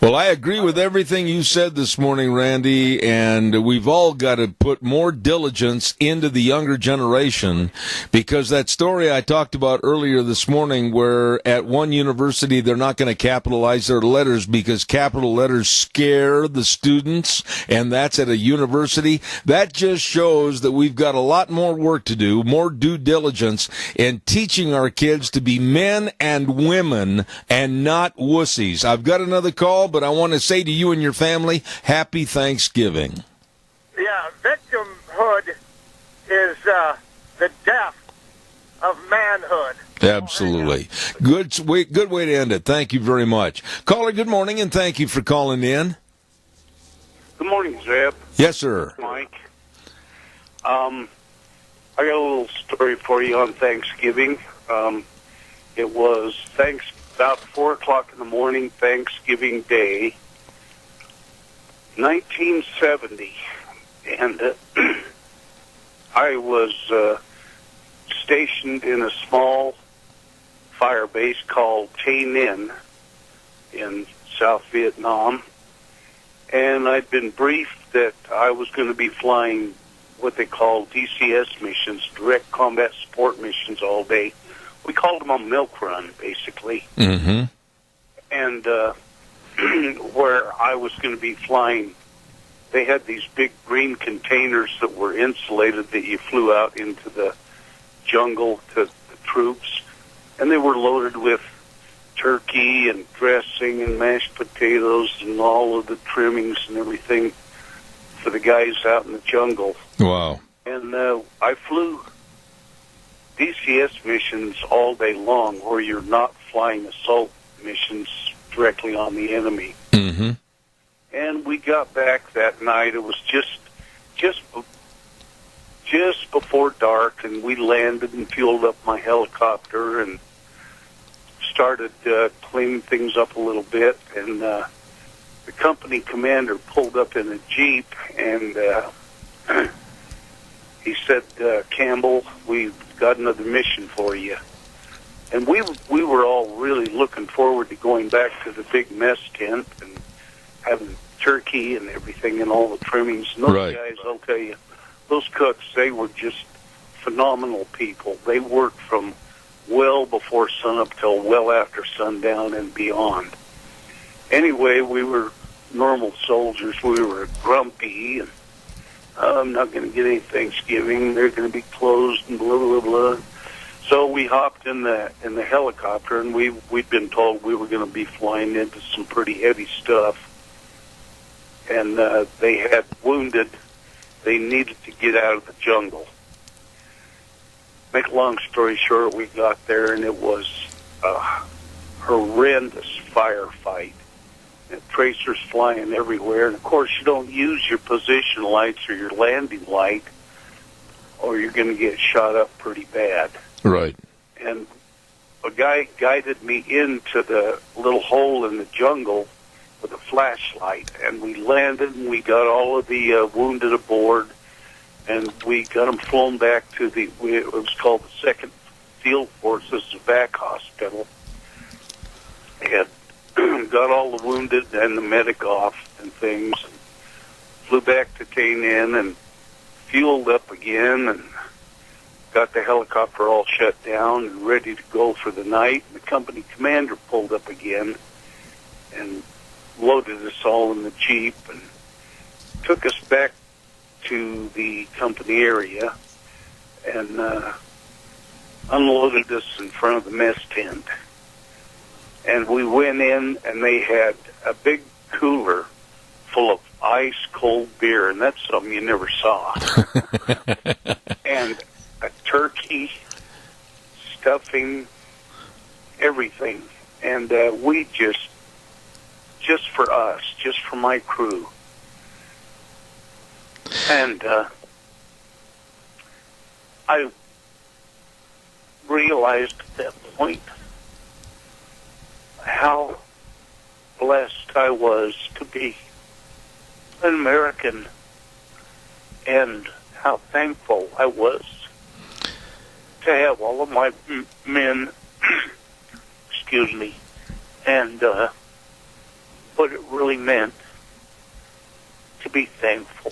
Well, I agree with everything you said this morning, Randy, and we've all got to put more diligence into the younger generation, because that story I talked about earlier this morning, where at one university they're not going to capitalize their letters because capital letters scare the students, and that's at a university, that just shows that we've got a lot more work to do, more due diligence in teaching our kids to be men and women and not wussies. I've got another call, but I want to say to you and your family, happy Thanksgiving. Yeah, victimhood is the death of manhood. Absolutely. Good way to end it. Thank you very much. Caller, good morning, and thank you for calling in. Good morning, Zeb. Yes, sir. Mike. I got a little story for you on Thanksgiving. It was about 4 o'clock in the morning, Thanksgiving Day, 1970, and I was stationed in a small fire base called Tay Ninh in South Vietnam, and I'd been briefed that I was going to be flying what they call DCS missions, direct combat support missions, all day. We called them a milk run, basically. Mm-hmm. And where I was going to be flying, they had these big green containers that were insulated that you flew out into the jungle to the troops, and they were loaded with turkey and dressing and mashed potatoes and all of the trimmings and everything for the guys out in the jungle. Wow. And I flew DCS missions all day long where you're not flying assault missions directly on the enemy. Mm-hmm. And we got back that night. It was just before dark, and we landed and fueled up my helicopter and started cleaning things up a little bit. And the company commander pulled up in a Jeep, and he said, Campbell, we've got another mission for you. And we were all really looking forward to going back to the big mess tent and having turkey and everything and all the trimmings. And those guys, I'll tell you, those cooks, they were just phenomenal people. They worked from well before sunup till well after sundown and beyond. Anyway, we were normal soldiers. We were grumpy, and I'm not going to get any Thanksgiving. They're going to be closed and blah, blah, blah. So we hopped in the helicopter, and we'd been told we were going to be flying into some pretty heavy stuff. And they had wounded. They needed to get out of the jungle. Make a long story short, we got there, and it was a horrendous firefight. And tracers flying everywhere. And, of course, you don't use your position lights or your landing light, or you're going to get shot up pretty bad. Right. And a guy guided me into the little hole in the jungle with a flashlight, and we landed, and we got all of the wounded aboard, and we got them flown back to it was called the 2nd Field Forces Vac Hospital, and got all the wounded and the medic off and things, and flew back to Tay Ninh and fueled up again, and got the helicopter all shut down and ready to go for the night. The company commander pulled up again and loaded us all in the Jeep and took us back to the company area and unloaded us in front of the mess tent. And we went in, and they had a big cooler full of ice-cold beer, and that's something you never saw. And a turkey, stuffing, everything. And we just for us, just for my crew. And I realized at that point how blessed I was to be an American, and how thankful I was to have all of my men, excuse me, and what it really meant to be thankful.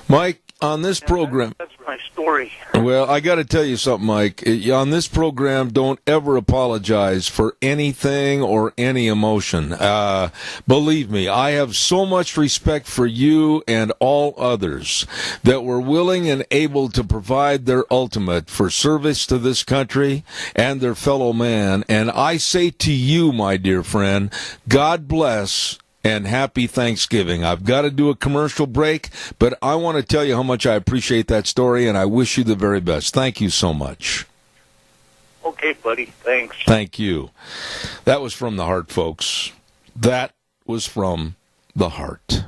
Mike, on this program... That's my story. Well, I got to tell you something, Mike. On this program, don't ever apologize for anything or any emotion. Believe me, I have so much respect for you and all others that were willing and able to provide their ultimate for service to this country and their fellow man. And I say to you, my dear friend, God bless and happy Thanksgiving. I've got to do a commercial break, but I want to tell you how much I appreciate that story, and I wish you the very best. Thank you so much. Okay, buddy. Thanks. Thank you. That was from the heart, folks. That was from the heart.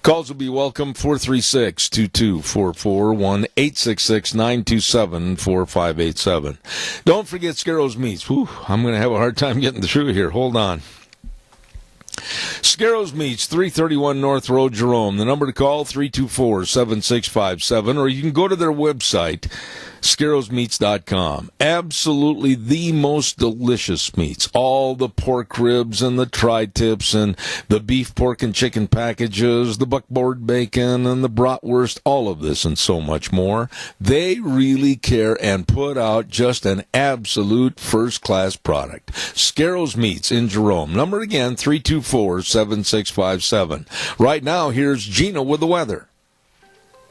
Calls will be welcome, 436-2244, 1-866-927-4587. Don't forget Scarrows Meats. Whew, I'm going to have a hard time getting through here. Hold on. Scarrows Meats, 331 North Road, Jerome. The number to call, 324-7657, or you can go to their website, ScarrowsMeats.com. Absolutely the most delicious meats. All the pork ribs and the tri-tips and the beef, pork, and chicken packages, the buckboard bacon and the bratwurst, all of this and so much more. They really care and put out just an absolute first-class product. Scarrow's Meats in Jerome. Number again, 324-7657. Right now, here's Gina with the weather.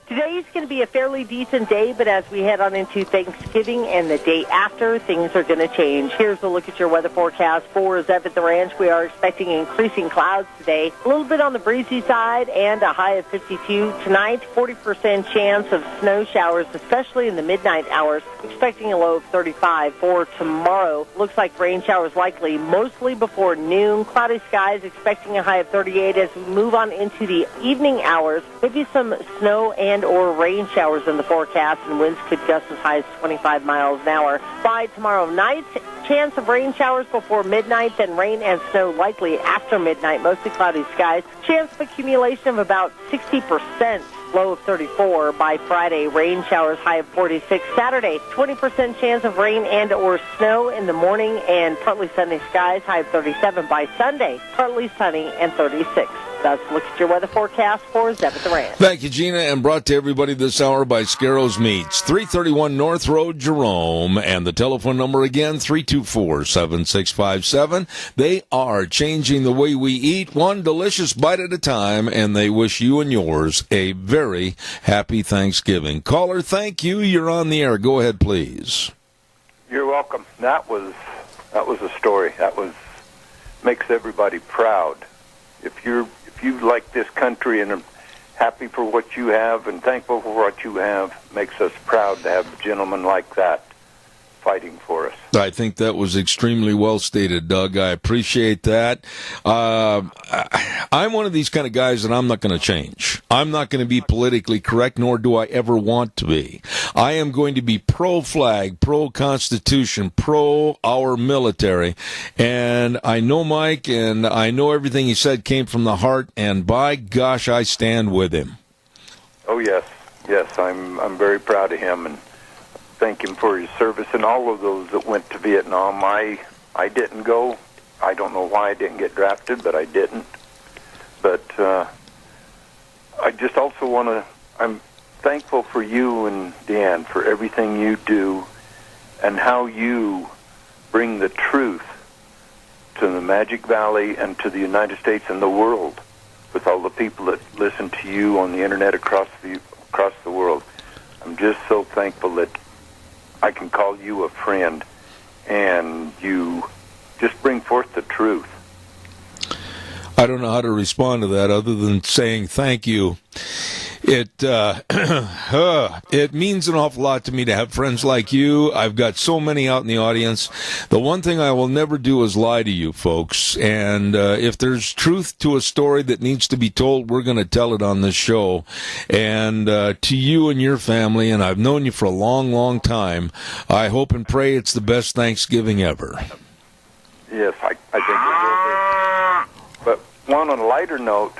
Today's going to be a fairly decent day, but as we head on into Thanksgiving and the day after, things are going to change. Here's a look at your weather forecast for Zev at the Ranch. We are expecting increasing clouds today, a little bit on the breezy side, and a high of 52. Tonight, 40% chance of snow showers, especially in the midnight hours, expecting a low of 35. For tomorrow, looks like rain showers likely, mostly before noon. Cloudy skies, expecting a high of 38 as we move on into the evening hours. Maybe some snow and or rain showers in the forecast, and winds could gust as high as 25 miles an hour. By tomorrow night, chance of rain showers before midnight, then rain and snow likely after midnight, mostly cloudy skies. Chance of accumulation of about 60%. Low of 34 by Friday. Rain showers, high of 46. Saturday, 20% chance of rain and or snow in the morning and partly sunny skies, high of 37 by Sunday. Partly sunny and 36. That's a look at your weather forecast for Zev at the Ranch. Thank you, Gina, and brought to everybody this hour by Scarrow's Meats, 331 North Road, Jerome, and the telephone number again, 324-7657. They are changing the way we eat, one delicious bite at a time, and they wish you and yours a very happy Thanksgiving. Caller, thank you. You're on the air. Go ahead, please. You're welcome. That was a story. Makes everybody proud. If you like this country and are happy for what you have and thankful for what you have, makes us proud to have gentlemen like that fighting for us. I think that was extremely well stated, Doug. I appreciate that. I'm one of these kind of guys that I'm not going to change. I'm not going to be politically correct, nor do I ever want to be. I am going to be pro-flag, pro-constitution, pro-our military. And I know Mike, and I know everything he said came from the heart, and by gosh, I stand with him. Oh, yes. Yes, I'm very proud of him, and thank him for his service, and all of those that went to Vietnam. I didn't go. I don't know why I didn't get drafted, but I didn't. But I just also want to, I'm thankful for you and Dan for everything you do and how you bring the truth to the Magic Valley and to the United States and the world with all the people that listen to you on the internet across the world. I'm just so thankful that I can call you a friend, and you just bring forth the truth. I don't know how to respond to that other than saying thank you. It means an awful lot to me to have friends like you. I've got so many out in the audience. The one thing I will never do is lie to you folks. And if there's truth to a story that needs to be told, we're going to tell it on this show. And to you and your family, and I've known you for a long, long time, I hope and pray it's the best Thanksgiving ever. Yes, I think it will be. But one on a lighter note,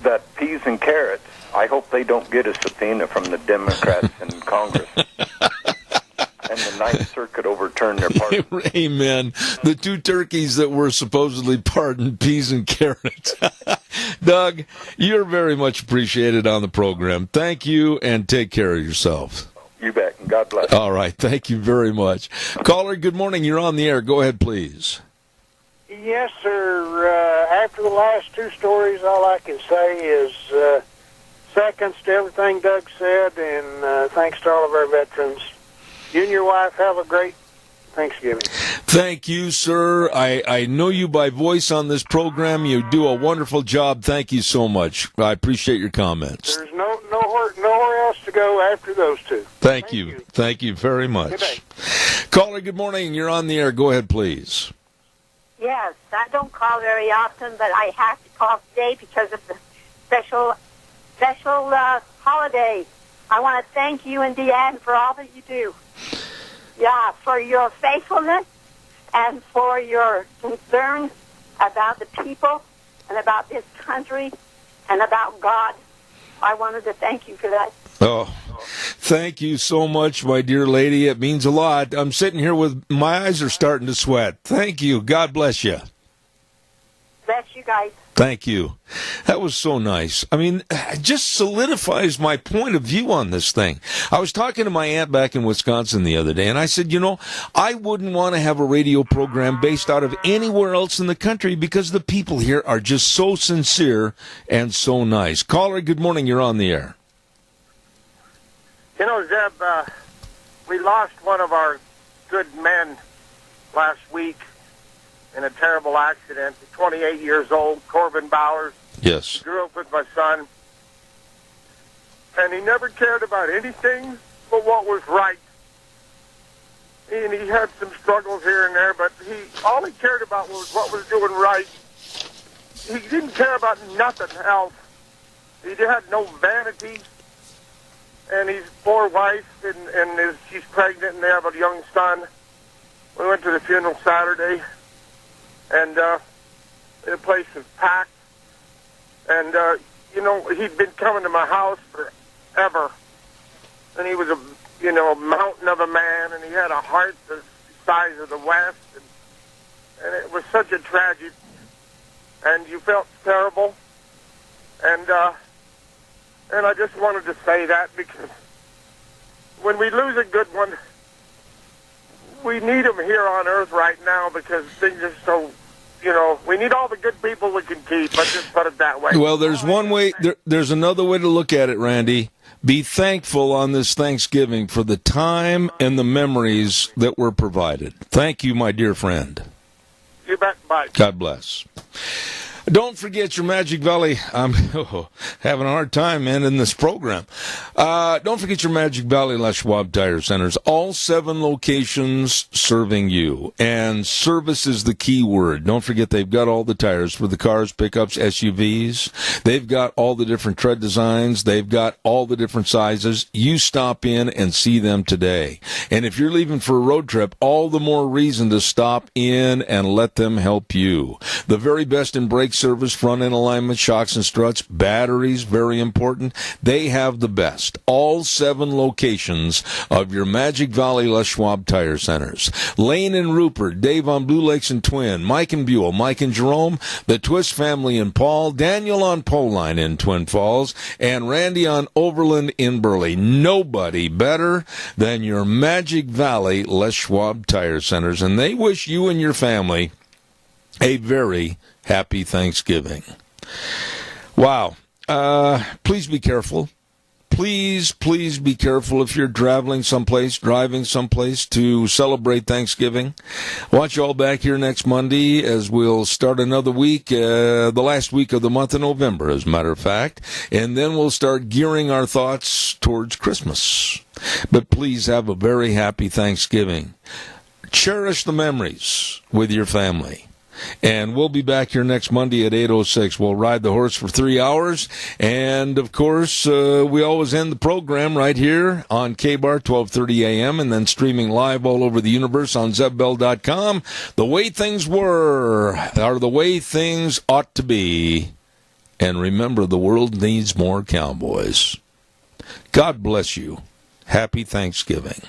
that peas and carrots, I hope they don't get a subpoena from the Democrats in Congress. And the Ninth Circuit overturned their pardon. Amen. The two turkeys that were supposedly pardoned, peas and carrots. Doug, you're very much appreciated on the program. Thank you, and take care of yourself. You bet, and God bless. All right, thank you very much. Caller, good morning. You're on the air. Go ahead, please. Yes, sir. After the last two stories, all I can say is seconds to everything Doug said, and thanks to all of our veterans. You and your wife have a great Thanksgiving. Thank you, sir. I know you by voice on this program. You do a wonderful job. Thank you so much. I appreciate your comments. There's nowhere else to go after those two. Thank you. Thank you very much. Good day. Caller, good morning. You're on the air. Go ahead, please. Yes, I don't call very often, but I have to call today because of the special holiday. I want to thank you and Deanne for all that you do. Yeah, for your faithfulness and for your concern about the people and about this country and about God. I wanted to thank you for that. Oh, Thank you so much, my dear lady. It means a lot. I'm sitting here with my eyes are starting to sweat. Thank you. God bless you. Bless you guys. Thank you. That was so nice. I mean, it just solidifies my point of view on this thing. I was talking to my aunt back in Wisconsin the other day, and I said, I wouldn't want to have a radio program based out of anywhere else in the country because the people here are just so sincere and so nice. Caller, good morning. You're on the air. Zeb, we lost one of our good men last week in a terrible accident. 28 years old, Corbin Bowers. Yes. He grew up with my son. And he never cared about anything but what was right. And he had some struggles here and there, but all he cared about was what was doing right. He didn't care about nothing else. He had no vanity. And his poor wife, she's pregnant, and they have a young son. We went to the funeral Saturday, and the place was packed. And, he'd been coming to my house forever. And he was a mountain of a man, and he had a heart the size of the West. And it was such a tragedy. And you felt terrible. And I just wanted to say that because when we lose a good one, we need them here on Earth right now because things are so, we need all the good people we can keep. Let's just put it that way. Well, there's one way. There's another way to look at it, Randy. Be thankful on this Thanksgiving for the time and the memories that were provided. Thank you, my dear friend. You bet. Bye. God bless. Don't forget your Magic Valley. I'm having a hard time, man, in this program. Don't forget your Magic Valley Les Schwab Tire Centers. All 7 locations serving you. And service is the key word. Don't forget they've got all the tires for the cars, pickups, SUVs. They've got all the different tread designs. They've got all the different sizes. You stop in and see them today. And if you're leaving for a road trip, all the more reason to stop in and let them help you. The very best in brake service, front end alignment, shocks and struts, batteries, very important. They have the best. All 7 locations of your Magic Valley Les Schwab Tire Centers. Lane and Rupert, Dave on Blue Lakes and Twin, Mike and Buell, Mike and Jerome, the Twist family in Paul, Daniel on Poline in Twin Falls, and Randy on Overland in Burley. Nobody better than your Magic Valley Les Schwab Tire Centers, and they wish you and your family a very happy Thanksgiving. Wow. Please be careful. Please be careful if you're driving someplace to celebrate Thanksgiving. Watch you all back here next Monday as we'll start another week, the last week of the month of November, as a matter of fact. And then we'll start gearing our thoughts towards Christmas. But please have a very happy Thanksgiving. Cherish the memories with your family. And we'll be back here next Monday at 8:06. We'll ride the horse for 3 hours. And, of course, we always end the program right here on KBAR, 1230 a.m., and then streaming live all over the universe on ZebBell.com. The way things were are the way things ought to be. And remember, the world needs more cowboys. God bless you. Happy Thanksgiving.